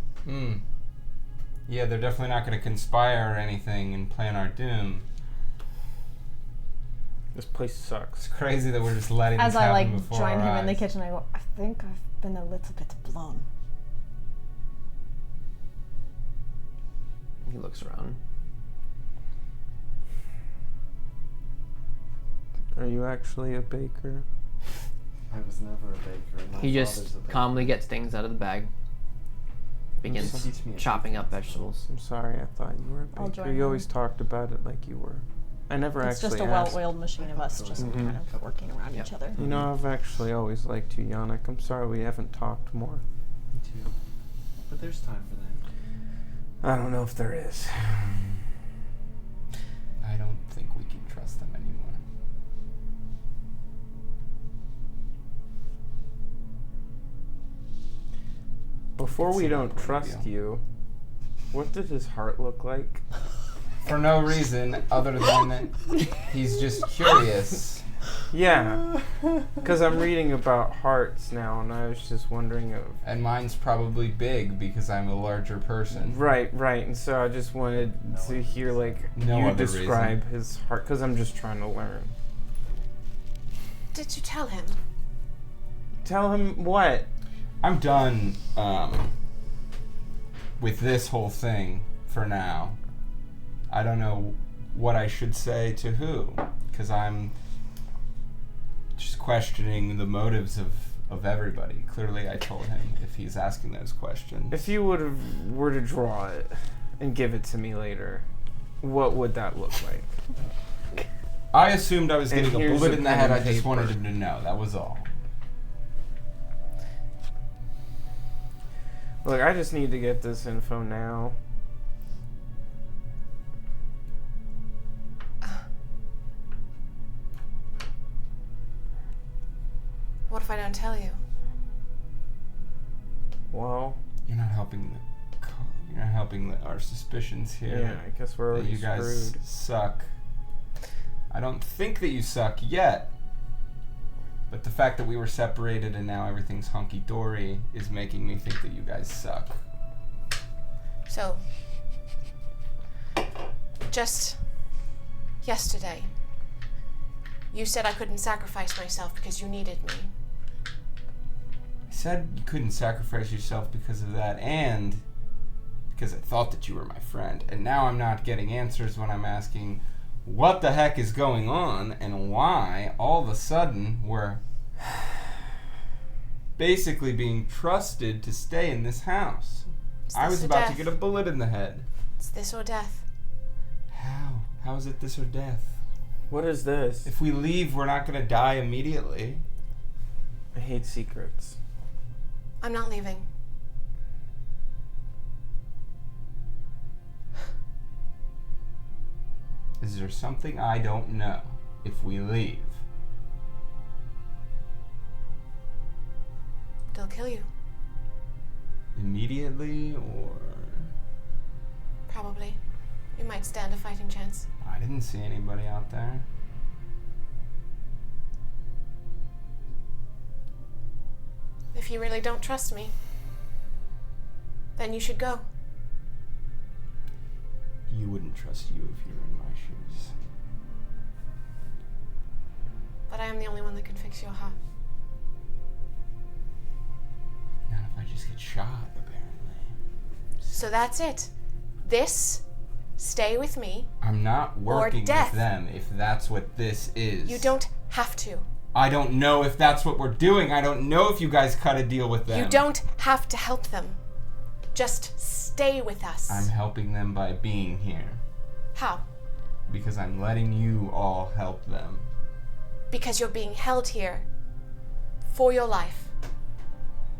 Yeah, they're definitely not going to conspire or anything and plan our doom. This place sucks. It's crazy that we're just letting As this I happen like before join our him in the eyes. kitchen, I go, I think I've been a little bit blown. He looks around. Are you actually a baker? I was never a baker. My He father's just a baker. calmly gets things out of the bag. begins Teach me a chopping up vegetables. I'm sorry, I thought you were a I'll baker. join You in. always talked about it like you were. I never It's actually just a asked. well-oiled machine of us just Mhm. kind of working around Yep. each other. You know, I've actually always liked you, Yannick. I'm sorry we haven't talked more. Me too. But there's time for that. I don't know if there is. I don't think we can trust them anymore. Before we Seems don't like a trust deal. you, what did his heart look like? For no reason other than he's just curious. Yeah, because I'm reading about hearts now, and I was just wondering if... And mine's probably big because I'm a larger person. Right, and so I just wanted to hear, like, No you other describe his heart, because I'm just trying to learn. Did you tell him? Tell him what? I'm done with this whole thing for now. I don't know what I should say to who, because I'm just questioning the motives of everybody. Clearly I told him if he's asking those questions. If you were to draw it and give it to me later, what would that look like? I assumed I was And getting a here's bullet a in the pen head. I and just paper. wanted him to know. That was all. Look, I just need to get this info now. What if I don't tell you? Well, You're not helping our suspicions here. yeah, I guess we're that already you guys screwed. suck. I don't think that you suck yet. But the fact that we were separated and now everything's hunky-dory is making me think that you guys suck. So, just yesterday, you said I couldn't sacrifice myself because you needed me. I said you couldn't sacrifice yourself because of that, and because I thought that you were my friend. And now I'm not getting answers when I'm asking what the heck is going on and why all of a sudden we're basically being trusted to stay in this house. It's I this was or about death. to get a bullet in the head. It's this or death. How? How is it this or death? What is this? If we leave, we're not going to die immediately. I hate secrets. I'm not leaving. Is there something I don't know if we leave? They'll kill you. Immediately, or... Probably. You might stand a fighting chance. I didn't see anybody out there. If you really don't trust me, then you should go. You wouldn't trust you if you were in my shoes. But I am the only one that can fix your heart. Not if I just get shot, apparently. So that's it. This, stay with me. I'm not working death. with them if that's what this is. You don't have to. I don't know if that's what we're doing. I don't know if you guys cut a deal with them. You don't have to help them. Just stay with us. I'm helping them by being here. How? Because I'm letting you all help them. Because you're being held here for your life.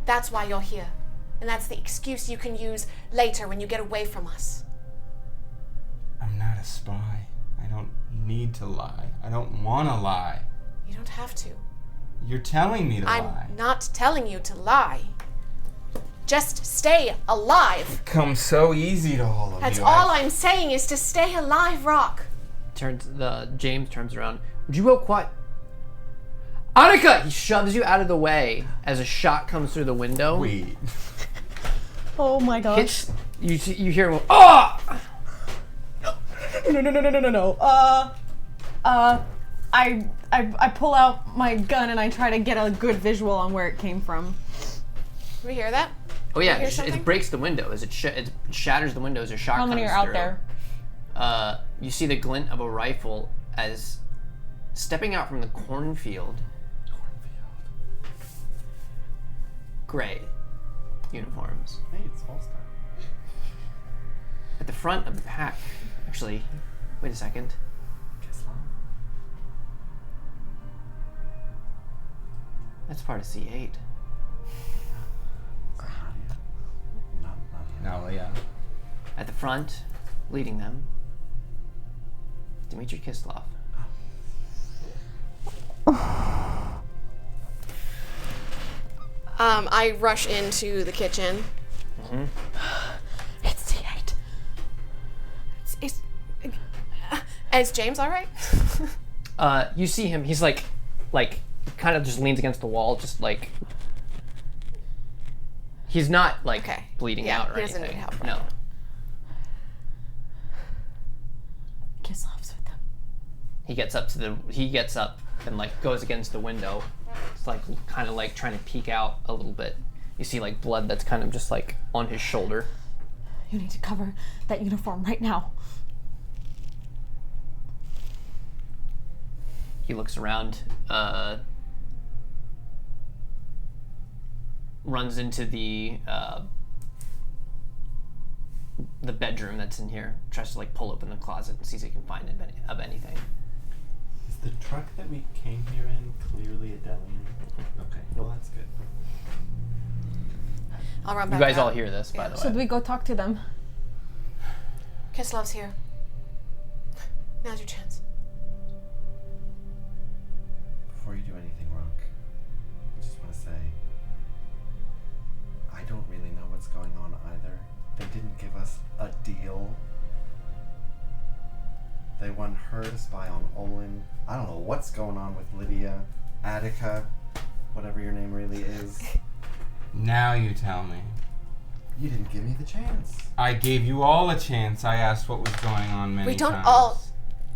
That's why you're here. And that's the excuse you can use later when you get away from us. I'm not a spy. I don't need to lie. I don't want to lie. You don't have to. You're telling me to lie. I'm not telling you to lie. Just stay alive. Comes so easy to all of That's you. all I'm saying is to stay alive, Rock. James turns around. Would you go quiet? Annika! He shoves you out of the way as a shot comes through the window. Wait. Oh my gosh. Hits, you hear him go, ah! No. I pull out my gun and I try to get a good visual on where it came from. We hear that? Oh yeah, hear it something? breaks the window as it shatters the window as a shot How comes many are out through. there? You see the glint of a rifle as stepping out from the cornfield. Gray uniforms. Hey, it's Falstat. At the front of the pack. Actually, wait a second. Kislev? That's part of C8. Not No, yeah. At the front, leading them, Dmitry Kislev. I rush into the kitchen. Mm-hmm. It's C8. Is James all right? You see him. He's like, kind of just leans against the wall, just like. He's not like Okay. bleeding Yeah, out or he doesn't anything. need help right No. now. Kislev's with them. He gets up and like goes against the window. It's like kind of like trying to peek out a little bit. You see like blood that's kind of just like on his shoulder. You need to cover that uniform right now. He looks around, runs into the bedroom that's in here, tries to like pull open the closet and sees if he can find of anything. Is the truck that we came here in clearly a Delian? Okay, well that's good. I'll run You back guys out. all hear this, by the way. Should we go talk to them? Kislev's here. Now's your chance. Before you do anything, Rock, I just want to say I don't really know what's going on either. They didn't give us a deal. They want her to spy on Olin. I don't know what's going on with Lydia, Attica, whatever your name really is. Now you tell me. You didn't give me the chance. I gave you all a chance. I asked what was going on many We don't times. all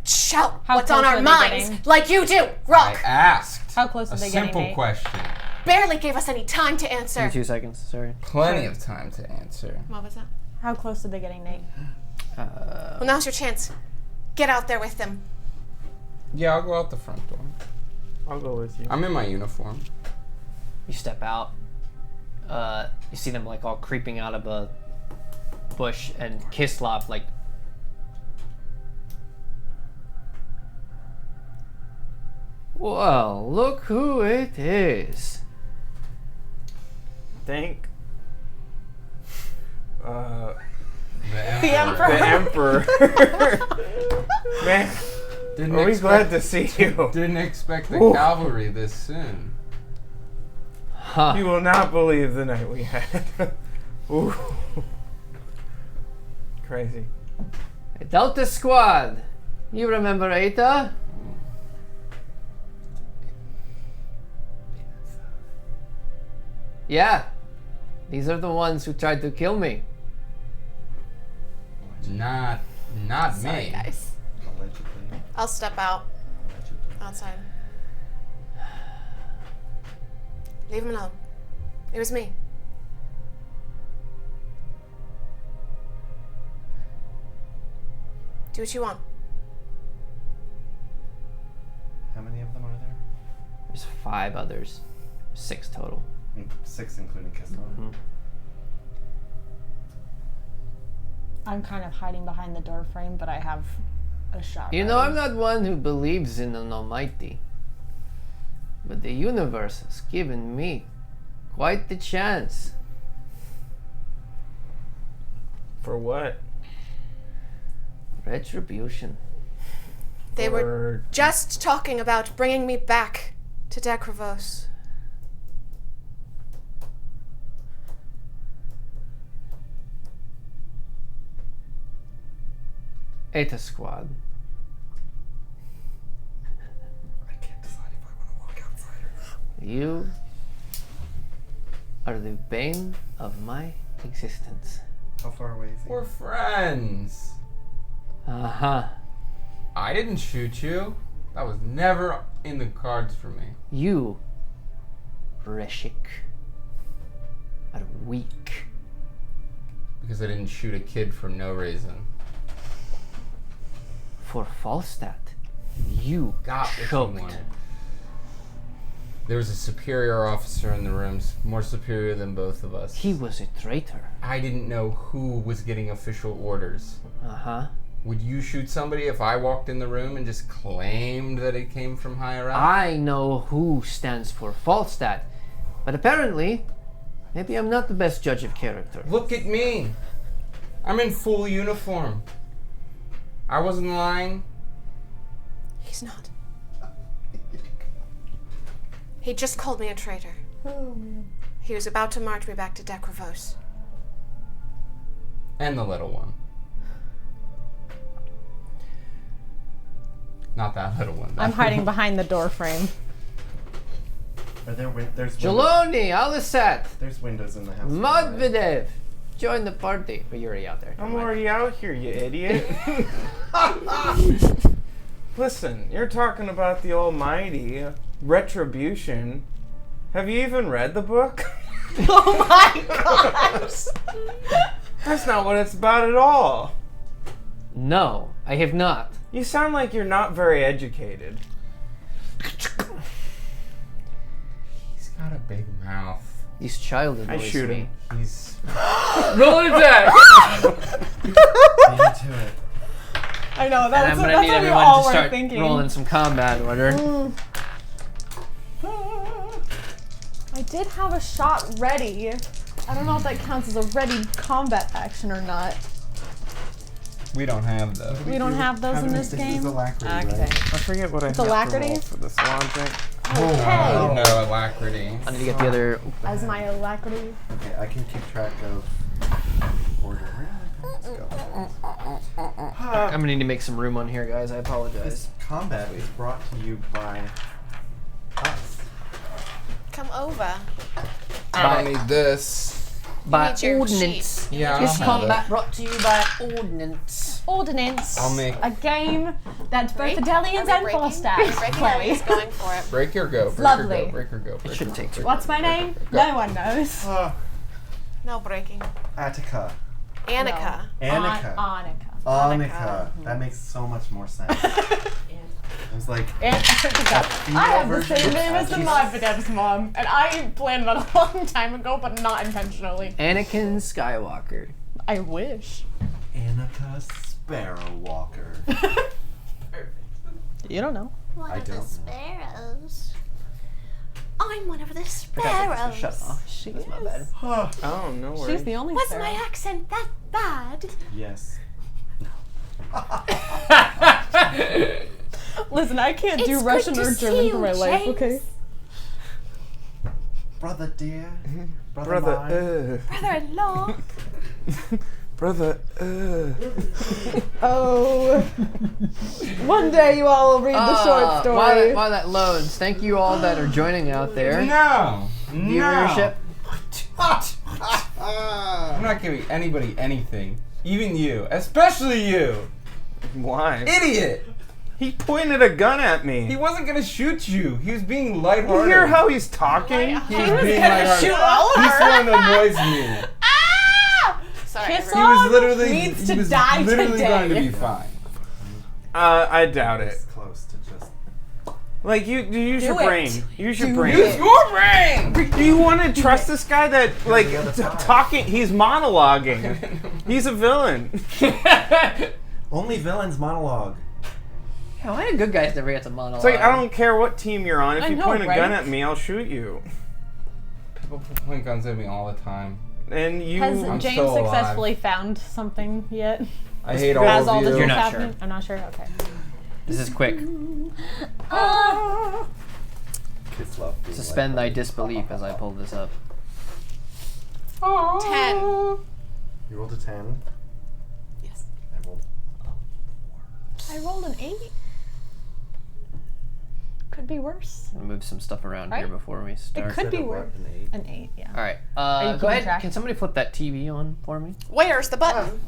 shout How what's on close our are they minds getting? like you do, I Rock. asked How close are a they getting, simple Nate? question. Barely gave us any time to answer. 2 seconds, sorry. Plenty of time to answer. What was that? How close are they getting, Nate? Well, now's your chance. Get out there with them. Yeah, I'll go out the front door. I'll go with you. I'm in my uniform. You step out. You see them like all creeping out of a bush, and Kislev like. Well, look who it is. Think. The The Emperor. Man, Didn't are we glad expect, to see you? didn't expect the Ooh. cavalry this soon. Huh. You will not believe the night we had. Ooh. Crazy. Delta Squad. You remember Eta? Yeah. These are the ones who tried to kill me. Not Sorry, me. guys. Allegedly. I'll step out Allegedly. outside. Leave him alone. It was me. Do what you want. How many of them are there? There's 5 others. 6 total. 6 including Kislev. I'm kind of hiding behind the door frame, but I have a shot. You know, ready. I'm not one who believes in an almighty. But the universe has given me quite the chance. For what? Retribution. They were For just talking about bringing me back to Dekravos. Eta Squad. I can't decide if I want to walk outside or not. You are the bane of my existence. How far away is he? We're friends. Uh-huh. I didn't shoot you. That was never in the cards for me. You, Reshik, are weak. Because I didn't shoot a kid for no reason. For Falstat, you Got what you choked. wanted. There was a superior officer in the rooms, more superior than both of us. He was a traitor. I didn't know who was getting official orders. Uh-huh. Would you shoot somebody if I walked in the room and just claimed that it came from higher up? I know who stands for Falstat, but apparently, maybe I'm not the best judge of character. Look at me. I'm in full uniform. I wasn't lying. He's not. He just called me a traitor. Oh man. He was about to march me back to Decravos. And the little one. Not that little one. I'm hiding behind the door frame. Are there there's windows. Jaloni, Alisat, There's windows in the house. Medvedev, join the party. But you're already out there. I'm already out here, you idiot. Listen, you're talking about the almighty retribution. Have you even read the book? Oh my gosh! That's not what it's about at all. No, I have not. You sound like you're not very educated. He's got a big mouth. These child I annoys shoot me. him. He's... Roll an attack! Beat it to it. I know, And that's I'm what, gonna that's need what we everyone all to were start thinking. rolling some combat order. I did have a shot ready. I don't know if that counts as a ready combat action or not. We don't have those. We don't have those in this This game? is alacrity, Okay. right? I forget what It's I have alacrity? to roll for this logic. I don't Okay. know alacrity. I need to get the other. As my alacrity. Okay, I can keep track of order. Let's go. I'm gonna need to make some room on here, guys. I apologize. This combat is brought to you by us. Come over. I don't need this. By need your ordnance. Yeah, This I'll have combat brought to you by ordnance. Ordinance. I'll make- a game that both Break? Adelians Are we and breaking? Falstat Are we breaking or are we play. just going for it? Break or go. Break Lovely. or go. Break or go. Break It shouldn't or go, take too break What's or my go, name? break or go. No one knows. No breaking. Attica. Annika. Annika. Annika. Annika. That makes so much more sense. I was like, Annika. I have the version same of name as the Attica. Medvedev's mom, and I planned that a long time ago, but not intentionally. Anakin Skywalker. I wish. Annika Sparrowwalker. You don't know. One I of the don't know. sparrows. I'm one of the Shut sparrows. off. That's my bad. Oh, no worries. She's the only Was sparrow. my accent that bad? Yes. Listen, I can't It's do good Russian to or see German you, for my life, James. okay? Brother dear. Brother mine. Brother-in-law. Brother, Oh. One day you all will read the short story. While that loads, thank you all that are joining out there. No. Viewership. I'm not giving anybody anything. Even you. Especially you. Why? Idiot. He pointed a gun at me. He wasn't gonna shoot you. He was being You lighthearted. hear how he's talking? he was being lighthearted. shoot all of He's her. the one that annoys me. Sorry. Kiss He was literally needs to he was die literally today. going to be fine. I doubt it. It's close to just. Like, you use Do your it. brain. Use your brain. Use your brain. Do you want to trust this guy that, like, the other side. talking? He's monologuing. He's a villain. Only villains monologue. Yeah, why do good guys never get to monologue? It's like, I don't care what team you're on. If I you know, point a gun right? at me, I'll shoot you. People point guns at me all the time. And you. Has I'm James still alive. successfully found something yet? I hate all As of all you. this You're is not happening? sure. I'm not sure. Okay. This is quick. Kids love being Suspend thy like- disbelief as I pull this up. 10. You rolled a 10. Yes. I rolled. I rolled an 8. Could be worse. I'm gonna move some stuff around here Right? before we start. Could be Said a what, worse. an 8? An 8, yeah. All right. you Go keeping ahead. track? Can somebody flip that TV on for me? Where's the button?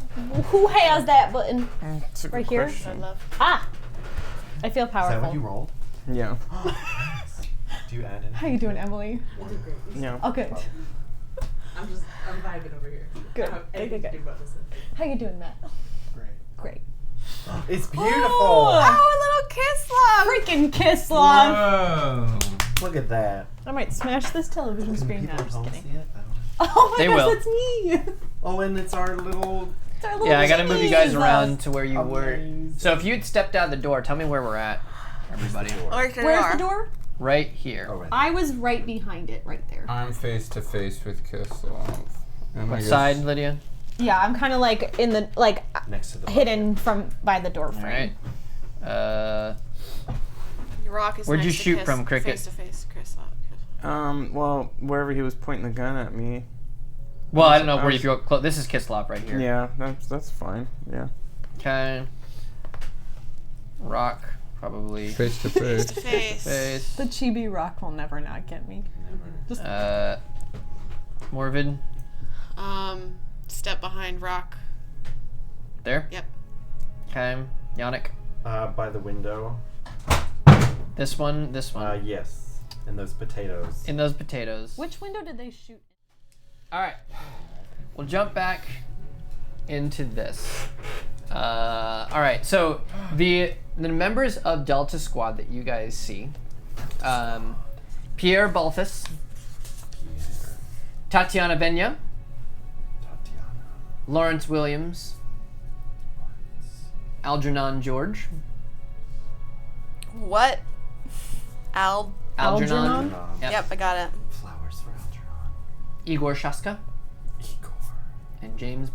Who has that button? That's a good Right here? question. Ah! I feel Is that what you powerful. rolled? Yeah. Do you add in? How you doing, Emily? Yeah. Oh, good. I'm vibing over here. Good. I don't have anything Good, to good. do about this. How you doing, Matt? Great. Great. It's beautiful. Oh, Oh, a little kiss love. freaking kiss love. Whoa. Look at that. I might smash this television screen. No, I'm just kidding. See it? I don't know. Oh my They gosh, will. that's me! Oh, and it's our little. It's our little Yeah, I gotta move you guys cheese. around to where you were. Amazing. So if you'd stepped out the door, tell me where we're at, everybody. Where's Where's the door? Right here. Oh, right. I was right behind it, right there. I'm face to face with Kislov. And I What guess- side, Lydia? Yeah, I'm kind of like in the, like, Next to the hidden from by the door All frame. right. Rock is Where'd you next to shoot Kiss, from, Cricket? Face to face, Chris. Well, wherever he was pointing the gun at me. Well, I don't know I where was- you go. This is Kislov right here. Yeah, that's fine. Yeah. Okay. Rock, probably. Face to Face to face. face. Face. The chibi rock will never not get me. Morvid. Step behind Rock. There. Yep. Okay. Yannick. By the window. This one. This one. Yes. And those potatoes. In those potatoes. Which window did they shoot? All right. We'll jump back into this. All right. So the members of Delta Squad that you guys see, Pierre Balthus, Pierre. Tatiana Venya, Tatiana. Lawrence Williams, Algernon George, What? Algernon, Algernon? Yep. Yep, I got it. Flowers for Algernon. Igor Shaska, Igor. and James.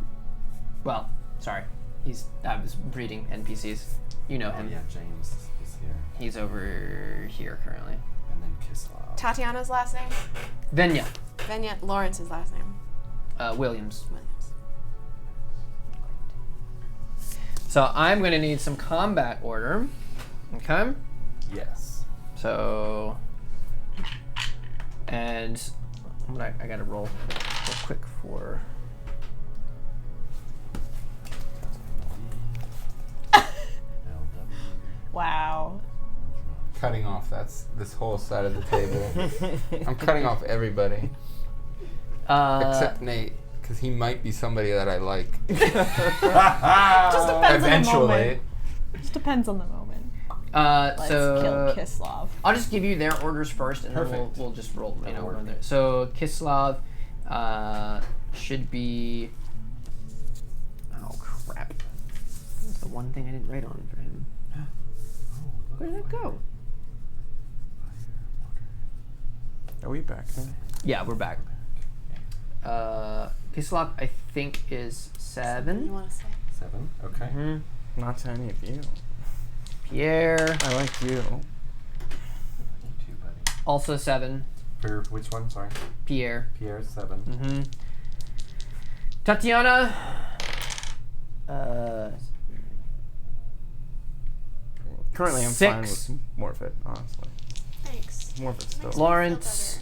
Well, sorry, I was reading NPCs. You know Oh him. yeah, James is here. He's over here currently. And then Kislov. Tatiana's last name? Venya, Venya. Lawrence's last name. Williams. Williams. So I'm gonna need some combat order. Okay. Yes. So, and I gotta roll real quick for. Wow. Cutting off. That's this whole side of the table. I'm cutting off everybody except Nate, because he might be somebody that I like. Just depends on the Eventually. moment. Just depends on the moment. Let's so kill Kislov. I'll just give you their orders first, and then Perfect. we'll just roll. You know, That'll work. from there. So Kislov should be. Oh crap! That's the one thing I didn't write on for him. Where did it go? Are we back then? Yeah, we're back. Kislov, I think, is You 7. want to say? 7. Okay. Mhm. Not to any of you. Pierre, I like you. You too, buddy. also 7. For which one? Sorry. Pierre. Pierre's 7. Mm-hmm. Tatiana. Currently, I'm 6. fine with Morphet, honestly. Thanks. Morphet still. Lawrence.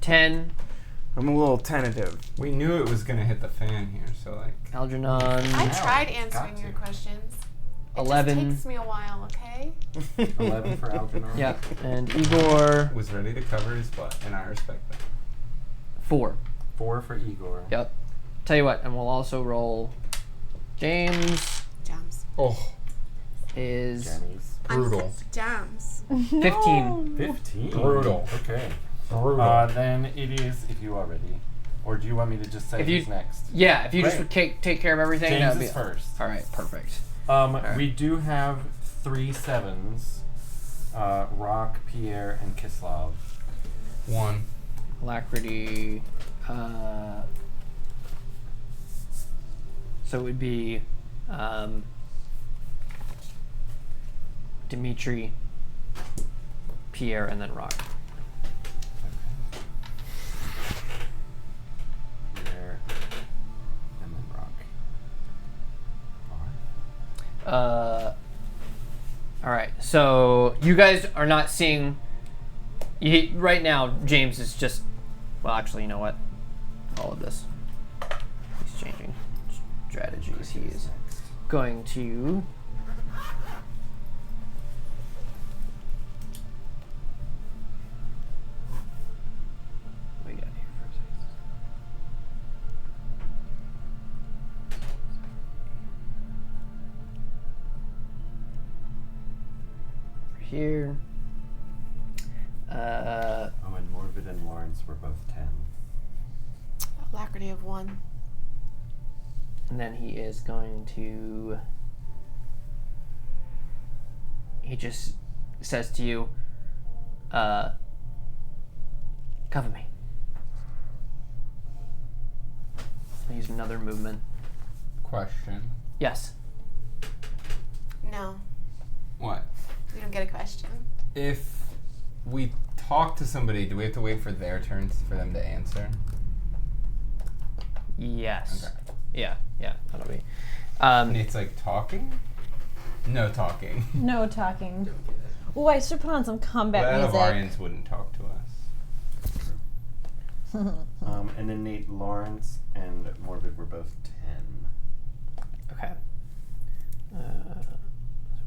10. I'm a little tentative. We knew it was gonna hit the fan here, so like. Algernon. I Wow, tried got answering to. your questions. It 11. just takes me a while, okay? 11 for Algernon. Yep. And Igor. Was ready to cover his butt, and I respect that. 4. 4 for Igor. Yep. Tell you what, and we'll also roll. James Jams. Oh, is Jenny's. brutal. Jams. 15. 15. Brutal. Okay. Brutal. Then it is, if you are ready. Or do you want me to just say If you- who's next? Yeah, if you just Great. would take care of everything, James that'd be is first. All right, perfect. We do have 3 7s. Rock, Pierre, and Kislov. 1. Alacrity. So it would be Dimitri, Pierre, and then Rock. Pierre, and then Rock. All right. So you guys are not seeing. Right now, James is just. Well, actually, you know what? All of this. He's changing strategies. He is going to. What do we got here for a second? Over here. Oh, and Morbid and Lawrence were both 10. Alacrity of 1. And then he is going to... He just says to you, cover me. I'll use another movement. Question. Yes. No, What? you don't get a question. If we talk to somebody, do we have to wait for their turns for them to answer? Yes. Okay. Yeah, that'll be. And it's like talking? No talking. No talking. Oh, I should put on some combat The music. Elevarians wouldn't talk to us. And innate Lawrence and Morbid were both 10. Okay. So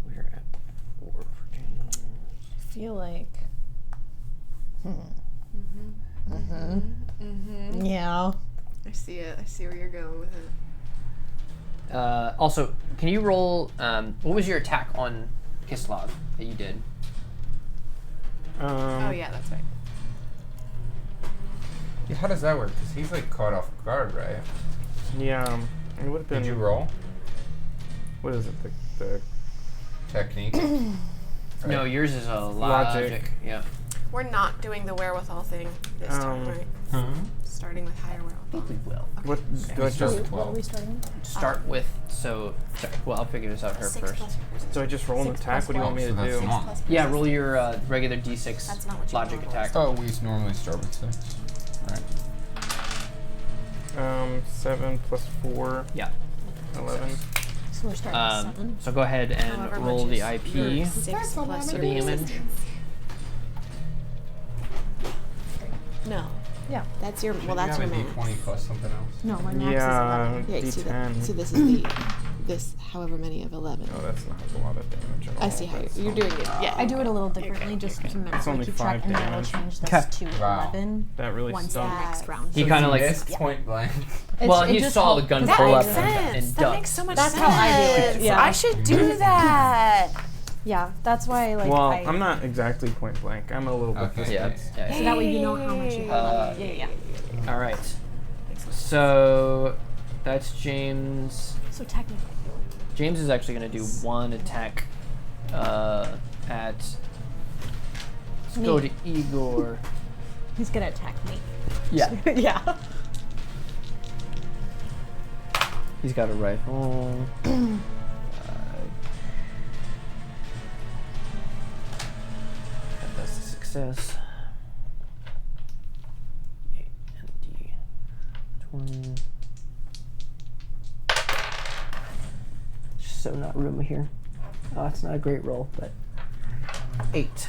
we're at 4 for James. I feel like. Yeah. I see it. I see where you're going with it. Also, can you roll? What was your attack on Kislav that you did? Oh yeah, that's right. Yeah, how does that work? Because he's like caught off guard, right? Yeah, it would have been. Did you roll? What is it? The Technique? Right. No, yours is a Logic. logic. Yeah. We're not doing the wherewithal thing this time, right? Starting with higher I wherewithal. think we will. what? Do I Start just with What are 12. we starting with? Start with well, I'll figure this out her 6 first. plus your do I just roll an 6 attack? plus What do you want me So to that's do? long. Yeah, roll your regular d6 That's not what you logic roll. attack. Oh, we normally start with 6. Right. 7 plus 4, Yeah. 11. So we're starting with 7. So go ahead and However roll much the is IP. your 6 plus your damage. resistance. No, Yeah. that's your. Shouldn't Well, that's you your have a max. D20 plus something else? No, my max Yeah, is 11. Yeah, see D10. so this is this however many of 11. Oh, that's not a lot of damage at all. I see how That's you're only- doing it. Yeah, I do it a little differently just to mentally only keep track, 5 and then I will damage. change this Okay. to Wow. 11 That really once the stunk. next round. He kind of like. missed point blank. Well, It he just saw the helped- gun that pull up makes and sense. That ducked. makes so much That's sense. how I do it, yeah. I should do that. Yeah, that's why like Well, I. I'm not exactly point blank. I'm a little bit Okay. distance. Yeah. So that way you know how much you have. Yeah. All right. So that's James. So technically, James is actually going to do one attack at. Let's go to Igor. he's gonna attack me. Yeah. Yeah. He's got a rifle. That's a success. 8 and D20. Just so not room here. Oh, it's not a great roll, but 8.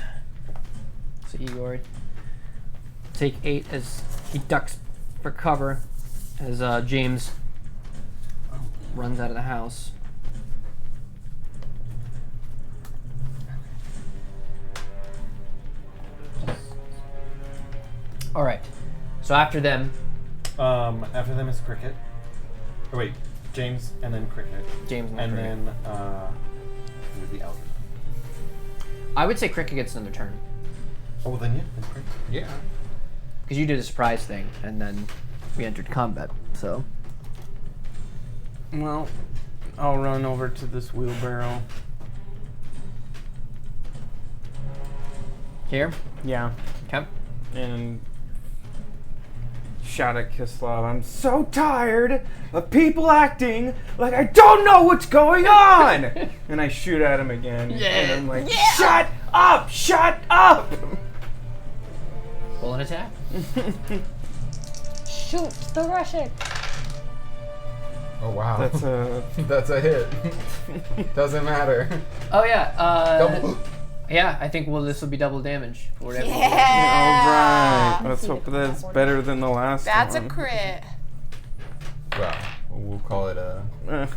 So Igor, take 8 as he ducks for cover as James runs out of the house. All right. So after them, After them is Cricket. Oh wait, James and then Cricket. James and, And Cricket. then who's the elder? I would say Cricket gets another turn Oh well, then yeah, then Cricket. Yeah. because you did a surprise thing, and then we entered combat. So Well, I'll run over to this wheelbarrow. here, Yeah, okay. and shout at Kislav. I'm so tired of people acting like I don't know what's going on. And I shoot at him again. And I'm like, shut up! Shut up! Roll an attack. Shoot the Russian. Oh wow. That's a That's a hit. Doesn't matter. Oh yeah. Double. Yeah, I think this will be double damage for whatever. all right. Let's hope that's better than the last That's a one. crit. Well, we'll call it a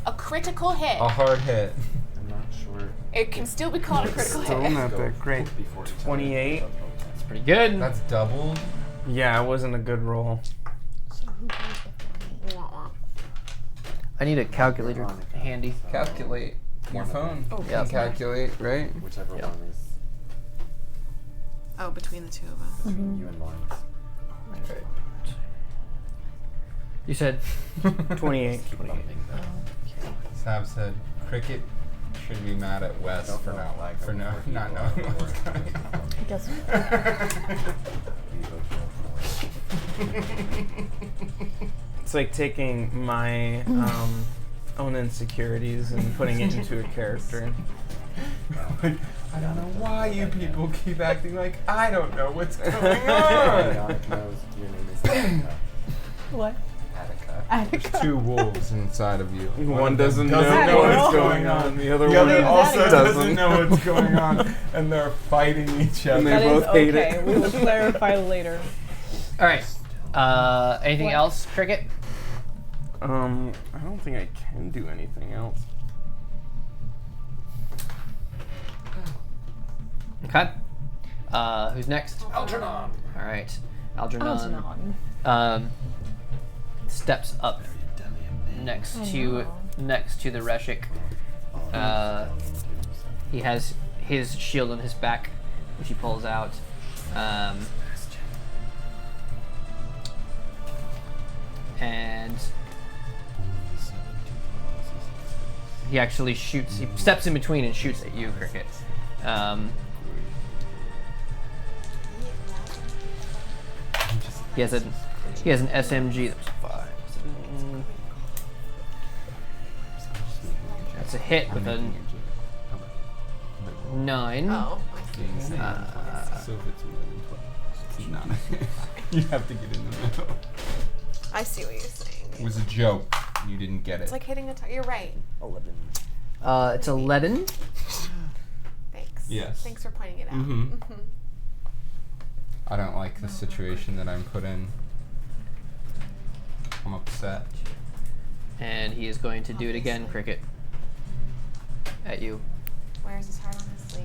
A critical hit. hard hit. I'm not sure. It can still be called a critical Still hit. not that great. Before each other. 28. It's pretty good. That's doubled. Yeah, it wasn't a good roll. Wah, wah. I need a calculator handy. Calculate. Your phone Oh, can calculate, right? Whichever Yeah. one is. Oh, between the two of us. Between you and Lawrence. You said 28. Sav said, Cricket should be mad at Wes for not knowing what's going on. I guess. It's like taking my own insecurities and putting it into a character. I don't know why you people keep acting like I don't know what's going on. knows your name is Attica. What? Attica. There's two wolves inside of you. One of them doesn't know know what's what's going going on. on. The other The one other also doesn't doesn't know what's going on, and they're fighting each other. And they That is both hate okay. it. We will clarify later. all right. Anything What? else, Cricket? I don't think I can do anything else. Okay. Who's next? Algernon. All right. Algernon steps up next to the Reshik. He has his shield on his back, which he pulls out. And he actually shoots. He steps in between and shoots at you, Cricket. He has an SMG. That's 5. 7. That's a hit with a 9. Oh. So if it's more than 12, it's not. You have to get in the middle. I see what you're saying. It was a joke. You didn't get it. It's like hitting a You're right. 11. It's 11. Thanks. Yes. Thanks for pointing it out. Mhm. I don't like the situation that I'm put in. I'm upset. And he is going to do it again, Cricket. At you. Where's his heart on his sleeve?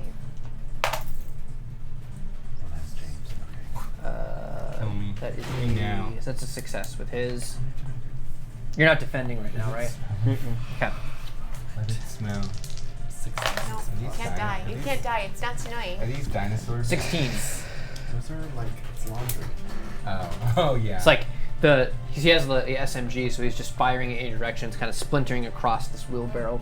Oh, that's James. Okay. Tell me. That is Me now. so that's a success with his. You're not defending right now, right? Okay. Let it snow. No, you can't die. You can't die. It's not tonight. Are these dinosaurs? 16. Those are like, it's laundry. Oh yeah. It's like he has the SMG, so he's just firing in any direction. It's kind of splintering across this wheelbarrow.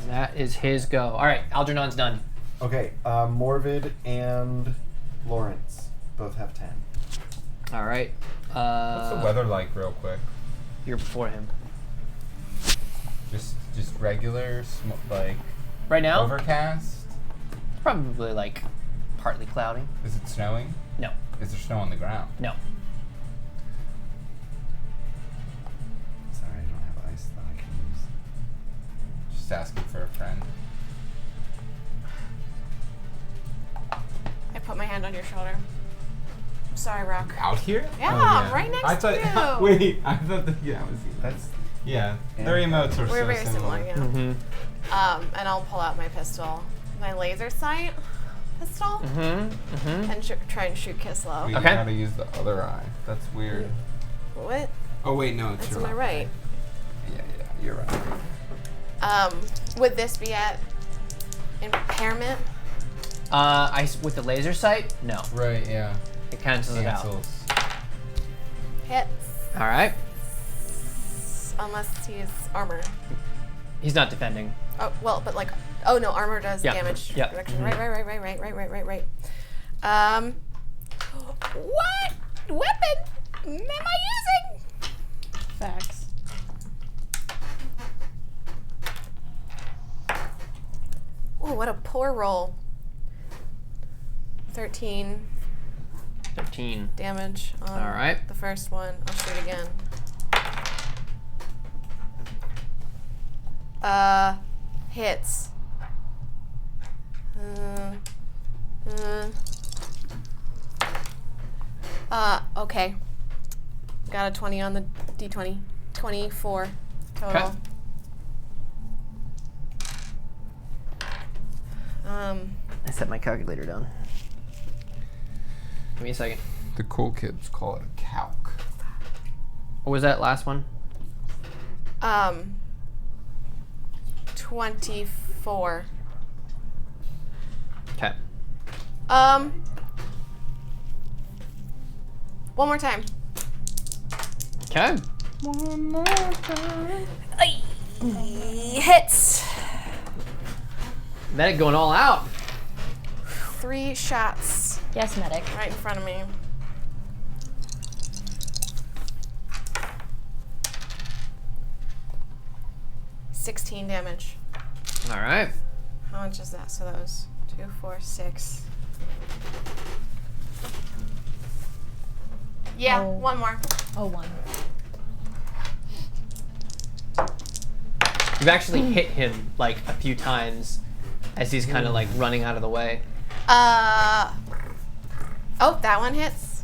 And that is his go. All right, Algernon's done. Okay, Morvid and Lawrence both have 10. All right. What's the weather like, real quick? You're before him. Just regular, like Right now, overcast. it's probably like partly cloudy. Is it snowing? No, Is there snow on the ground? no. Sorry, I don't have ice that I can use. Just asking for a friend. I put my hand on your shoulder. I'm sorry, Rock. Out here? Yeah, right next I thought, to you. Wait, I thought that. Yeah, it was. That's. Yeah, their emotes are We're so very similar, yeah. Mm-hmm. And I'll pull out my pistol, my laser sight pistol, and try and shoot Kislow. We Okay. gotta use the other eye. That's weird. What? Oh wait, no, it's That's your on my right. Yeah, you're right. Would this be at impairment? With the laser sight, no. Right, yeah. It cancels it out. Cancels. Hits. All right. Unless he's armor. He's not defending. Oh, well, but like, oh no, armor does Yeah. damage Yeah. reduction. Right. What weapon am I using? Facts. Oh, what a poor roll. 13 13. damage on All right. the first one. I'll shoot again. Hits. Okay. Got a 20 on the d20. 24 total. Okay. I set my calculator down. Give me a second. The cool kids call it a calc. What was that last one? 24. Okay. One more time. Okay. Hits. Medic going all out. 3 shots Yes, medic. right in front of me. $16 damage. All right. How much is that? So that was 2, 4, 6. Yeah, Oh. one more. Oh, 1. You've actually hit him like a few times as he's kind of like running out of the way. Oh, that one hits.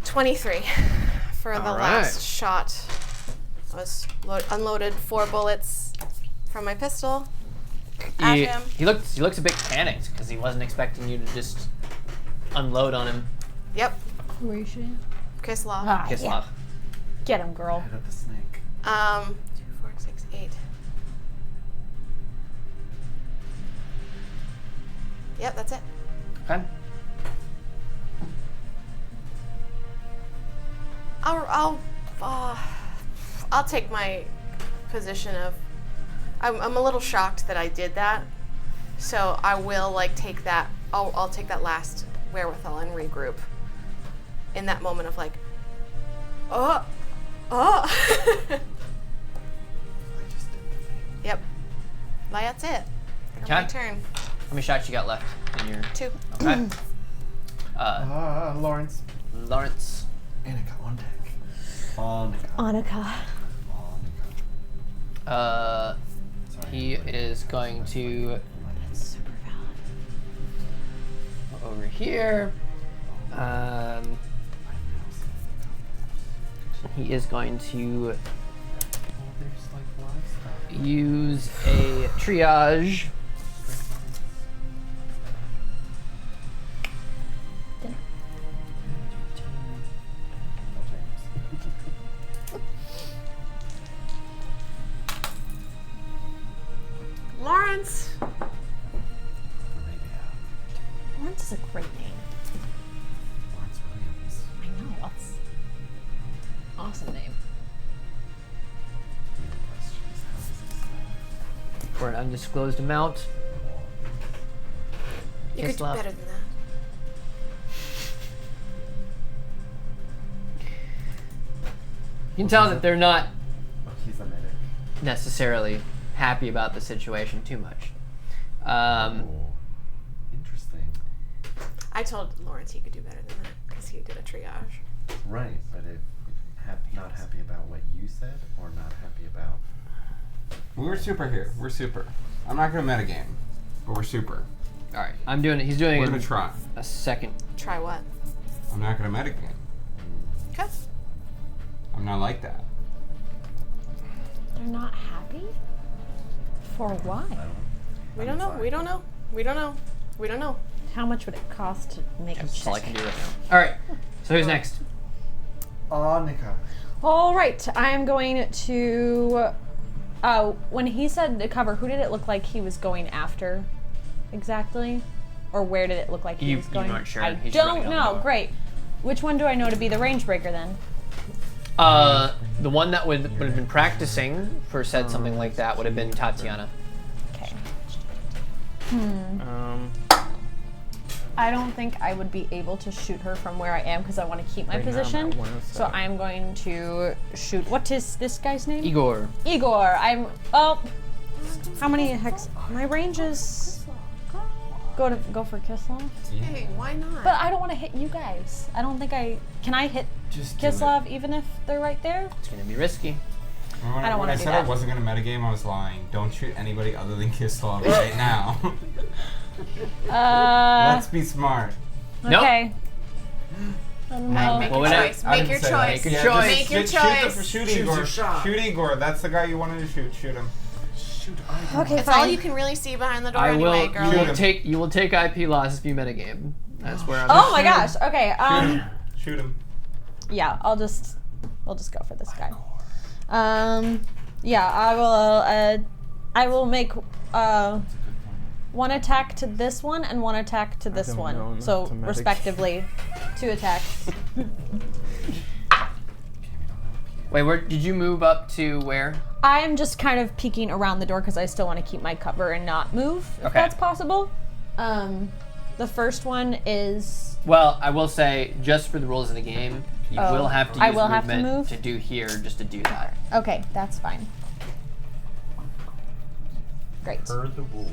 $23 for the All last right. shot. I was unloaded 4 bullets from my pistol at him. He looks a bit panicked because he wasn't expecting you to just unload on him. Yep, Who are you shooting? Kislov. Ah, Kislov. yeah. Get him, girl. Head of the snake. 2, 4, 6, 8. Yep, that's it. Okay. I'll take my position of. I'm a little shocked that I did that, so I will like take that. I'll take that last wherewithal and regroup. In that moment of like, oh. I just did the thing. Yep. That's it. Okay. My turn. How many shots you got left in your? 2. Okay. Lawrence. Lawrence. Annika on deck. Annika. Annika. Annika. He is going to Super valid. go over here. He is going to use a triage. Lawrence. Lawrence is a great name. Lawrence Williams. I know. That's awesome name. Real question is, how is this? For an undisclosed amount. You could do Kislov. better than that. You can tell that they're not Oh, he's a medic. necessarily happy about the situation too much. Oh, interesting. I told Lawrence he could do better than that because he did a triage. Right, but if not happy about what you said, or not happy about. We were super here. We're super. I'm not gonna metagame, but we're super. All right, I'm doing it. He's doing We're it gonna try. a second. Try what? I'm not gonna metagame. Okay. I'm not like that. They're not happy? For what? We don't know. We don't know. We don't know. We don't know. How much would it cost to make a That's all I check? can do right now. All right. So who's next? Annika. All right, I am going to. When he said the cover, who did it look like he was going after, exactly, or where did it look like he You- was you going? weren't sure. I He's just running don't down the know. door. Great. Which one do I know to be the range breaker then? The one that would have been practicing for said something like that would have been Tatiana. Okay. I don't think I would be able to shoot her from where I am because I want to keep my Right now I'm at position. 107. So I'm going to shoot. What is this guy's name? Igor. Igor. I'm. Oh. How many hex? My range is. Go for Kislov. Hey, why not? But I don't want to hit you guys. I don't think I can. I hit Just do it. Kislov even if they're right there. It's gonna be risky. When I don't when wanna I do said I that. wasn't gonna metagame, I was lying. Don't shoot anybody other than Kislov right now. Let's be smart. Nope. Okay. I don't know. Make Well, your when I- choice. I Make didn't your say that. choice. Make your Yeah, choice. Make your Shoot choice. Igor. shot. Shoot Igor. That's the guy you wanted to shoot. Shoot him. Shoot, Igor. Okay, It's all fine. you can really see behind the door I anyway, will. girl. You Shoot will him. take. You will take IP losses if you metagame. That's where I'm. Oh my gosh. Okay. Shoot him. Yeah. We'll just go for this guy. Yeah, I will make one attack to this one and one attack to this don't know one. enough So to medic. respectively, 2 attacks. Wait, where did you move up to where? I am just kind of peeking around the door because I still want to keep my cover and not move, if Okay. that's possible. The first one is Well, I will say, just for the rules of the game, you Oh, will have to I use will have to movement move? to do here just to do that. okay. That's fine. Great. Per the rules.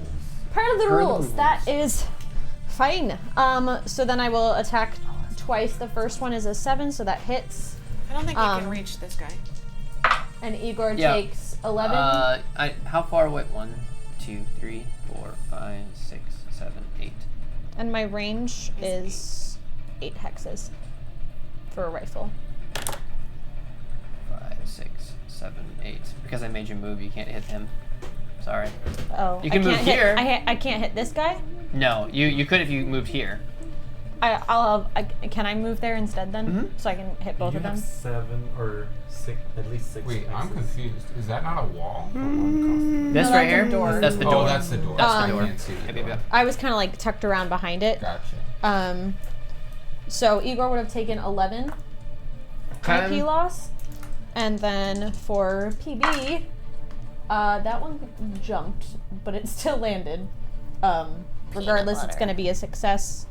Part of the Per the rules. That is fine. So then I will attack twice. The first one is a 7, so that hits. I don't think you can Um, reach this guy. And Igor Yeah. takes 11. How far away? 1, 2, 3, 4, 5, 6, 7, 8. And my range is 8 hexes for a rifle. 5, 6, 7, 8. Because I made you move, you can't hit him. Sorry. Oh, You can I move can't hit, here. I can't hit this guy. No, you could if you moved here. Can I move there instead then, Mhm. so I can hit both you of them? have 7 or 6, at least 6. Wait, I'm hexes. confused. Is that not a wall? This No, right that's here? a door. That's the Oh, door. that's the door. That's the I door. can't see the Yep, door. yep, yep. I was kind of like tucked around behind it. Gotcha. So Igor would have taken 11 IP loss, and then for PB, that one jumped, but it still landed. Regardless, it's going to be a success,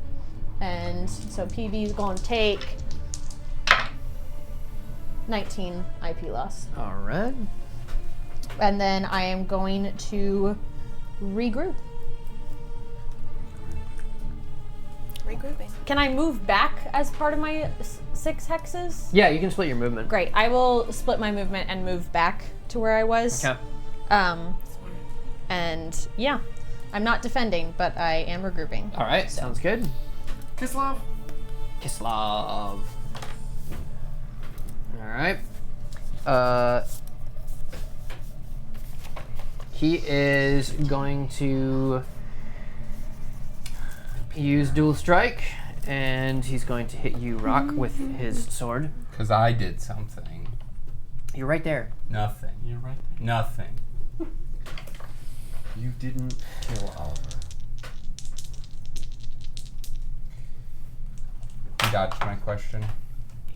and so PB is going to take 19 IP loss, All right. and then I am going to regroup. Regrouping. Can I move back as part of my 6 hexes? Yeah, you can split your movement. Great. I will split my movement and move back to where I was. Okay. And yeah, I'm not defending, but I am regrouping. All right, sounds good. Kislov. Kislov. All right. He is going to use dual strike, and he's going to hit you, Rock, with his sword. Because I did something. You're right there. Nothing. You're right. Nothing. You didn't kill Oliver. He dodged my question.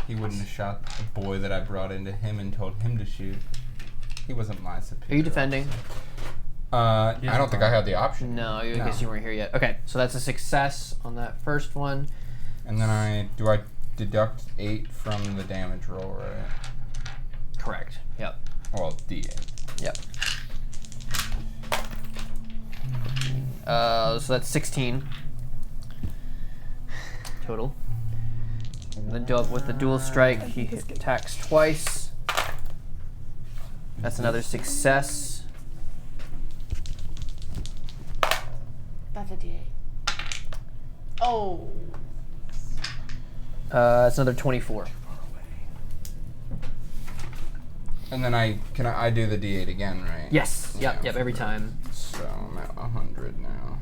He wouldn't have shot the boy that I brought into him and told him to shoot. He wasn't my superior. Are you defending? I don't think I had the option. No, I guess you weren't here yet. Okay, so that's a success on that first one. And then I deduct 8 from the damage roll, right? Correct. Yep. Well, D8. Yep. So that's 16 total. And then with the dual strike, he attacks twice. That's another success. That's a D8. Oh. That's another 24. And then I do the D8 again, right? Yes. Yeah, Yep. Every time. So I'm at 100 now.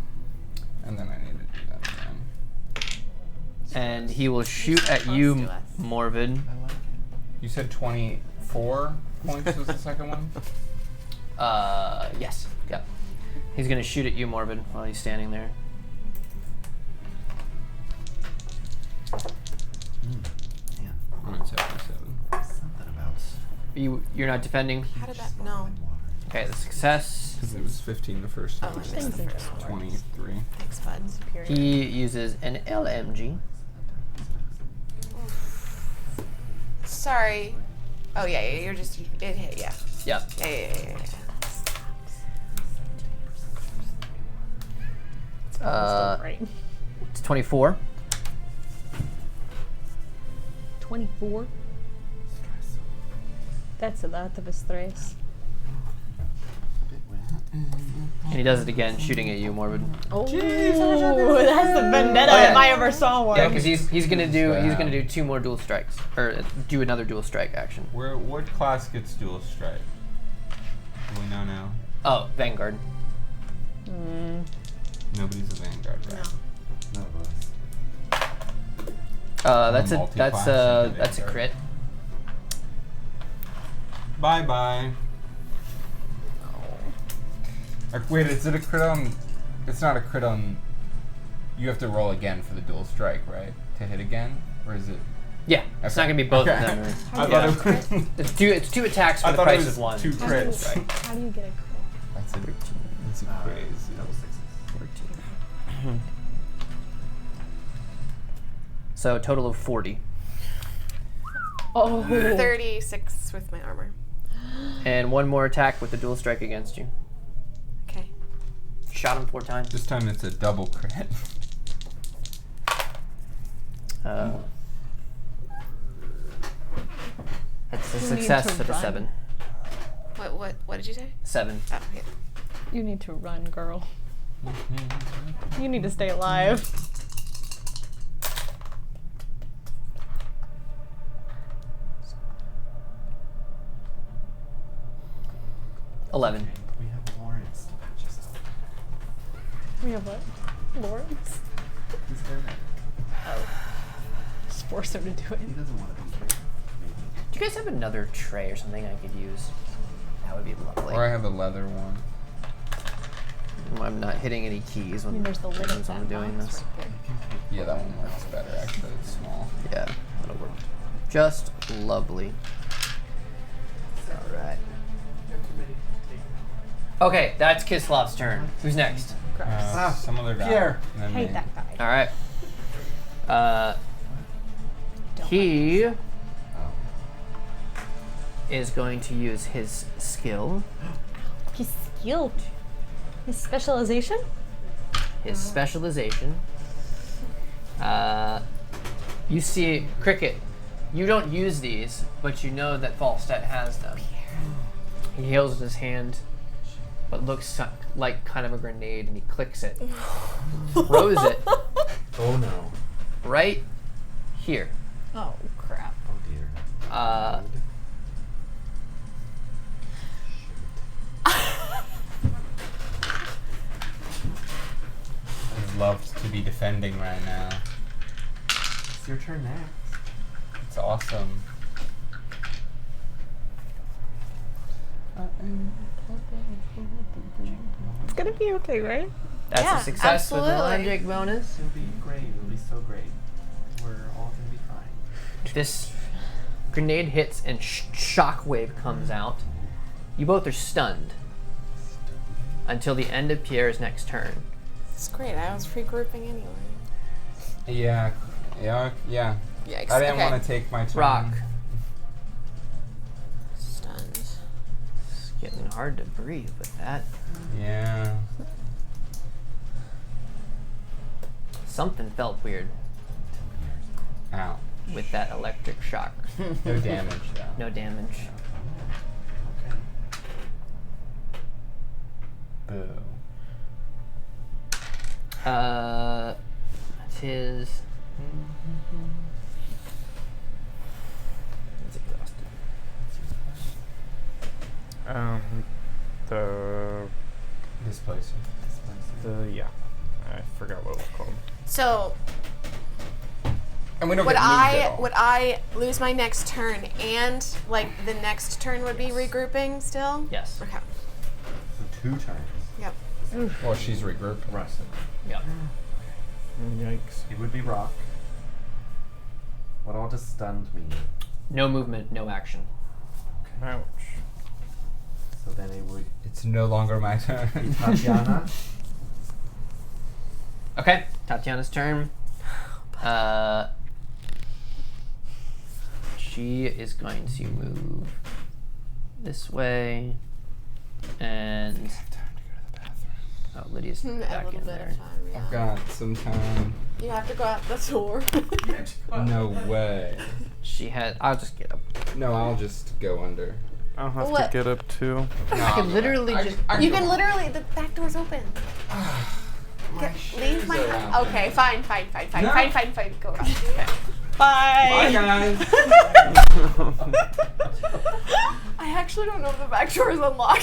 And then I need to do that again. And he will shoot so at close you, to us. Morvid. You said 24 points was the second one? Yes. Yep. He's gonna shoot at you, Morvid, while he's standing there. I'm at 77. Something about You're not defending. How did that? No. Okay, the success. Because it was 15 the first Oh, time. I missed the first one. 23. Thanks, bud. Superior. He uses an LMG. Sorry. Oh yeah, you're just it hit. Yeah. Yep. Yeah. Right. It's 24. 24. That's a lot of stress. And he does it again, shooting at you, Morvid. Oh, that's the vendetta Oh, yeah. if I ever saw one. Yeah, because he's gonna do 2 more dual strikes, or do another dual strike action. What class gets dual strike? Do we know now? Oh, Vanguard. Nobody's a Vanguard, right? No. none of us. That's a multi-class, you can crit. Bye-bye. Wait, is it a crit on... It's not a crit on... You have to roll again for the dual strike, right? To hit again? Or is it... Yeah, it's not going to be both of them. I thought it was... It's two attacks for the price of one. 2 crits. Right. How do you get a crit? That's a crazy. Double sixes. 14. So a total of 40. Oh. 36 with my armor. And one more attack with the dual strike against you. Okay. Shot him 4 times. This time it's a double crit. It's a You need success to for the run. 7. What did you say? 7. Oh, yeah. You need to run, girl. You need to stay alive. $11. We have Lawrence to patch us up. We have what? Lawrence? He's there now. Just force him to do it. He doesn't want to be here. Maybe. Do you guys have another tray or something I could use? That would be lovely. Or I have a leather one. I'm not hitting any keys when, there's the lid of when that I'm doing box this. right Yeah, that one works better, actually. It's small. Yeah, that'll work. Just lovely. Alright. Okay, that's Kislov's turn. Who's next? Some other guy. Pierre. And then Hate me. that guy. Alright. He Oh. is going to use his skill, He's skilled. His specialization? his specialization. You see, Cricket, you don't use these, but you know that Falstat has them. He holds his hand, what looks like kind of a grenade, and he clicks it. Throws it Oh no. right here. Oh, crap. Oh dear. I'd love to be defending right now. It's your turn next. It's awesome. It's gonna be okay, right? That's Yeah, a success with the absolutely. logic bonus. It'll be great. It'll be so great. We're all gonna be fine. This grenade hits and shockwave comes out. You both are stunned until the end of Pierre's next turn. It's great. I was regrouping anyway. Yeah. Yikes. I didn't okay. want to take my turn. Rock. Stunned. It's getting hard to breathe with that. Yeah. Something felt weird Ow. with that electric shock. No damage, though. No damage. Okay. Boo. That's his. He's exhausted. The Displacer. yeah, I forgot what it was called. So And we don't would get moved at all. would I lose my next turn and like the next turn would be regrouping still? Yes. Okay. So 2 turns. Yep. Well, she's regrouped. Right. Yep. Yikes. It would be rock. What all does stunned mean? No movement, no action. Ouch. So then it would It's no longer my be turn. Tatiana. Okay, Tatiana's turn. She is going to move this way, and oh, Lydia's A back little in bit there. of time. Yeah. I've got some time. You have to go out the door. No way. She had. I'll just get up. No, I'll just go under. I'll have What? to get up too. I can literally just. You can literally. The back door's open. Leave my shoes are house. out Okay, fine. No. Fine. Go out. Okay. Bye, guys. I actually don't know if the back door is unlocked.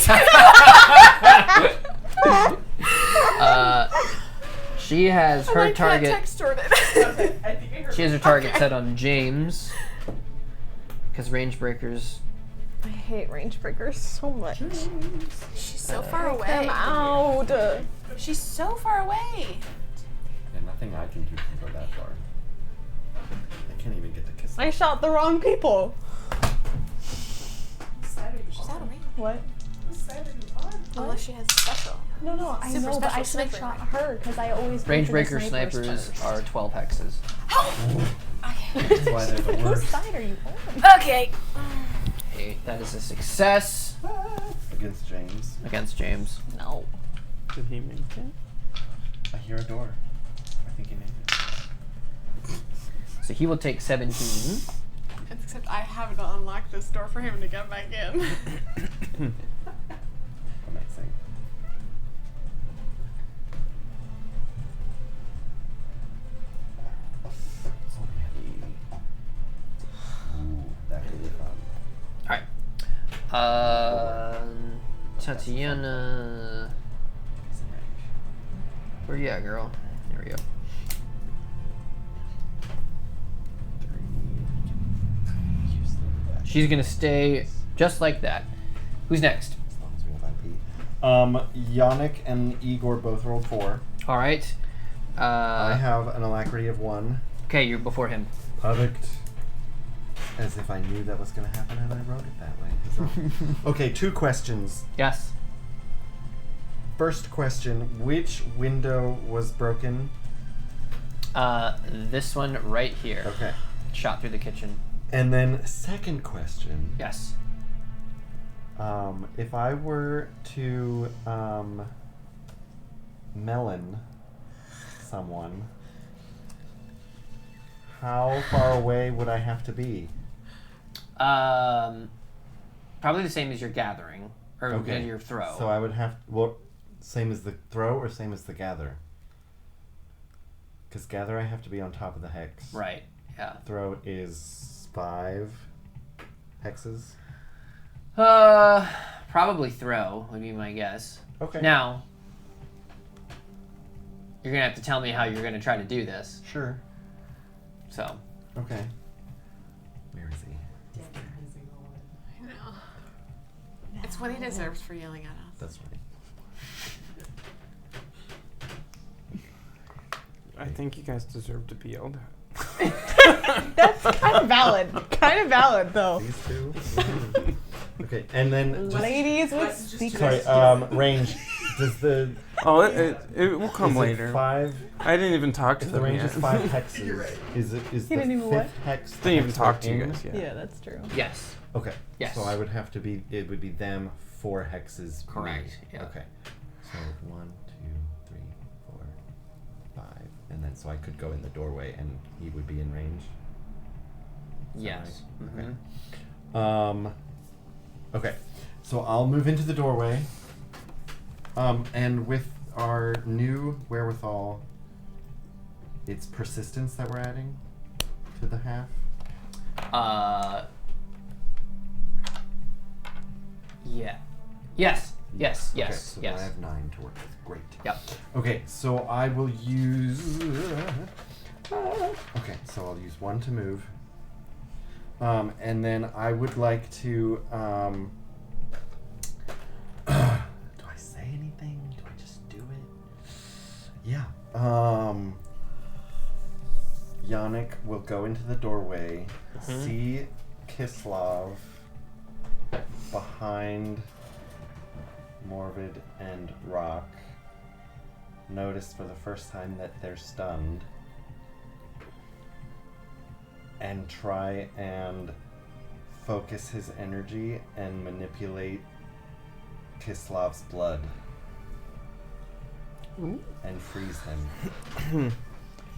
She has And her I can't target. text Jordan. She has her target Okay. set on James, because range breakers I hate range breakers so much. She's so far Them away. out. She's so far away. Yeah, nothing I can do can go that far. I can't even get to kiss. I shot the wrong people. She's out of range. What? Unless she has special. No, I Super know, but I special should have sniper. shot her because I always go Range for the breaker snipers first. are 12 hexes. That's why they're the Whose worst. side are you on? Okay. Hey, that is a success Against James. against James. No. Did he make it? I hear a door. I think he made it. So he will take 17. Except I have to unlock this door for him to get back in. Amazing. So heavy. Ooh, that could be fun. Alright. Tatiana. He's in range. Where you at, girl? There we go. 3. Use the She's gonna stay just like that. Who's next? as long as we have IP. Yannick and Igor both rolled 4. Alright. I have an alacrity of 1. Okay, you're before him. Perfect. As if I knew that was going to happen and I wrote it that way. So- okay, 2 questions. Yes. First question, which window was broken? This one right here. Okay. Shot through the kitchen. And then second question, Yes. if I were to melon someone, how far away would I have to be? Probably the same as your gathering. Or Okay. your throw. So I would have, well, same as the throw or same as the gather? Because gather I have to be on top of the hex. Right. Yeah. Throw is 5 hexes. Probably throw would be my guess. Okay. Now, you're gonna have to tell me how you're gonna try to do this. Sure. So, Okay. Where is he? I know. It's what he deserves for yelling at us. That's right. I think you guys deserve to be yelled at. That's kind of valid. Kind of valid, though. These 2. Okay, and then just, Ladies with secrets. sorry. Range. Does the Oh, it will come is it later. 5? I didn't even talk to If the them range yet. is 5 hexes, is it is He the didn't even 5th what? hex? the Didn't even hex talk to we're you in? guys yet. Yeah, that's true. yes. Okay. Yes. So I would have to be. It would be them 4 hexes. Correct, me. yeah. Okay. So 1, 2, 3, 4, 5, and then so I could go in the doorway and he would be in range. Is that Yes. right? Mhm. Okay. Okay. So I'll move into the doorway. And with our new wherewithal, it's persistence that we're adding to the half. Yeah. Yes. Yes. Okay, Yes. so then yes. I have 9 to work with. Great. Yep. Okay, so I will use. Okay, so I'll use 1 to move. And then I would like to. Do I say anything? Do I just do it? Yeah. Yannick will go into the doorway, see Kislov behind Morvid and Rock. Notice for the first time that they're stunned. And try and focus his energy and manipulate Kislov's blood. Ooh. And freeze him.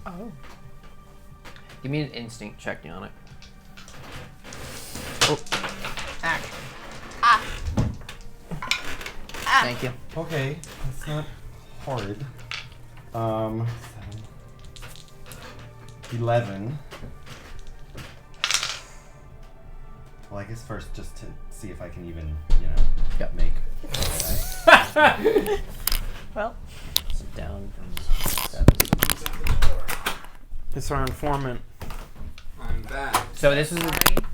Oh. Give me an instinct check, Yannick. Ah. Thank you. Okay, that's not hard. 7, 11. Well, I guess first just to see if I can even, Yep. make. Well, Sit down from 7. It's our informant. I'm back. So this is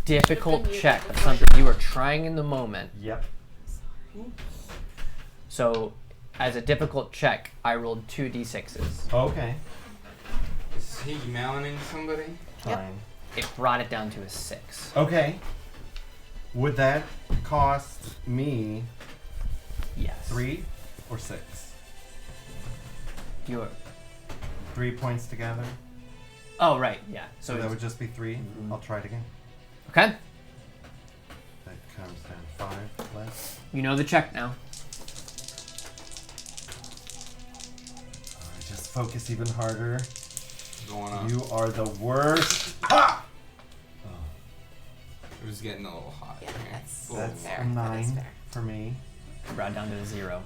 difficult check of something you are trying in the moment. Yep. So, as a difficult check, I rolled 2 d6s. Okay. Is he melaning somebody? Fine. It brought it down to a 6. Okay. Would that cost me Yes. 3 or 6? You're. 3 points together. Oh, right, yeah. So So that it's, would just be 3. I'll try it again. okay. That comes down 5 less. You know the check now. I just focus even harder. Going on. You are the worst. Ha! It was getting a little hot Yeah, in here. that's Oh. That's fair. a That is 9 fair. for me. Brought it down to a 0.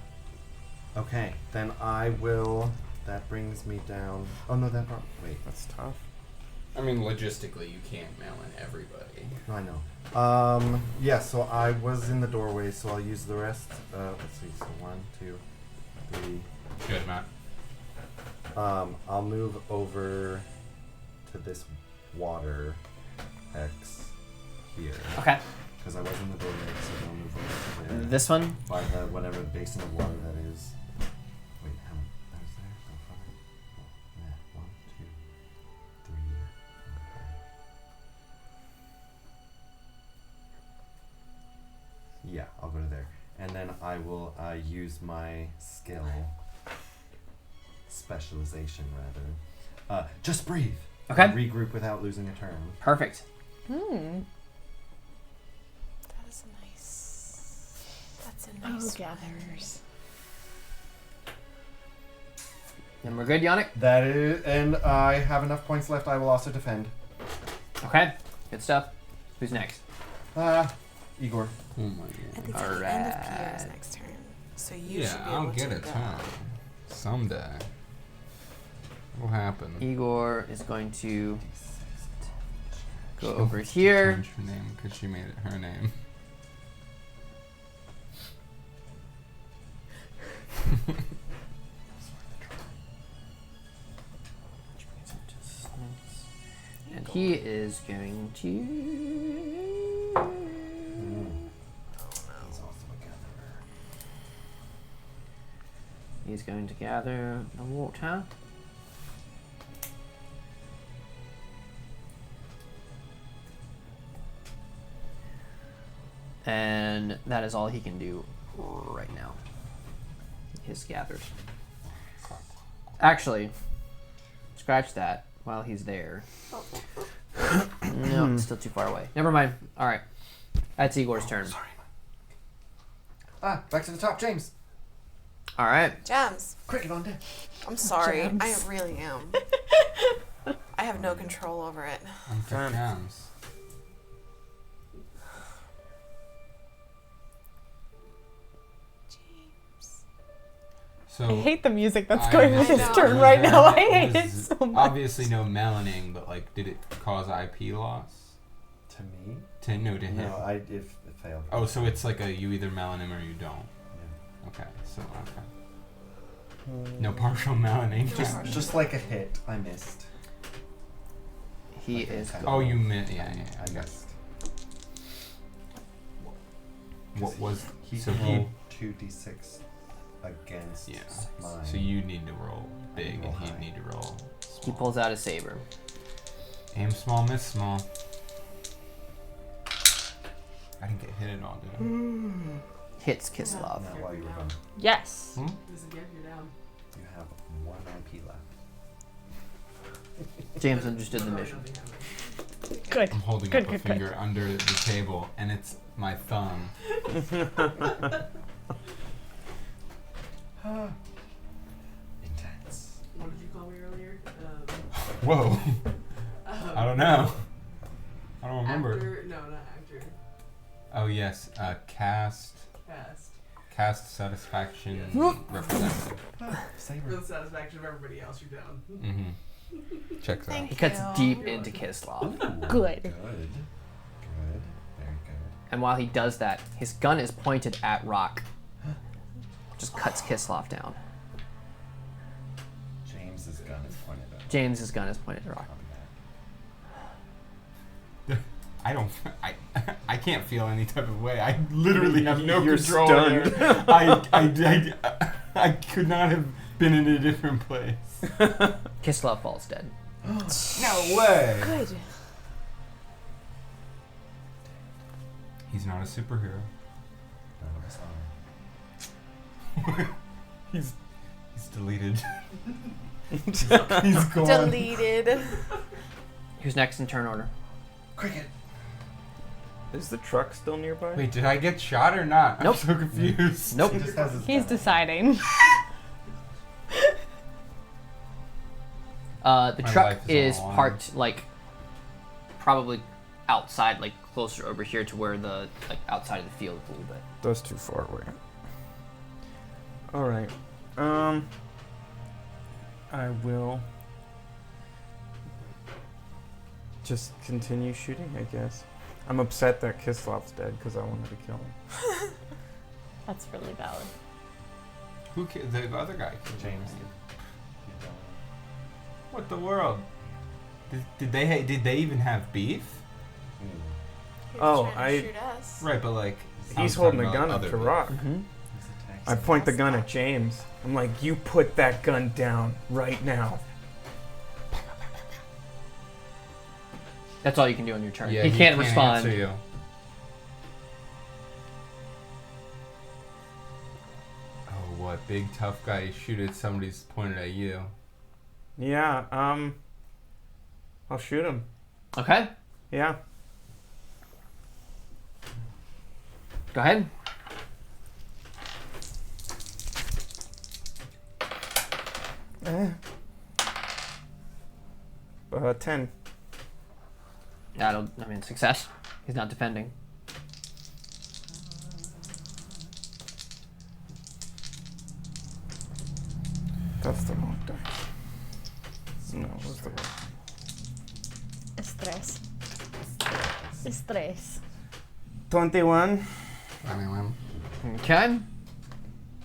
Okay, then I will. That brings me down. Oh no, that brought. Wait, that's tough. I mean, logistically, you can't mail in everybody. No, I know. Yeah. So I was in the doorway, so I'll use the rest. Let's see. So 1, 2, 3. Good, Matt. I'll move over to this water hex here. Okay. Because I was in the doorway, so I'll move over to there. This one? By the whatever basin of water that is. Wait, how many? That was there? So 5. Yeah, 1, 2, 3. Yeah, I'll go to there. And then I will use my skill. Specialization, rather. Just breathe. Okay. Regroup without losing a turn. Perfect. Hmm. That is a nice. That's a Oh, nice. gatherers. And we're good, Yannick? That is, and I have enough points left. I will also defend. Okay. Good stuff. Who's next? Igor. Oh my I god. think it's at the end of Pierre's Alright. next turn, so you should Yeah, be I'll able get to a go. turn. Someday. What'll happen? Igor is going to go She'll over here. Change her name because she made it her name. And he is going to. He's also a gatherer. He's going to gather the water. And that is all he can do right now. His gathers. Actually, scratch that while he's there. No, it's still too far away. Never mind. Alright. That's Igor's turn. Back to the top, James. Alright. Gems. Cricket on deck. I'm sorry. Gems. I really am. I have no control over it. I'm for Jams. James. So I hate the music that's I going with know. this Was turn was right there- now. I hate it was so much. Obviously no melaning, but like, did it cause IP loss? To me? To him. No, if it failed. Oh, so it's like a you either melon him or you don't. Yeah. Okay, so no partial melaning. Just like a hit, I missed. He is Okay. going. Oh, you meant yeah. I Okay. missed. What was He so can he? roll 2d6 against Yeah. mine. So you need to roll big, Roll and he'd high. need to roll. He Small. pulls out a saber. Aim small, miss small. I didn't get hit at all, did I? Hits Kislov. Not while you were gone. Yes. This again, you're down. You have 1 IP left. James understood the mission. Good. I'm holding Good, up good, a finger under the table, and it's my thumb. Intense. What did you call me earlier? Whoa. I don't know. I don't remember. Actor? No, not actor. Oh yes, Past. cast satisfaction representative. For Saber. the satisfaction of everybody else, you're down. Mm-hmm. Check that. Thank He cuts you. deep into Kislov. Good. Good. Good. Very good. And while he does that, his gun is pointed at Rock. Just cuts Kislov down. James's gun is pointed at. James's gun is pointed at Rock. I don't. I can't feel any type of way. I literally have no You're control stunned. here. I could not have been in a different place. Kislev falls dead. No way. Good. He's not a superhero. None of us are. He's deleted. He's gone. Deleted. Who's next in turn order? Cricket. Is the truck still nearby? Wait, did I get shot or not? Nope. I'm so confused. Nope. He just has his He's gun. deciding. The My truck life is is on the line. parked like probably outside, like closer over here to where the like outside of the field a little bit. That's too far away. All right. I will just continue shooting, I guess. I'm upset that Kislev's dead because I wanted to kill him. That's really valid. The other guy killed James. him. What the world? Did they even have beef? He was Oh, trying to shoot us. Right, but like I was He's holding talking a about gun other to beef. Rock. Mm-hmm. I point the gun at James. I'm like, you put that gun down right now. That's all you can do on your turn. Yeah, he can't respond. Answer you. Oh, what big tough guy you shoot at somebody's pointed at you. Yeah, I'll shoot him. Okay, Yeah. go ahead. Eh. 10. Success. He's not defending. That's the wrong dice. No, it was the right. Stress. Stress. 21. Okay.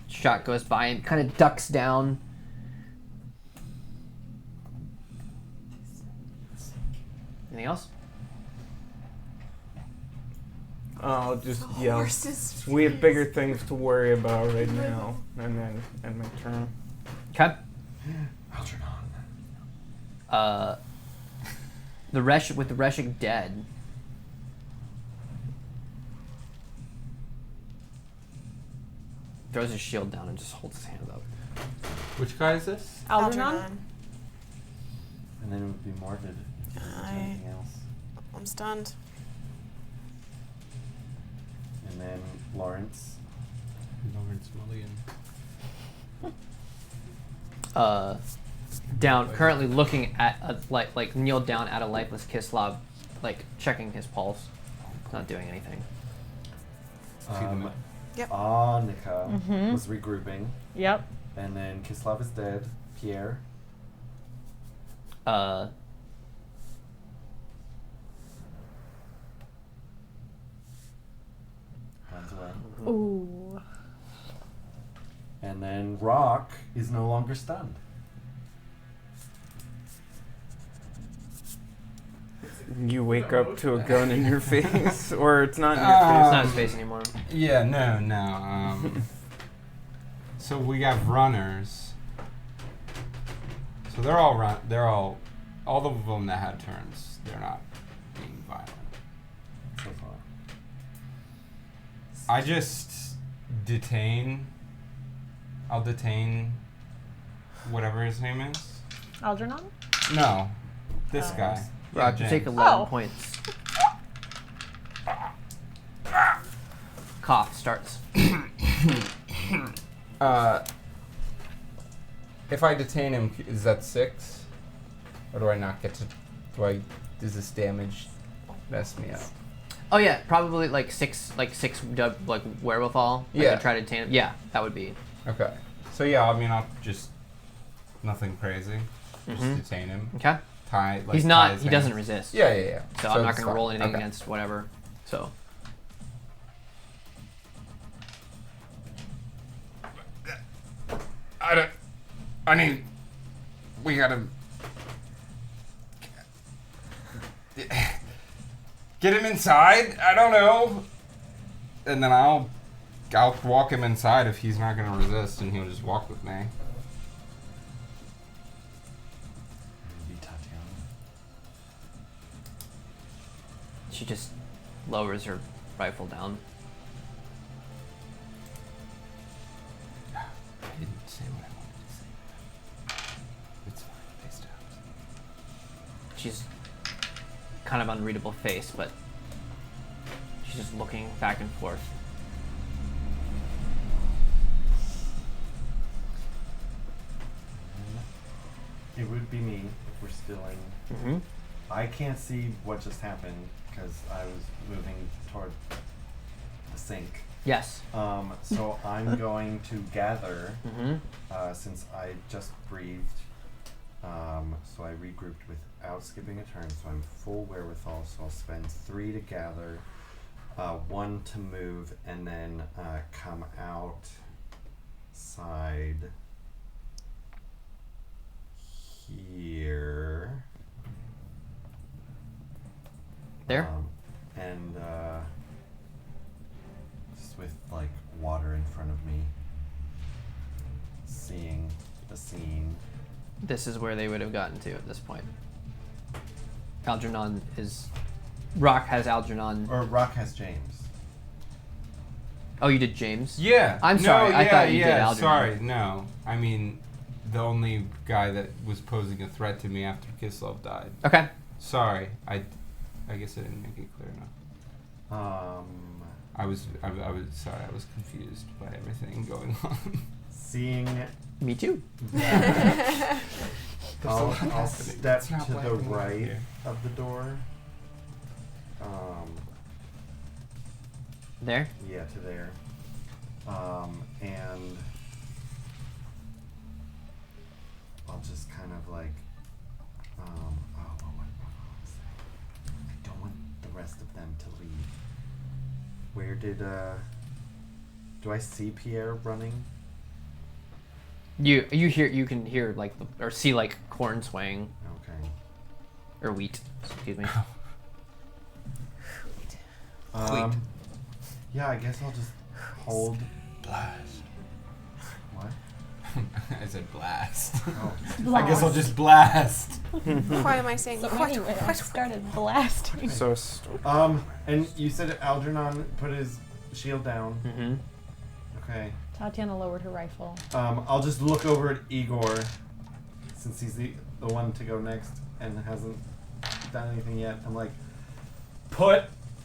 Shot goes by and kind of ducks down. Anything else? I'll just yell. Horses. We have bigger things to worry about right now. And then end my turn. Okay. Algernon. The Reshik dead. Throws his shield down and just holds his hand up. Which guy is this? Algernon? And then it would be Morvid. Anything else. I'm stunned. And then Lawrence. Lawrence Mulligan. Down, currently looking at like kneeled down at a lifeless Kislev, like checking his pulse. Not doing anything. Yep. Annika was regrouping. Yep. And then Kislev is dead. Pierre. Runs away. Ooh. And then Rock is no longer stunned. You wake up to a gun in your face, or it's not in your It's not face. his face anymore. Yeah, no. So we have runners. So they're all of them that had turns. They're not being violent. So far. I just detain. I'll detain whatever his name is. Algernon? No, this guy. Roger, Yeah, take James. 11 Oh. points. Cough starts. If I detain him, is that 6? Or do I not get to? Does this damage mess me up? Oh yeah, probably like six wherewithal. Like, Yeah. to try to detain him. Yeah, that would be. Okay. So yeah, I mean, I'll just nothing crazy. Just Mhm. detain him. Okay. Tie. Like, He's tie not. his He doesn't hands. resist. Yeah. So I'm not it's going to fine. roll anything Okay. against whatever. So. We gotta. get him inside. I don't know. And then I'll walk him inside if he's not gonna resist, and he'll just walk with me. Maybe Tatiana. She just lowers her rifle down. I didn't say what I wanted to say. It's fine. Face down. She's kind of unreadable face, but she's just looking back and forth. It would be me if we're still in. Mm-hmm. I can't see what just happened because I was moving toward the sink. Yes. So I'm going to gather, Mm-hmm. since I just breathed. So I regrouped without skipping a turn, so I'm full wherewithal. So I'll spend 3 to gather, 1 to move, and then come outside here. There? And just with like water in front of me, seeing the scene. This is where they would have gotten to at this point. Algernon is... Rock has Algernon... Or Rock has James. Oh, you did James? Yeah. I'm sorry, I thought you did Algernon. Sorry, no. I mean, the only guy that was posing a threat to me after Kislov died. Okay. Sorry, I guess I didn't make it clear enough. I was sorry. I was confused by everything going on. Seeing Me too. that, I'll happening. step It's not to black the and white right here. of the door. There? Yeah, to there. And I'll just kind of like, what was that? I don't want the rest of them to leave. Where did, do I see Pierre running? You can hear like or see like corn swaying Okay. or wheat. Excuse me. Yeah, I guess I'll just hold. Blast. What? I said blast. Oh. I guess I'll just blast. Why am I saying So what? anyway, I started blasting. So And you said Algernon put his shield down. Mm-hmm. Okay. Tatiana lowered her rifle. I'll just look over at Igor, since he's the one to go next and hasn't done anything yet. I'm like, put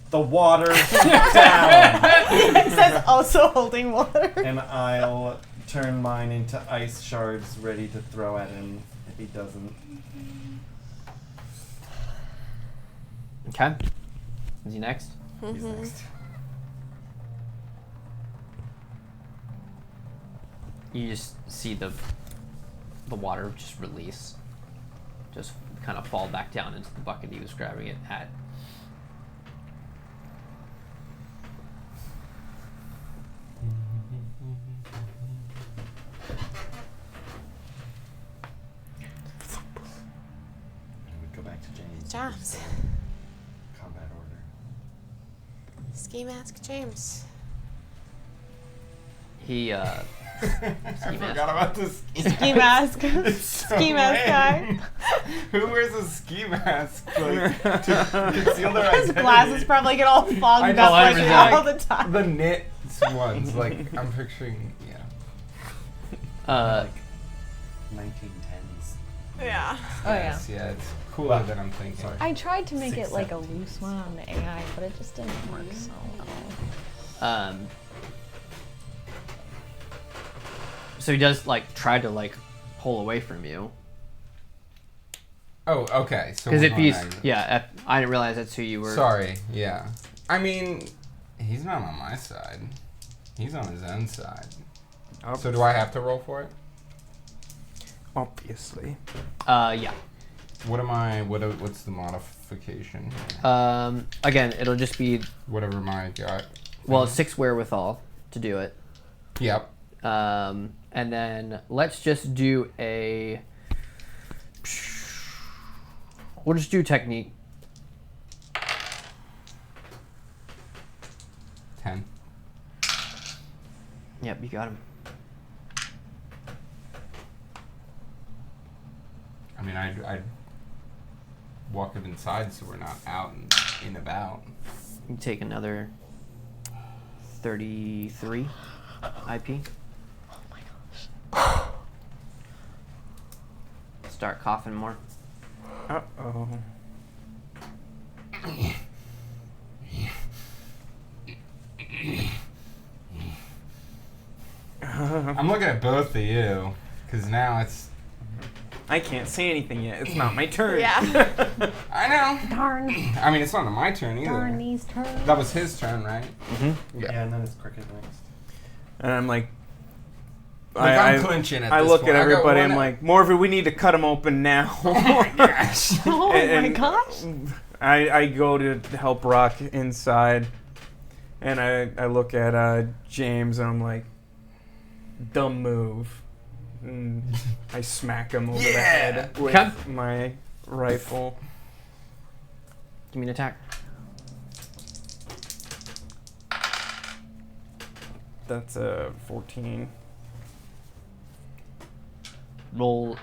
the water down, It says also holding water. and I'll turn mine into ice shards ready to throw at him if he doesn't. Okay. Is he next? He's next. You just see the water just release, just kind of fall back down into the bucket he was grabbing it at. I would go back to James. Jobs. Combat order. Ski mask James. He I mask. forgot about this. Ski mask. It's so Ski mask guy. lame. Who wears a ski mask like, to conceal their His identity? glasses probably get all I fogged know, up like everything. all the time. The knit ones, like I'm picturing, uh 1910s. Yeah. Oh, yeah. Yes, yeah, it's cooler than I'm thinking. I tried to make it like a 617. loose one on the AI, but it just didn't work so well. So he does like try to like pull away from you Oh, okay. So because we're if going he's at- I didn't realize that's who you were. Sorry, yeah. I mean, he's not on my side. He's on his own side. So do I have to roll for it? Obviously. Yeah. What am I? What's the modification? Again, it'll just be Whatever my got. well 6 wherewithal to do it. Yep. And then let's just do a. We'll just do technique. 10. Yep, you got him. I mean, I'd walk him inside so we're not out and in about. You take another 33 IP. Oh my gosh. Start coughing more. Uh-oh. I'm looking at both of you, because now it's... I can't say anything yet. It's not my turn. Yeah. I know. Darn. I mean, it's not my turn either. Darn these turns. That was his turn, right? Mm-hmm. Yeah. Yeah, and then it's Cricket next. And I'm like, I'm clinching at I this look point. at I got everybody. one I'm like, Morphy, we need to cut him open now. Oh my gosh. Oh my And- gosh. I go to help Rock inside, and I look at James, and I'm like, dumb move. And I smack him over the head with Okay. my rifle. Give me an attack. That's a 14. Roll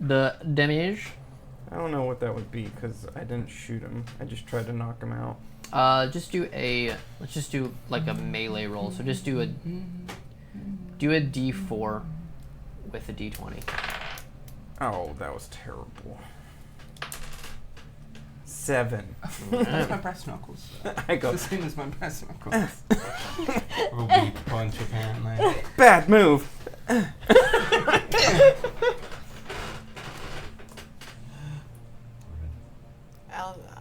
the damage. I don't know what that would be because I didn't shoot him. I just tried to knock him out. Let's just do like a melee roll. So just do a D4 with a D20. Oh, that was terrible. 7. my breast knuckles. I go, The same as my breast knuckles. A weak punch, apparently. bad move.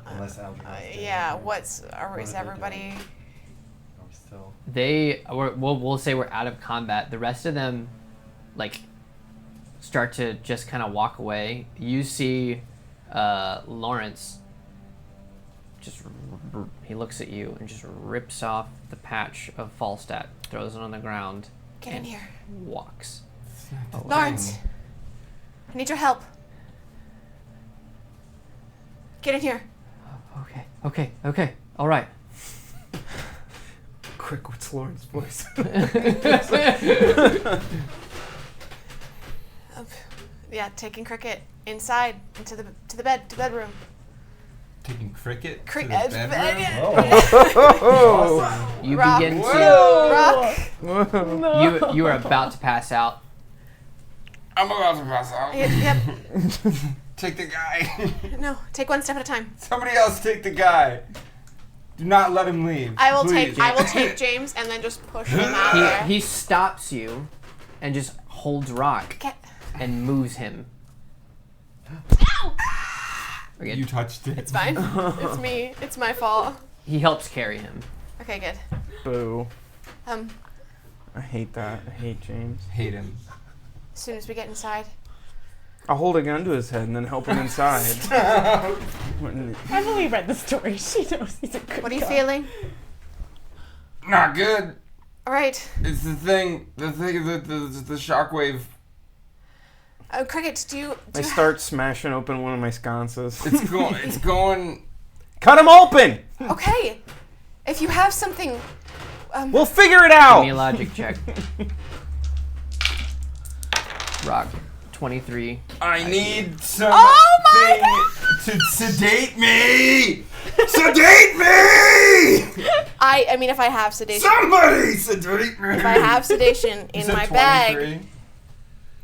Unless Aldrin. Yeah. Is are they everybody? Are we still? We'll say we're out of combat. The rest of them, like, start to just kind of walk away. You see, Lawrence. He looks at you and just rips off the patch of Falstat, throws it on the ground, Get in and here, walks. Lawrence. I need your help. Get in here. Okay. All right. Quick, what's Lauren's voice? Yeah, taking Cricket inside into the bedroom. Taking Cricket to the Cricket. bedroom? Oh. You Rock. begin to. Rock. You are about to pass out. I'm about to pass out. Yep. Take the guy. No, take one step at a time. Somebody else take the guy. Do not let him leave. I will Please. take James and then just push him out there. He stops you, and just holds Rock Get. and moves him. Okay. You touched it. It's fine. It's me. It's my fault. He helps carry him. Okay, good. Boo. Um, I hate that. I hate James. Hate him. as soon as we get inside. I'll hold a gun to his head and then help him inside. I've only read the story. She knows he's a good What are you guy. feeling? Not good. All right. It's the thing, the shockwave. Cricket, do you I start smashing open one of my sconces. It's going. Cut him open! Okay. If you have something, We'll figure it Give me a out! logic check. Rock, 23. I need something Oh my to sedate me! Sedate me! I mean, if I have sedation, Somebody sedate me! if I have sedation in You said my bag, 23?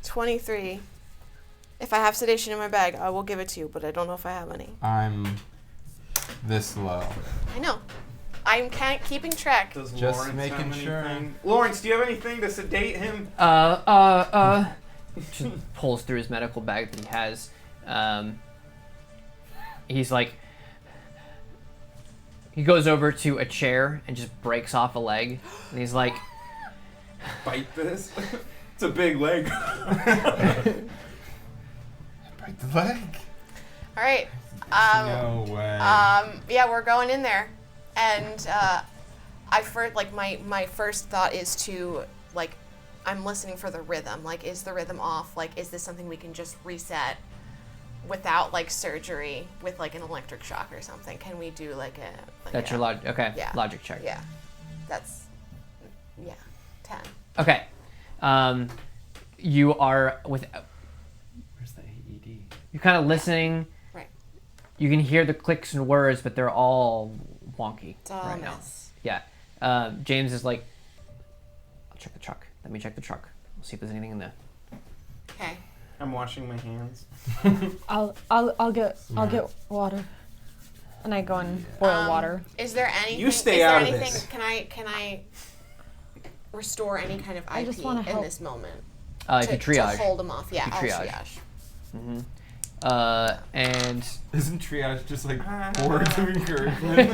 23. If I have sedation in my bag, I will give it to you, but I don't know if I have any. I'm this low. I know. I'm keeping track. Does Just Lawrence making have sure. anything? Lawrence, do you have anything to sedate him? Just pulls through his medical bag that he has. He's like, he goes over to a chair and just breaks off a leg. And he's like, Bite this? It's a big leg. Break the leg? All right. No way. Yeah, we're going in there, and I first my first thought is to like, I'm listening for the rhythm. Like, is the rhythm off? Like, is this something we can just reset without like surgery with like an electric shock or something? Can we do like a? that's your logic. Okay, Yeah. logic check. Yeah. That's 10. Okay. You are with. Where's the AED? You're kind of listening. Right. You can hear the clicks and whirs, but they're all wonky It's all right a now. mess. Yeah. James is like, I'll check the truck. Let me check the truck. We'll see if there's anything in there. Okay. I'm washing my hands. I'll get water. And I go and boil water. Is there anything? You stay is there out of anything, this. Can I restore any kind of I IP just wanna in help. this moment? If you triage. To hold them off. Yeah, You I'll triage. triage. And Isn't triage just like words of encouragement?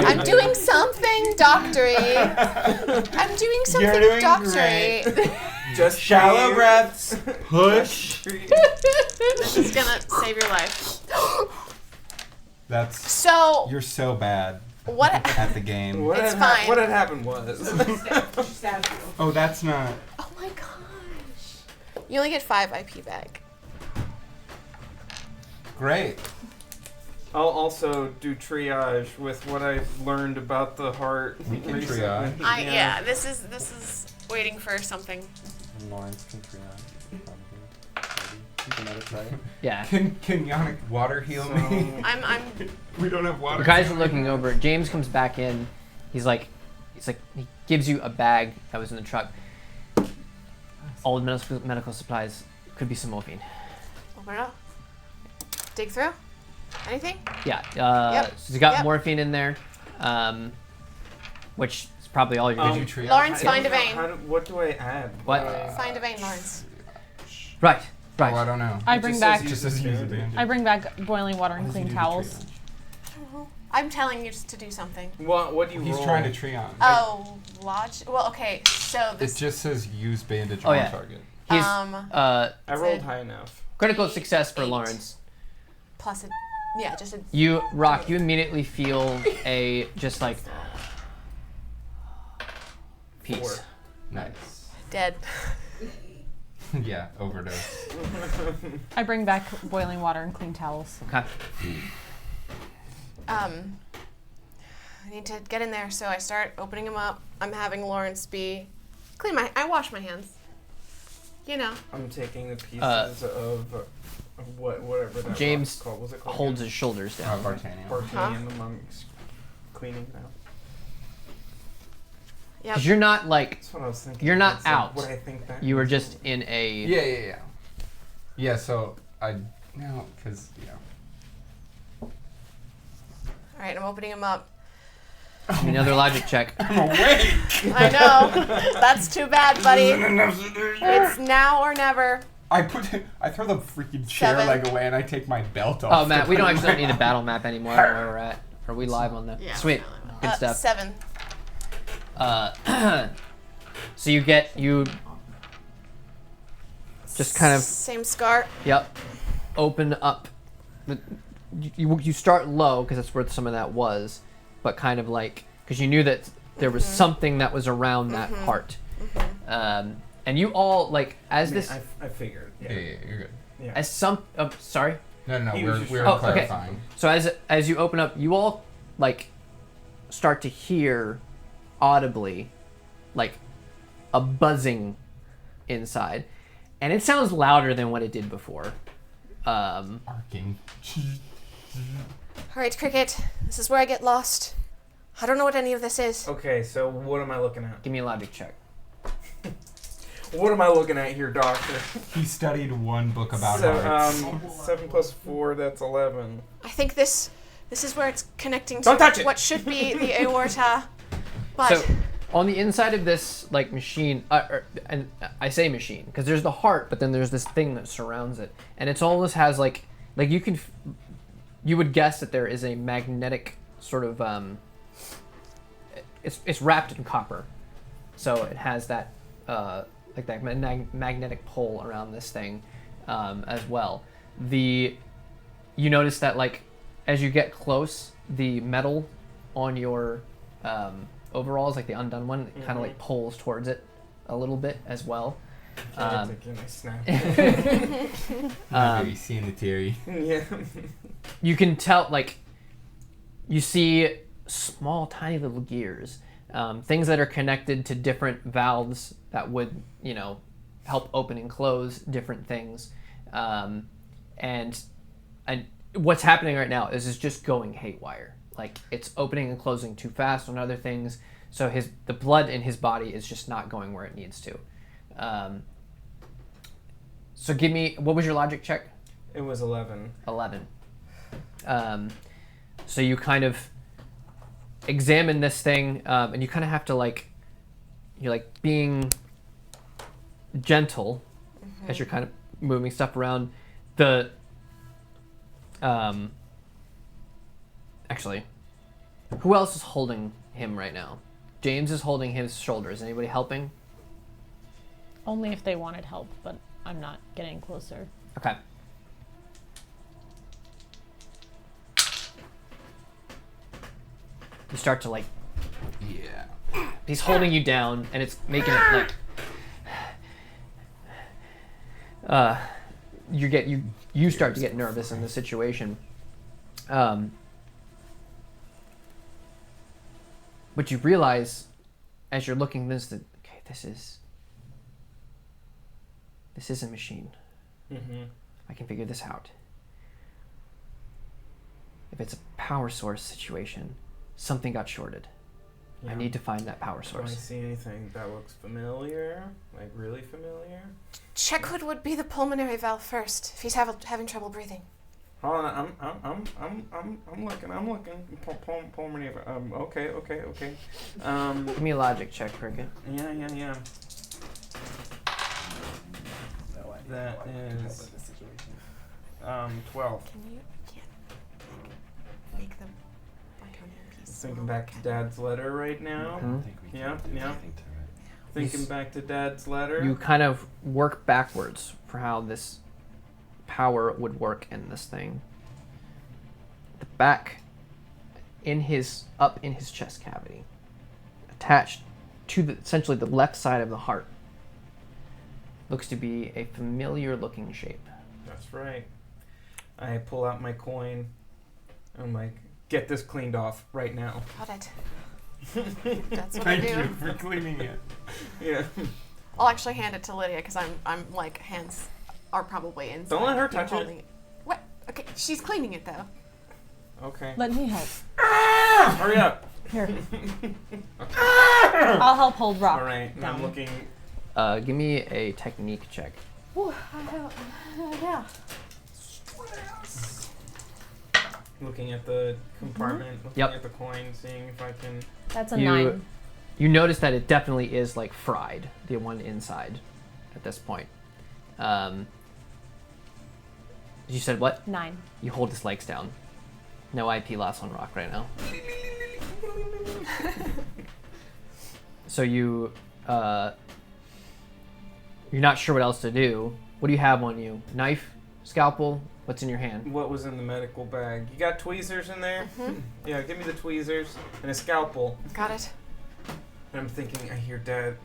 I'm doing something doctory. I'm doing something doing doctory. Just Shallow breathe. breaths. Push. This is gonna save your life. That's. So You're so bad what? at the game. What It's had fine. what had happened was. She stabbed you. Oh, that's not. Oh my gosh! You only get 5 IP back. Great. I'll also do triage with what I've learned about the heart. We can recently. triage. Yeah. This is waiting for something. And Lawrence can triage, probably. You can let it try it. yeah. Can Yannick water heal me? I'm. We don't have water. The guys are looking over. James comes back in. He's like, he gives you a bag that was in the truck. All the medical supplies. Could be some morphine. Open it up. Dig through. Anything? Yeah. Yep. So you got Yep. morphine in there, which is probably all you're Did gonna you do. triage? Lawrence, I find a don't know vein. how what do I add? What? Find a vein, Lawrence. Right. Oh, I Right. don't know. I It bring just back says Just as use a bandage. bandage. I bring back boiling water and What does he clean do to towels. triage? I'm telling you just to do something. What do you He's roll? trying to triage. Oh, lodge. Well, okay. So It this. just says use bandage Oh, on yeah. target. He's I rolled It's a- high enough. critical success for 8. Lawrence. Plus a. Yeah, just a. You immediately feel a just like peace. 4. Nice. Dead. Yeah, overdose. I bring back boiling water and clean towels. Okay. I need to get in there, so I start opening them up. I'm having Lawrence I wash my hands. You know. I'm taking the pieces of whatever that James rock's called. Was it called? Holds his shoulders down. Bartanium. Bartanium. I'm cleaning now. Yep. Because you're not like That's what I was thinking. You're not That's like out. What I think that you were means. just in a. Yeah. Yeah, so no, because, All right, I'm opening them up. Another logic check. I'm awake! I know. That's too bad, buddy. It's now or never. I throw the freaking chair 7. leg away and I take my belt off. Oh, Matt, we to don't put actually my- need a battle map anymore where we're at. Are we live on the? Yeah. Sweet. Good stuff. 7. So you just kind of Same scar. open up. You start low because that's where some of that was, but kind of like because you knew that there was something that was around that part, and you all like as this I figured. Yeah, you're good. Yeah. as some sorry. No, He was we're just we're trying- Oh, okay. clarifying. So as you open up, you all like start to hear audibly like a buzzing inside, and it sounds louder than what it did before. Arcing. All right, Cricket. This is where I get lost. I don't know what any of this is. Okay, so what am I looking at? Give me a logic check. What am I looking at here, Doctor? He studied one book about So, hearts. 7 plus 4, that's 11. I think this is where it's connecting to Don't touch it! what should be the aorta. But So on the inside of this like machine, and I say machine because there's the heart, but then there's this thing that surrounds it, and it's almost has like you would guess that there is a magnetic sort of it's wrapped in copper, so it has that like that magnetic pole around this thing as well. You notice that like as you get close, the metal on your overalls, like the undone one, it kind of like pulls towards it a little bit as well. Snap. Maybe sanitary. Yeah. You can tell, like, you see small, tiny little gears things that are connected to different valves that would, help open and close different things. And what's happening right now is it's just going haywire. Like, it's opening and closing too fast on other things. So the blood in his body is just not going where it needs to. So give me, what was your logic check? It was 11. 11. So you kind of examine this thing, and you kind of have to you're like being gentle as you're kind of moving stuff around. Actually, who else is holding him right now? James is holding his shoulders. Anybody helping? Only if they wanted help, but I'm not getting closer. Okay. You start to Yeah. he's holding you down, and it's making it you start to get nervous in the situation. But you realize as you're looking this is a machine. Mm-hmm. I can figure this out. If it's a power source situation, something got shorted. Yeah. I need to find that power Do I source. see anything that looks familiar? Like really familiar? Check what would be the pulmonary valve first if he's having trouble breathing. Hold on, I'm looking. Pulmonary. Okay. Give me a logic check, Cricket. Yeah. That is 12. Can you make them Lyconian piece? Thinking back to Dad's letter right now. Mhm. I think we Yeah, can do yeah. anything to it. Thinking back to Dad's letter. You kind of work backwards for how this power would work in this thing. The back up in his chest cavity, attached to essentially the left side of the heart, looks to be a familiar looking shape. That's right. I pull out my coin. I'm like, get this cleaned off right now. Got it. That's what I Thank do. you for cleaning it. Yeah. I'll actually hand it to Lydia because I'm like hands are probably inside. Don't let her You're touch it. holding it. What? Okay, she's cleaning it though. Okay. Let me help. Hurry up. Here. I'll help hold Rock. All right. And I'm down. looking. Give me a technique check. Ooh, yeah. Looking at the compartment. Looking Yep. at the coin. Seeing if I can. That's a You- 9. You notice that it definitely is like fried, the one inside, at this point. You said what? 9. You hold his legs down. No IP loss on Rock right now. So you're not sure what else to do. What do you have on you? Knife? Scalpel? What's in your hand? What was in the medical bag? You got tweezers in there? Mhm. Yeah, give me the tweezers and a scalpel. Got it. And I'm thinking, I hear Dad.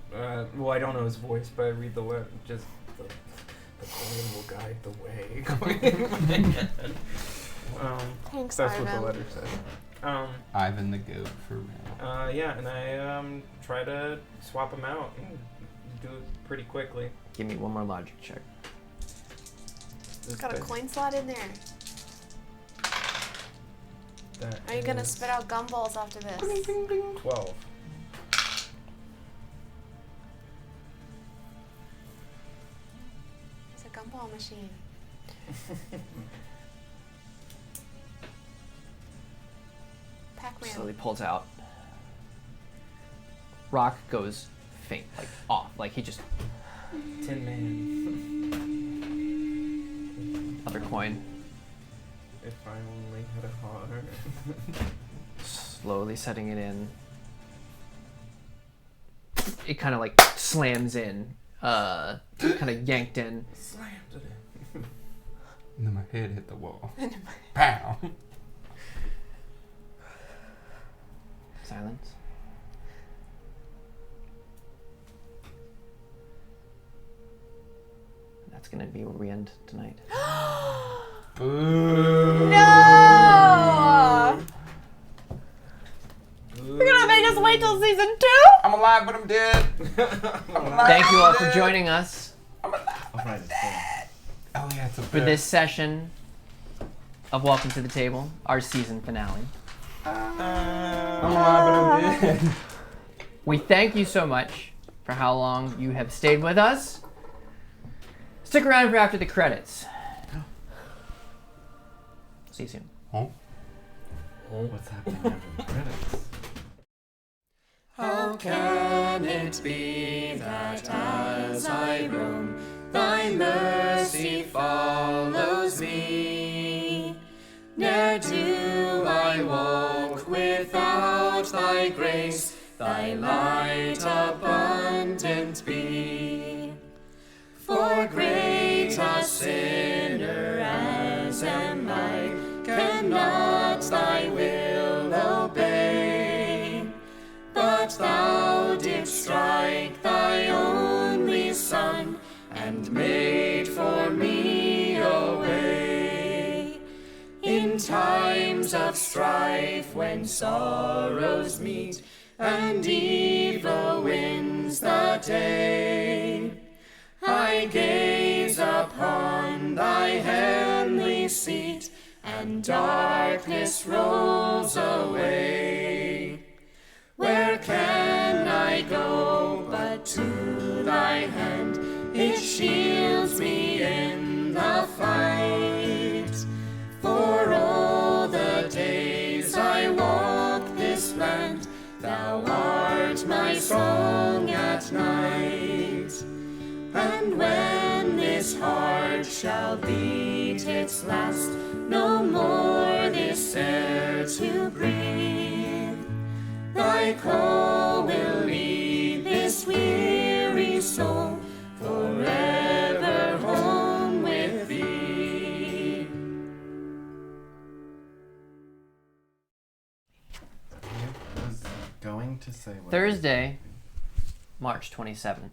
Well, I don't know his voice, but I read the letter. Just the coin will guide the way. Thanks, That's what the Ivan. letter said. Ivan the goat for real. Yeah, and I try to swap them out and do it pretty quickly. Give me one more logic check. Got a coin slot in there. That Are you gonna is spit out gumballs after this? 12. It's a gumball machine. Pac-Man. Slowly pulls out. Rock goes faint, like off, like he just Tin Man. other coin. If I only had a heart. Slowly setting it in. It kind of like slams in, kind of yanked in. Slammed it in. And then my head hit the wall. Pow! Silence. That's gonna be where we end tonight. Boo! No! You're gonna make us wait wait till season 2? I'm alive, but I'm dead. I'm alive, Thank you but all I'm for dead. joining us I'm alive. I'll write it down. Oh yeah, it's a for this session of Welcome to the Table, our season finale. I'm alive, but I'm dead. We thank you so much for how long you have stayed with us. Stick around for after the credits. See you soon. Huh? What's happening after the credits? How can it be that as I roam, thy mercy follows me? Ne'er do I walk without thy grace, thy light abundant be. For great a sinner as am I, cannot thy will obey. But thou didst strike thy only Son, and made for me a way. In times of strife, when sorrows meet, and evil wins the day, I gaze upon thy heavenly seat, and darkness rolls away. Where can I go but to thy hand? It shields me in the fight. For all the days I walk this land, thou art my song at night. And when this heart shall beat its last, no more this air to breathe, thy call will lead this weary soul forever home with thee. I was going to say what Thursday, March 27th,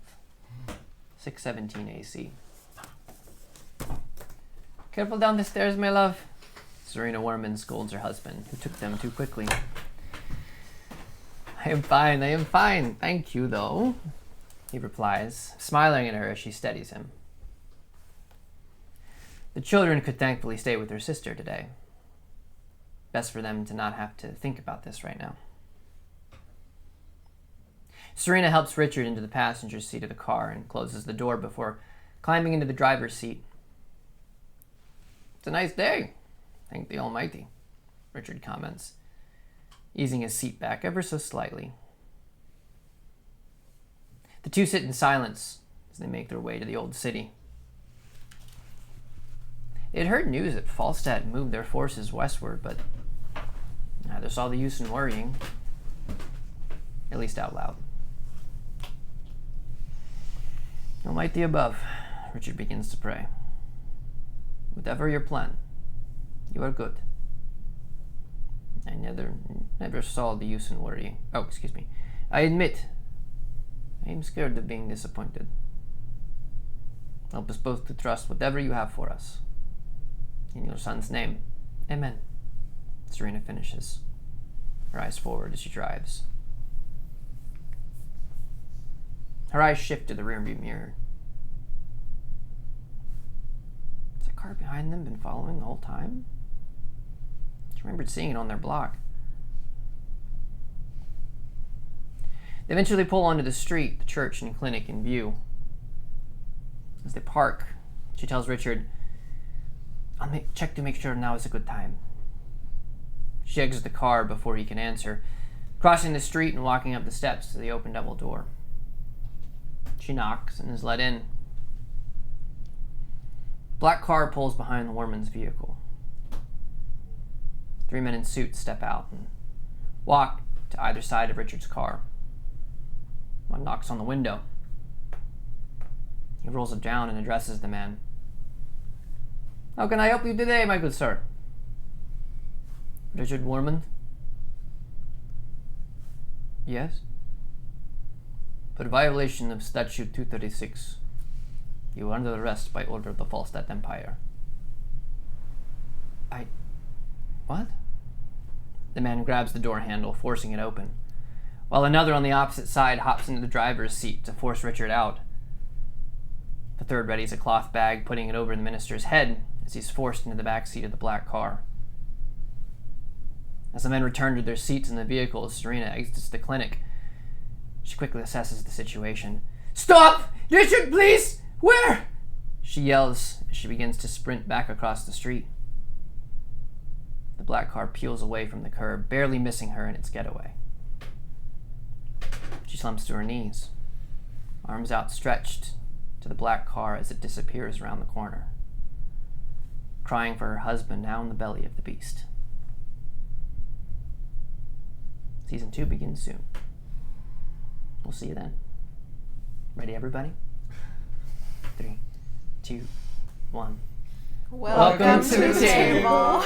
6:17 AC. Careful down the stairs, my love. Serena Warman scolds her husband, who took them too quickly. I am fine, thank you, though, he replies, smiling at her as she steadies him. The children could thankfully stay with their sister today. Best for them to not have to think about this right now. Serena helps Richard into the passenger seat of the car and closes the door before climbing into the driver's seat. It's a nice day, thank the Almighty, Richard comments, easing his seat back ever so slightly. The two sit in silence as they make their way to the old city. They had heard news that Falstat moved their forces westward, but neither saw the use in worrying, at least out loud. Almighty above, Richard begins to pray. Whatever your plan, you are good. I never saw the use in worrying. Oh, excuse me. I admit, I am scared of being disappointed. Help us both to trust whatever you have for us. In your son's name, amen. Serena finishes, her eyes forward as she drives. Her eyes shift to the rearview mirror. Has the car behind them been following the whole time? She remembered seeing it on their block. They eventually pull onto the street, the church and clinic in view. As they park, she tells Richard, I'll check to make sure now is a good time. She exits the car before he can answer, crossing the street and walking up the steps to the open double door. She knocks and is let in. Black car pulls behind the woman's vehicle. 3 men in suits step out and walk to either side of Richard's car. One knocks on the window. He rolls it down and addresses the man. How can I help you today, my good sir? Richard Warman? Yes? For violation of Statute 236, you are under arrest by order of the Falstat Empire. What? The man grabs the door handle, forcing it open. while another on the opposite side hops into the driver's seat to force Richard out. The third readies a cloth bag, putting it over the minister's head as he's forced into the back seat of the black car. As the men return to their seats in the vehicle, Serena exits the clinic. She quickly assesses the situation. "Stop! Richard, please! Where?" she yells as she begins to sprint back across the street. The black car peels away from the curb, barely missing her in its getaway. She slumps to her knees, arms outstretched to the black car as it disappears around the corner, crying for her husband now in the belly of the beast. Season 2 begins soon. We'll see you then. Ready, everybody? 3, 2, 1. Welcome to the table.